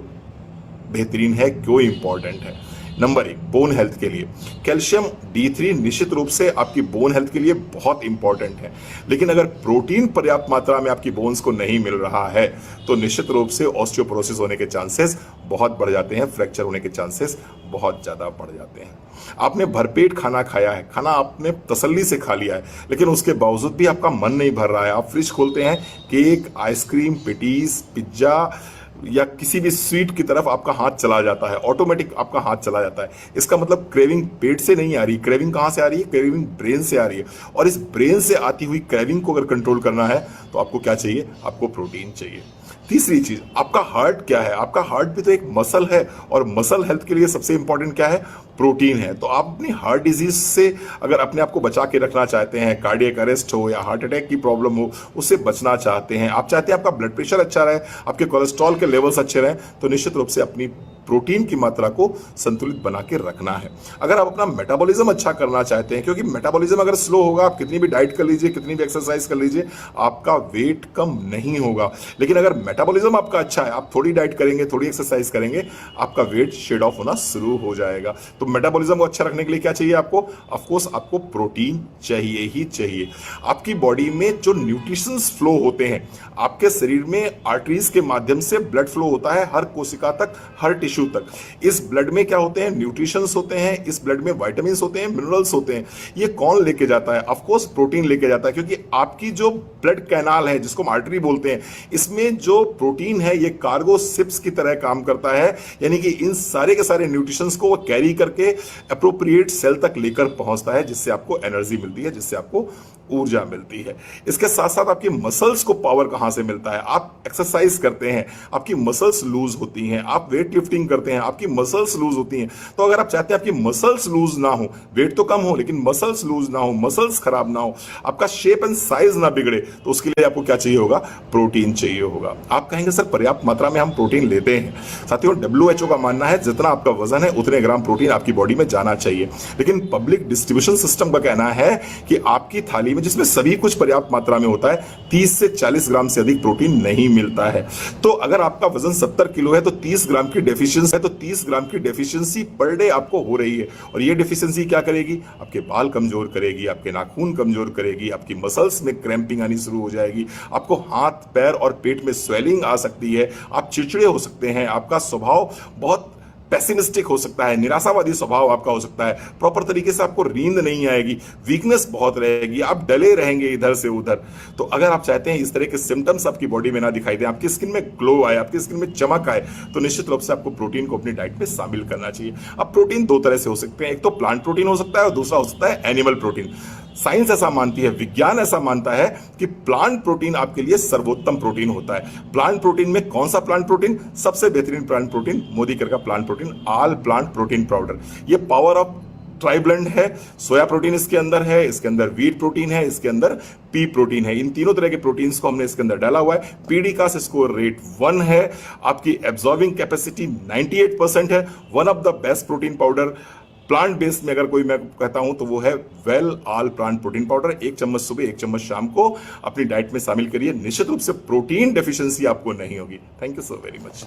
बेहतरीन है, क्यों इंपॉर्टेंट है। नंबर 1, बोन हेल्थ के लिए कैल्शियम D3 निश्चित रूप से आपकी बोन हेल्थ के लिए बहुत इंपॉर्टेंट है। लेकिन अगर प्रोटीन पर्याप्त मात्रा में आपकी बोन्स को नहीं मिल रहा है तो निश्चित रूप से ऑस्टियोपोरोसिस होने के चांसेस बहुत बढ़ जाते हैं, फ्रैक्चर होने के चांसेस बहुत ज्यादा बढ़ जाते हैं। आपने भरपेट खाना खाया है, खाना आपने तसल्ली से खा लिया है, लेकिन उसके बावजूद भी आपका मन नहीं भर रहा है। आप फ्रिज खोलते हैं, केक, आइसक्रीम, पेटीज, पिज्जा या किसी भी स्वीट की तरफ आपका हाथ चला जाता है, ऑटोमेटिक आपका हाथ चला जाता है। इसका मतलब क्रेविंग पेट से नहीं आ रही, क्रेविंग कहां से आ रही है? क्रेविंग ब्रेन से आ रही है। और इस ब्रेन से आती हुई क्रेविंग को अगर कंट्रोल करना है तो आपको क्या चाहिए? आपको प्रोटीन चाहिए। तीसरी चीज, आपका हार्ट क्या है? आपका हार्ट भी तो एक मसल है और मसल हेल्थ के लिए सबसे इंपॉर्टेंट क्या है? प्रोटीन है। तो आप अपनी हार्ट डिजीज से अगर अपने आप को बचा के रखना चाहते हैं, कार्डियक अरेस्ट हो या हार्ट अटैक की प्रॉब्लम हो, उससे बचना चाहते हैं, आप चाहते हैं आपका ब्लड प्रेशर अच्छा रहे, आपके कोलेस्ट्रॉल के लेवल्स अच्छे रहें, तो निश्चित रूप से अपनी प्रोटीन की मात्रा को संतुलित बना के रखना है। अगर आप अपना मेटाबॉलिज्म अच्छा करना चाहते हैं, क्योंकि मेटाबॉलिज्म अगर स्लो होगा, आप कितनी भी डाइट कर लीजिए, कितनी भी एक्सरसाइज कर लीजिए, आपका वेट कम नहीं होगा। लेकिन अगर मेटाबॉलिज्म आपका अच्छा है, आप थोड़ी डाइट करेंगे, थोड़ी एक्सरसाइज करेंगे, आपका वेट शेड ऑफ होना शुरू हो जाएगा। तो मेटाबॉलिज्म को अच्छा रखने के लिए क्या चाहिए आपको? ऑफ कोर्स आपको प्रोटीन चाहिए ही चाहिए। आपकी बॉडी में जो न्यूट्रिशंस फ्लो होते हैं, आपके शरीर में आर्टरीज के माध्यम से ब्लड फ्लो होता है हर कोशिका तक, हर टिश्यू तक। इस ब्लड में क्या होते हैं? न्यूट्रिशंस होते हैं, इस ब्लड में विटामिन्स होते हैं, मिनरल्स होते हैं। ये कौन लेके जाता है? ऑफ कोर्स प्रोटीन लेके जाता है, क्योंकि आपकी जो ब्लड कैनाल है, जिसको हम आर्टरी बोलते हैं, इसमें जो प्रोटीन है ये कार्गो शिप्स की तरह काम करता है। यानी कि इन सारे के सारे न्यूट्रिशंस को वो कैरी करके अप्रोप्रिएट सेल तक लेकर पहुंचता है, जिससे आपको एनर्जी मिलती है, जिससे आपको ऊर्जा मिलती है। इसके साथ साथ आपकी मसल्स को पावर कहां से मिलता है? आप एक्सरसाइज करते हैं, आपकी मसल्स लूज होती हैं, आप वेट लिफ्टिंग करते हैं, आपकी मसल्स लूज होती हैं। तो अगर आप चाहते हैं आपकी मसल्स लूज ना हो, वेट तो कम हो लेकिन मसल्स लूज ना हो, मसल्स खराब ना हो, आपका शेप एंड साइज ना बिगड़े, तो उसके लिए आपको क्या चाहिए होगा? प्रोटीन चाहिए होगा। आप कहेंगे सर पर्याप्त मात्रा में हम प्रोटीन लेते हैं। साथियों, WHO का मानना है जितना आपका वजन है उतने ग्राम प्रोटीन आपकी बॉडी में जाना चाहिए। लेकिन पब्लिक डिस्ट्रीब्यूशन सिस्टम का कहना है कि आपकी थाली में, जिसमें सभी कुछ पर्याप्त मात्रा में होता है, 30 से 40 ग्राम से अधिक प्रोटीन नहीं मिलता है। तो अगर आपका वजन 70 किलो है तो 30 ग्राम की डेफिशिएंसी पर डे आपको हो रही है। और ये डेफिशिएंसी क्या करेगी? आपके बाल कमजोर करेगी, आपके नाखून कमजोर करेगी, आपकी मसल्स में क्रैम्पिंग आनी शुरू हो जाएगी, आपको हाथ, पैर और पेट में स्वेलिंग आ सकती है, आप चिड़चिड़े हो सकते हैं, आपका स्वभाव बहुत पेसिमिस्टिक हो सकता है, निराशावादी स्वभाव आपका हो सकता है, प्रॉपर तरीके से आपको नींद नहीं आएगी, वीकनेस बहुत रहेगी, आप डले रहेंगे इधर से उधर। तो अगर आप चाहते हैं इस तरह के सिम्टम्स आपकी बॉडी में ना दिखाई दे, आपकी स्किन में ग्लो आए, आपकी स्किन में चमक आए, तो निश्चित रूप से आपको प्रोटीन को अपनी डाइट में शामिल करना चाहिए। अब प्रोटीन दो तरह से हो सकते हैं, एक तो प्लांट प्रोटीन हो सकता है और दूसरा हो सकता है एनिमल प्रोटीन। साइंस ऐसा मानती है, विज्ञान ऐसा मानता है कि प्लांट प्रोटीन आपके लिए सर्वोत्तम प्रोटीन होता है। प्लांट प्रोटीन में कौन सा प्लांट प्रोटीन? सबसे बेहतरीन प्लांट प्रोटीन मोदी केयर का plant protein, all plant protein powder. ये पावर ऑफ ट्राइब्लेंड है। सोया प्रोटीन इसके अंदर है, इसके अंदर व्हीट प्रोटीन है, इसके अंदर पी प्रोटीन है। इन तीनों तरह के प्रोटीन्स को हमने इसके अंदर डाला हुआ है। पीडी का स्कोर रेट 1 है, आपकी एब्जॉर्बिंग कैपेसिटी 98% है। One of the best protein powder plant based में अगर कोई मैं कहता हूं तो वो है well all plant protein powder. 1 चम्मच सुबह, 1 चम्मच शाम को अपनी डाइट में शामिल करिए। निश्चित रूप से प्रोटीन डेफिशिएंसी आपको नहीं होगी। Thank you so very much.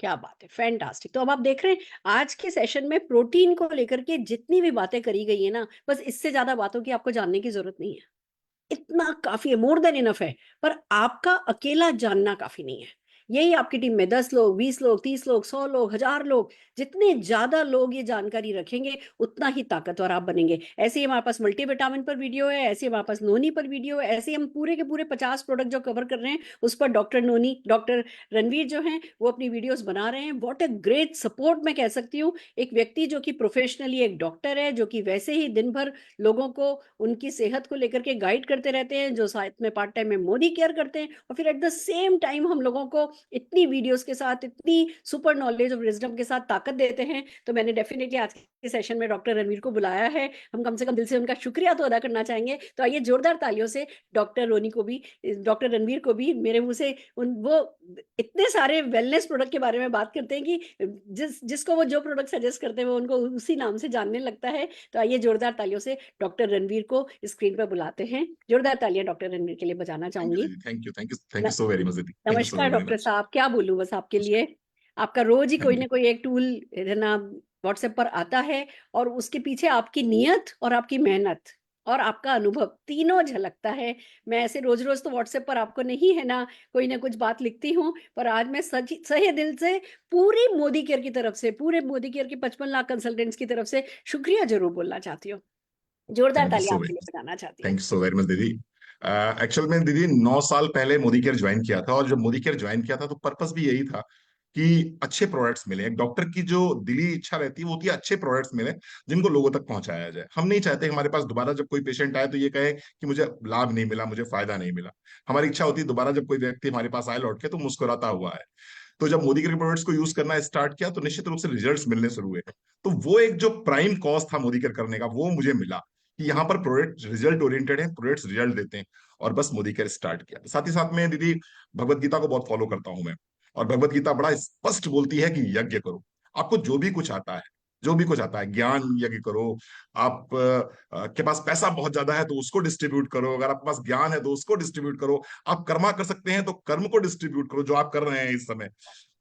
क्या बात है, फैंटास्टिक। तो अब आप देख रहे हैं आज के सेशन में प्रोटीन को लेकर के जितनी भी बातें करी गई है ना, बस इससे ज्यादा बातों की आपको जानने की जरूरत नहीं है, इतना काफी है, मोर देन इनफ है। पर आपका अकेला जानना काफी नहीं है। यही आपकी टीम में 10 लोग, 20 लोग, 30 लोग, 100 लोग, 1000 लोग, जितने ज्यादा लोग ये जानकारी रखेंगे उतना ही ताकतवर आप बनेंगे। ऐसे ही हमारे पास मल्टीविटामिन पर वीडियो है, ऐसे ही हमारे पास नोनी पर वीडियो है, ऐसे ही हम पूरे के पूरे 50 प्रोडक्ट जो कवर कर रहे हैं उस पर डॉक्टर नोनी, डॉक्टर रणवीर जो हैं वो अपनी वीडियोस बना रहे हैं। व्हाट अ ग्रेट सपोर्ट मैं कह सकती हूँ, एक व्यक्ति जो कि प्रोफेशनली एक डॉक्टर है, जो कि वैसे ही दिन भर लोगों को उनकी सेहत को लेकर के गाइड करते रहते हैं, जो साथ में पार्ट टाइम में मोदी केयर करते हैं, और फिर एट द सेम टाइम हम लोगों को इतनी वीडियोस के साथ, इतनी सुपर नॉलेज और विजडम के साथ ताकत देते हैं। तो मैंने डेफिनेटली आज के सेशन में डॉक्टर रणवीर को बुलाया है, हम कम से कम दिल से उनका शुक्रिया तो अदा करना चाहेंगे। तो आइए जोरदार तालियों से डॉक्टर रोनी को भी, डॉक्टर रणवीर को भी मेरे मुंह से वो इतने सारे वेलनेस प्रोडक्ट के बारे में बात करते हैं कि जिसको वो जो प्रोडक्ट सजेस्ट करते हैं वो उनको उसी नाम से जानने लगता है। तो आइए जोरदार तालियों से डॉक्टर रणवीर को स्क्रीन पर बुलाते हैं। जोरदार तालियां डॉक्टर रणवीर के लिए बजाना चाहूंगी। Thank you so very much दीदी, थैंक यू सो नमस्कार वेरी डॉक्टर मच। साहब, क्या बोलूं बस आपके लिए। आपका रोज ही कोई ना कोई एक टूल है ना व्हाट्सएप पर आता है, और उसके पीछे आपकी नियत और आपकी मेहनत और आपका अनुभव तीनों झलकता है। मैं ऐसे रोज रोज तो व्हाट्सएप पर आपको नहीं है ना कोई ना कुछ बात लिखती हूँ, पर आज मैं सही दिल से पूरी मोदी केयर की तरफ से, पूरे मोदी केयर के 55 लाख कंसल्टेंट्स की तरफ से शुक्रिया जरूर बोलना चाहती हूँ। जोरदार थैंक यू तालियां सो आपके वेरी लिए बजाना चाहती हूँ। Thank you so very much दीदी। एक्चुअल में दीदी 9 साल पहले मोदी केयर ज्वाइन किया था, और जब मोदी केयर ज्वाइन किया था तो पर्पस भी यही था कि अच्छे प्रोडक्ट्स मिले। एक डॉक्टर की जो दिली इच्छा रहती है वो होती है अच्छे प्रोडक्ट्स मिले जिनको लोगों तक पहुंचाया जाए। हम नहीं चाहते हमारे पास दोबारा जब कोई पेशेंट आए तो ये कहे कि मुझे लाभ नहीं मिला, मुझे फायदा नहीं मिला। हमारी इच्छा होती है दोबारा जब कोई व्यक्ति हमारे पास आए लौट के तो मुस्कुराता हुआ है। तो जब मोदी केयर प्रोडक्ट्स को यूज करना स्टार्ट किया तो निश्चित रूप से रिजल्ट्स मिलने शुरू हुए। तो वो एक जो प्राइम कॉज था मोदी केयर करने का वो मुझे मिला कि यहाँ पर प्रोडक्ट रिजल्ट ओरिएंटेड है, प्रोडक्ट्स रिजल्ट देते हैं, और बस मोदी केयर स्टार्ट किया। साथ ही साथ में दीदी भगवत गीता को बहुत फॉलो करता हूं मैं, और भगवत गीता बड़ा स्पष्ट बोलती है कि यज्ञ करो। आपको जो भी कुछ आता है, जो भी कुछ आता है, ज्ञान यज्ञ करो। आप के पास पैसा बहुत ज्यादा है तो उसको डिस्ट्रीब्यूट करो, अगर आपके पास ज्ञान है तो उसको डिस्ट्रीब्यूट करो। आप कर्मा कर सकते हैं तो कर्म को डिस्ट्रीब्यूट करो, जो आप कर रहे हैं इस समय।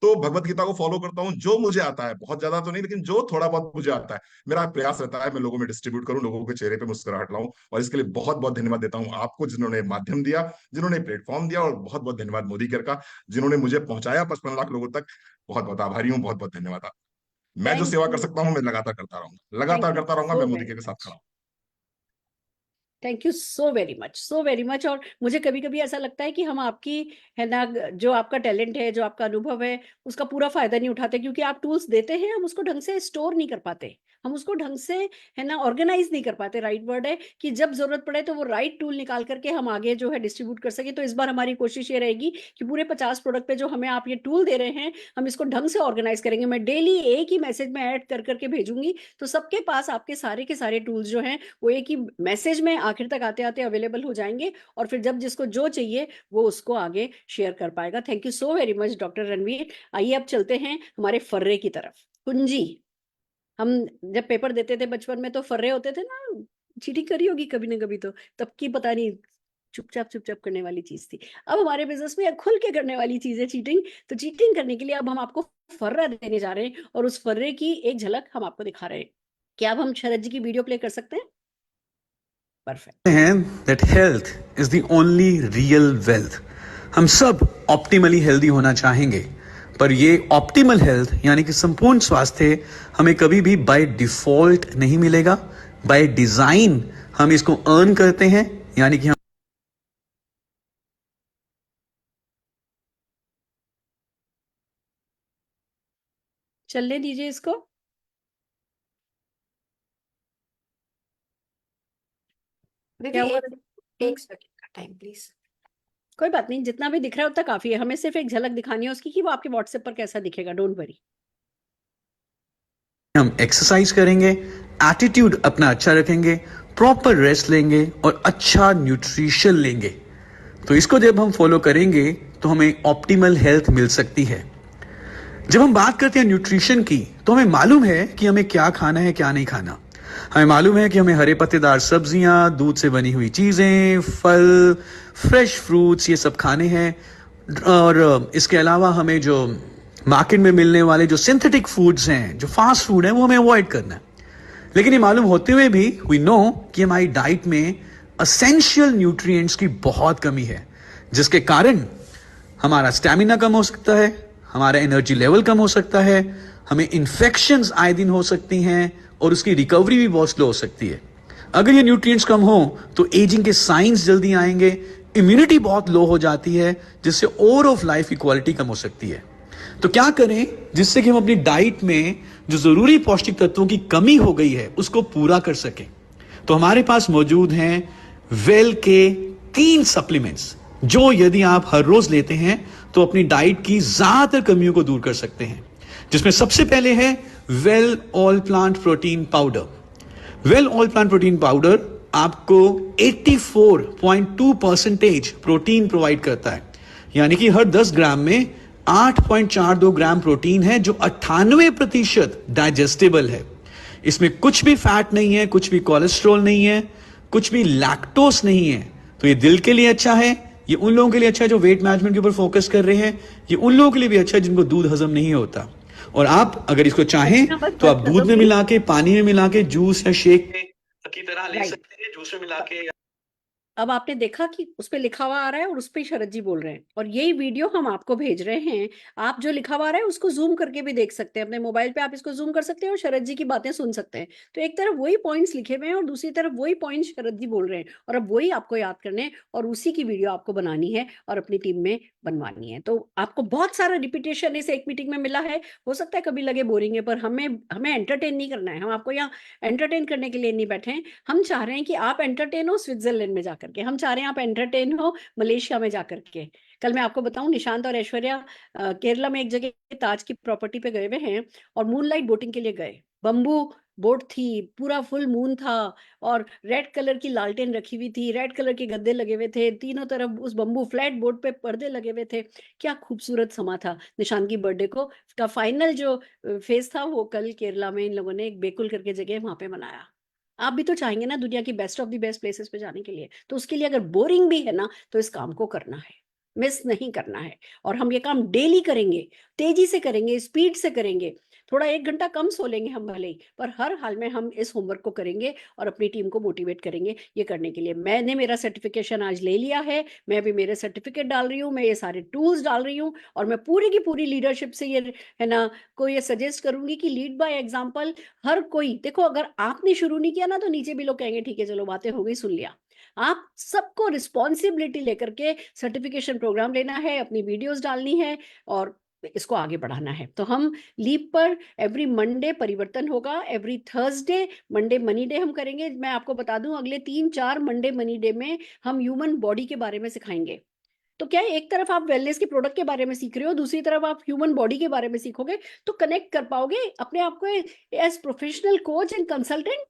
तो भगवत गीता को फॉलो करता हूँ, जो मुझे आता है, बहुत ज्यादा तो नहीं लेकिन जो थोड़ा बहुत मुझे आता है, मेरा प्रयास रहता है मैं लोगों में डिस्ट्रीब्यूट करूं, लोगों के चेहरे पे मुस्कुराहट लाऊं। और इसके लिए बहुत बहुत धन्यवाद देता हूं आपको, जिन्होंने माध्यम दिया, जिन्होंने प्लेटफॉर्म दिया, और बहुत बहुत धन्यवाद मोदी केयर का, जिन्होंने मुझे पहुंचाया 55 लाख लोगों तक। बहुत बहुत आभारी हूँ, बहुत बहुत धन्यवाद आप। मैं जो थैंक सेवा कर यू, सकता हूँ मैं लगातार करता रहूंगा, थैंक लगातार यू करता रहूंगा। सो मैं मोदी वेरी केयर के साथ मच। खड़ा हूँ। Thank you so very much, so very much. और मुझे कभी कभी ऐसा लगता है कि हम आपकी, है ना, जो आपका टैलेंट है, जो आपका अनुभव है, उसका पूरा फायदा नहीं उठाते, क्योंकि आप टूल्स देते हैं, हम उसको ढंग से स्टोर नहीं कर पाते, हम उसको ढंग से, है ना, ऑर्गेनाइज नहीं कर पाते। राइट वर्ड है कि जब जरूरत पड़े तो वो राइट टूल निकाल करके हम आगे जो है डिस्ट्रीब्यूट कर सके। तो इस बार हमारी कोशिश ये रहेगी कि पूरे 50 प्रोडक्ट पे जो हमें आप ये टूल दे रहे हैं, हम इसको ढंग से ऑर्गेनाइज करेंगे। मैं डेली एक ही मैसेज में ऐड कर करके भेजूंगी, तो सबके पास आपके सारे के सारे टूल्स जो हैं वो एक ही मैसेज में आखिर तक आते आते अवेलेबल हो जाएंगे, और फिर जब जिसको जो चाहिए वो उसको आगे शेयर कर पाएगा। Thank you so very much doctor Ranveer. आइए अब चलते हैं हमारे फर्रे की तरफ। कुंजी, हम जब पेपर देते थे बचपन में तो फर्रे होते थे ना, चीटिंग करी होगी कभी ना कभी, तो तब की पता नहीं चुपचाप चुपचाप करने वाली चीज थी। अब हमारे बिजनेस में खुल के करने वाली चीज है चीटिंग। तो चीटिंग करने के लिए अब हम आपको फर्रा देने जा रहे हैं, और उस फर्रे की एक झलक हम आपको दिखा रहे हैं। क्या अब हम शरद जी की वीडियो प्ले कर सकते हैं? परफेक्ट। हैं that health is the only real wealth। हम सब ऑप्टिमली हेल्दी होना चाहेंगे, पर ये ऑप्टिमल हेल्थ यानी कि संपूर्ण स्वास्थ्य हमें कभी भी बाय डिफॉल्ट नहीं मिलेगा। बाय डिजाइन हम इसको अर्न करते हैं, यानी कि हम चलने दीजिए इसको। दीदी क्या हुआ? एक सेकंड का टाइम प्लीज। कोई बात नहीं, जितना भी दिख रहा है उतना काफी है। हमें सिर्फ एक झलक दिखानी है उसकी कि वो आपके व्हाट्सएप पर कैसा दिखेगा। Don't worry. हम एक्सरसाइज करेंगे, एटीट्यूड अपना अच्छा रखेंगे, प्रॉपर रेस्ट लेंगे और अच्छा न्यूट्रिशन लेंगे। तो इसको जब हम फॉलो करेंगे तो हमें ऑप्टिमल हेल्थ मिल सकती है। जब हम बात करते हैं न्यूट्रिशन की, तो हमें मालूम है कि हमें क्या खाना है, क्या नहीं खाना। हमें मालूम है कि हमें हरे पत्तेदार सब्जियां, दूध से बनी हुई चीजें, फल, फ्रेश फ्रूट्स, ये सब खाने हैं। और इसके अलावा हमें जो मार्केट में मिलने वाले जो सिंथेटिक फूड्स हैं, जो फास्ट फूड है, वो हमें अवॉइड करना है। लेकिन ये मालूम होते हुए भी वी नो कि हमारी डाइट में असेंशियल न्यूट्रिएंट्स की बहुत कमी है, जिसके कारण हमारा स्टैमिना कम हो सकता है, हमारा एनर्जी लेवल कम हो सकता है, हमें इन्फेक्शंस आए दिन हो सकती हैं और उसकी रिकवरी भी बहुत स्लो हो सकती है। अगर ये न्यूट्रिएंट्स कम हो तो एजिंग के साइंस जल्दी आएंगे, इम्यूनिटी बहुत लो हो जाती है, जिससे ओवर ऑफ लाइफ की क्वालिटी कम हो सकती है। तो क्या करें जिससे कि हम अपनी डाइट में जो जरूरी पौष्टिक तत्वों की कमी हो गई है उसको पूरा कर सकें? तो हमारे पास मौजूद हैं वेल के 3 सप्लीमेंट्स, जो यदि आप हर रोज लेते हैं तो अपनी डाइट की ज्यादातर कमियों को दूर कर सकते हैं। जिसमें सबसे पहले है well all plant protein powder. Well all plant protein powder आपको 84.2% प्रोटीन प्रोवाइड करता है, यानी कि हर 10 ग्राम में 8.42 ग्राम प्रोटीन है, जो 98% डाइजेस्टेबल है। इसमें कुछ भी फैट नहीं है, कुछ भी कोलेस्ट्रॉल नहीं है, कुछ भी लैक्टोस नहीं है। तो ये दिल के लिए अच्छा है, ये उन लोगों के लिए अच्छा है जो वेट मैनेजमेंट के ऊपर फोकस कर रहे हैं, ये उन लोगों के लिए भी अच्छा है जिनको दूध हजम नहीं होता। और आप अगर इसको चाहें तो आप दूध में मिला के, पानी में मिला के, जूस या शेक की तरह ले सकते हैं, जूस में मिला के। अब आपने देखा कि उस पे लिखा हुआ आ रहा है और उस पे शरद जी बोल रहे हैं, और यही वीडियो हम आपको भेज रहे हैं। आप जो लिखा हुआ आ रहा है उसको जूम करके भी देख सकते हैं, अपने मोबाइल पे आप इसको जूम कर सकते हैं और शरद जी की बातें सुन सकते हैं। तो एक तरफ वही पॉइंट्स लिखे हुए हैं और दूसरी तरफ वही पॉइंट्स शरद जी बोल रहे हैं, और अब वही आपको याद करने हैं और उसी की वीडियो आपको बनानी है और अपनी टीम में बनवानी है। तो आपको बहुत सारा रिपीटेशन इस एक मीटिंग में मिला है। हो सकता है कभी लगे बोरिंग है, पर हमें एंटरटेन नहीं करना है। हम आपको यहाँ एंटरटेन करने के लिए नहीं बैठे हैं। हम चाह रहे हैं कि आप एंटरटेन हो स्विट्जरलैंड में जाकर के, हम चाह रहे हैं आप एंटरटेन हो मलेशिया में जाकर के। कल मैं आपको बताऊं, निशांत और ऐश्वर्या केरला में एक जगह ताज की प्रॉपर्टी पे गए हुए हैं और मूनलाइट बोटिंग के लिए गए। बम्बू बोट थी, पूरा फुल मून था और रेड कलर की लालटेन रखी हुई थी, रेड कलर के गद्दे लगे हुए थे, तीनों तरफ उस बम्बू फ्लैट बोट पे पर्दे लगे हुए थे। क्या खूबसूरत समा था निशांत की बर्थडे को का फाइनल जो फेज था वो कल केरला में इन लोगों ने एक बेकुल करके जगह वहां पे मनाया। आप भी तो चाहेंगे ना दुनिया की best of the best places पे जाने के लिए, तो उसके लिए अगर बोरिंग भी है ना तो इस काम को करना है, मिस नहीं करना है। और हम ये काम डेली करेंगे, तेजी से करेंगे, स्पीड से करेंगे। थोड़ा 1 घंटा कम सो लेंगे हम भले ही, पर हर हाल में हम इस होमवर्क को करेंगे और अपनी टीम को मोटिवेट करेंगे ये करने के लिए। मैंने मेरा सर्टिफिकेशन आज ले लिया है, मैं अभी मेरे सर्टिफिकेट डाल रही हूँ, मैं ये सारे टूल्स डाल रही हूँ, और मैं पूरी की पूरी लीडरशिप से ये है ना को ये सजेस्ट करूंगी कि लीड बाय एग्जाम्पल। हर कोई देखो, अगर आपने शुरू नहीं किया ना तो नीचे भी लोग कहेंगे ठीक है चलो बातें हो गई, सुन लिया। आप सबको रिस्पॉन्सिबिलिटी लेकर के सर्टिफिकेशन प्रोग्राम लेना है, अपनी वीडियोस डालनी है और इसको आगे बढ़ाना है। तो हम लीप पर एवरी मंडे परिवर्तन होगा, every Thursday Monday money day हम करेंगे। मैं आपको बता दूं अगले 3-4 मंडे मनी डे में हम ह्यूमन बॉडी के बारे में सिखाएंगे। तो क्या है, एक तरफ आप वेलनेस के प्रोडक्ट के बारे में सीख रहे हो, दूसरी तरफ आप ह्यूमन बॉडी के बारे में सीखोगे, तो कनेक्ट कर पाओगे अपने आप को as professional coach and consultant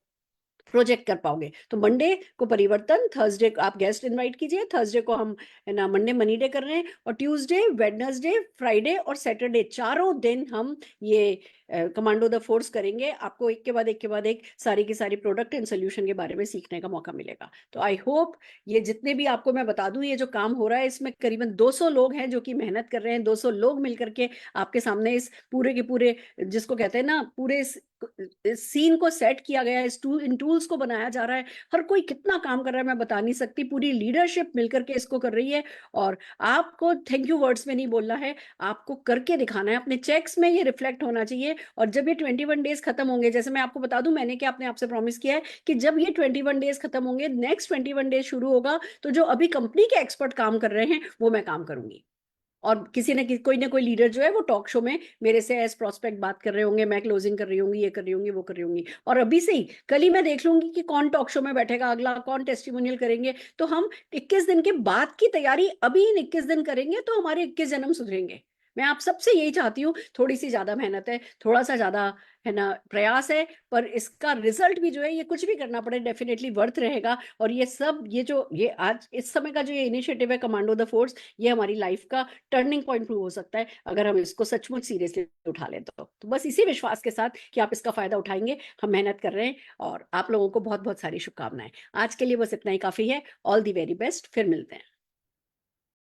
project कर पाओगे। तो मंडे को परिवर्तन, थर्सडे आप गेस्ट इनवाइट कीजिए, थर्सडे को हम है ना मंडे मनी डे कर रहे हैं, और ट्यूसडे, वेडनेसडे, फ्राइडे और सैटरडे 4 दिन हम ये कमांडो द फोर्स करेंगे। आपको एक के बाद एक सारी की सारी प्रोडक्ट एंड सोल्यूशन के बारे में सीखने का मौका मिलेगा। तो आई होप ये जितने भी आपको मैं बता दूं, ये जो काम हो रहा है इसमें करीबन 200 लोग हैं जो कि मेहनत कर रहे हैं। 200 लोग मिलकर के आपके सामने इस पूरे के पूरे, जिसको कहते हैं ना, पूरे इस सीन को सेट किया गया है, इन टूल्स को बनाया जा रहा है। हर कोई कितना काम कर रहा है मैं बता नहीं सकती, पूरी लीडरशिप मिलकर के इसको कर रही है। और आपको थैंक यू वर्ड्स में नहीं बोलना है, आपको करके दिखाना है, अपने चेक्स में ये रिफ्लेक्ट होना चाहिए। और जब ये 21 डेज खत्म होंगे, जैसे मैं आपको बता दूं, मैंने क्या अपने आपसे प्रॉमिस किया है कि जब ये 21 डेज खत्म होंगे, नेक्स्ट 21 डेज शुरू होगा, तो जो अभी कंपनी के एक्सपर्ट काम कर रहे हैं वो मैं काम करूंगी। और किसी न कोई ना कोई लीडर जो है वो टॉक शो में मेरे से एज प्रोस्पेक्ट बात कर रहे होंगे, मैं क्लोजिंग कर रही होंगी, ये कर रही होंगी, वो कर रही होंगी। और अभी से ही कल ही मैं देख लूंगी कि कौन टॉक शो में बैठेगा अगला, कौन टेस्टिमोनियल करेंगे। तो हम 21 दिन के बाद की तैयारी अभी इन 21 दिन करेंगे तो हमारे 21 जन्म सुधरेंगे। मैं आप सबसे यही चाहती हूँ, थोड़ी सी ज्यादा मेहनत है, थोड़ा सा ज्यादा है ना प्रयास है, पर इसका रिजल्ट भी जो है, ये कुछ भी करना पड़े डेफिनेटली वर्थ रहेगा। और ये सब ये आज इस समय का जो ये इनिशिएटिव है कमांडो द फोर्स, ये हमारी लाइफ का टर्निंग पॉइंट प्रूव हो सकता है अगर हम इसको सचमुच सीरियसली उठा लें। तो बस इसी विश्वास के साथ कि आप इसका फायदा उठाएंगे, हम मेहनत कर रहे हैं और आप लोगों को बहुत बहुत सारी शुभकामनाएं। आज के लिए बस इतना ही काफी है। ऑल दी वेरी बेस्ट, फिर मिलते हैं।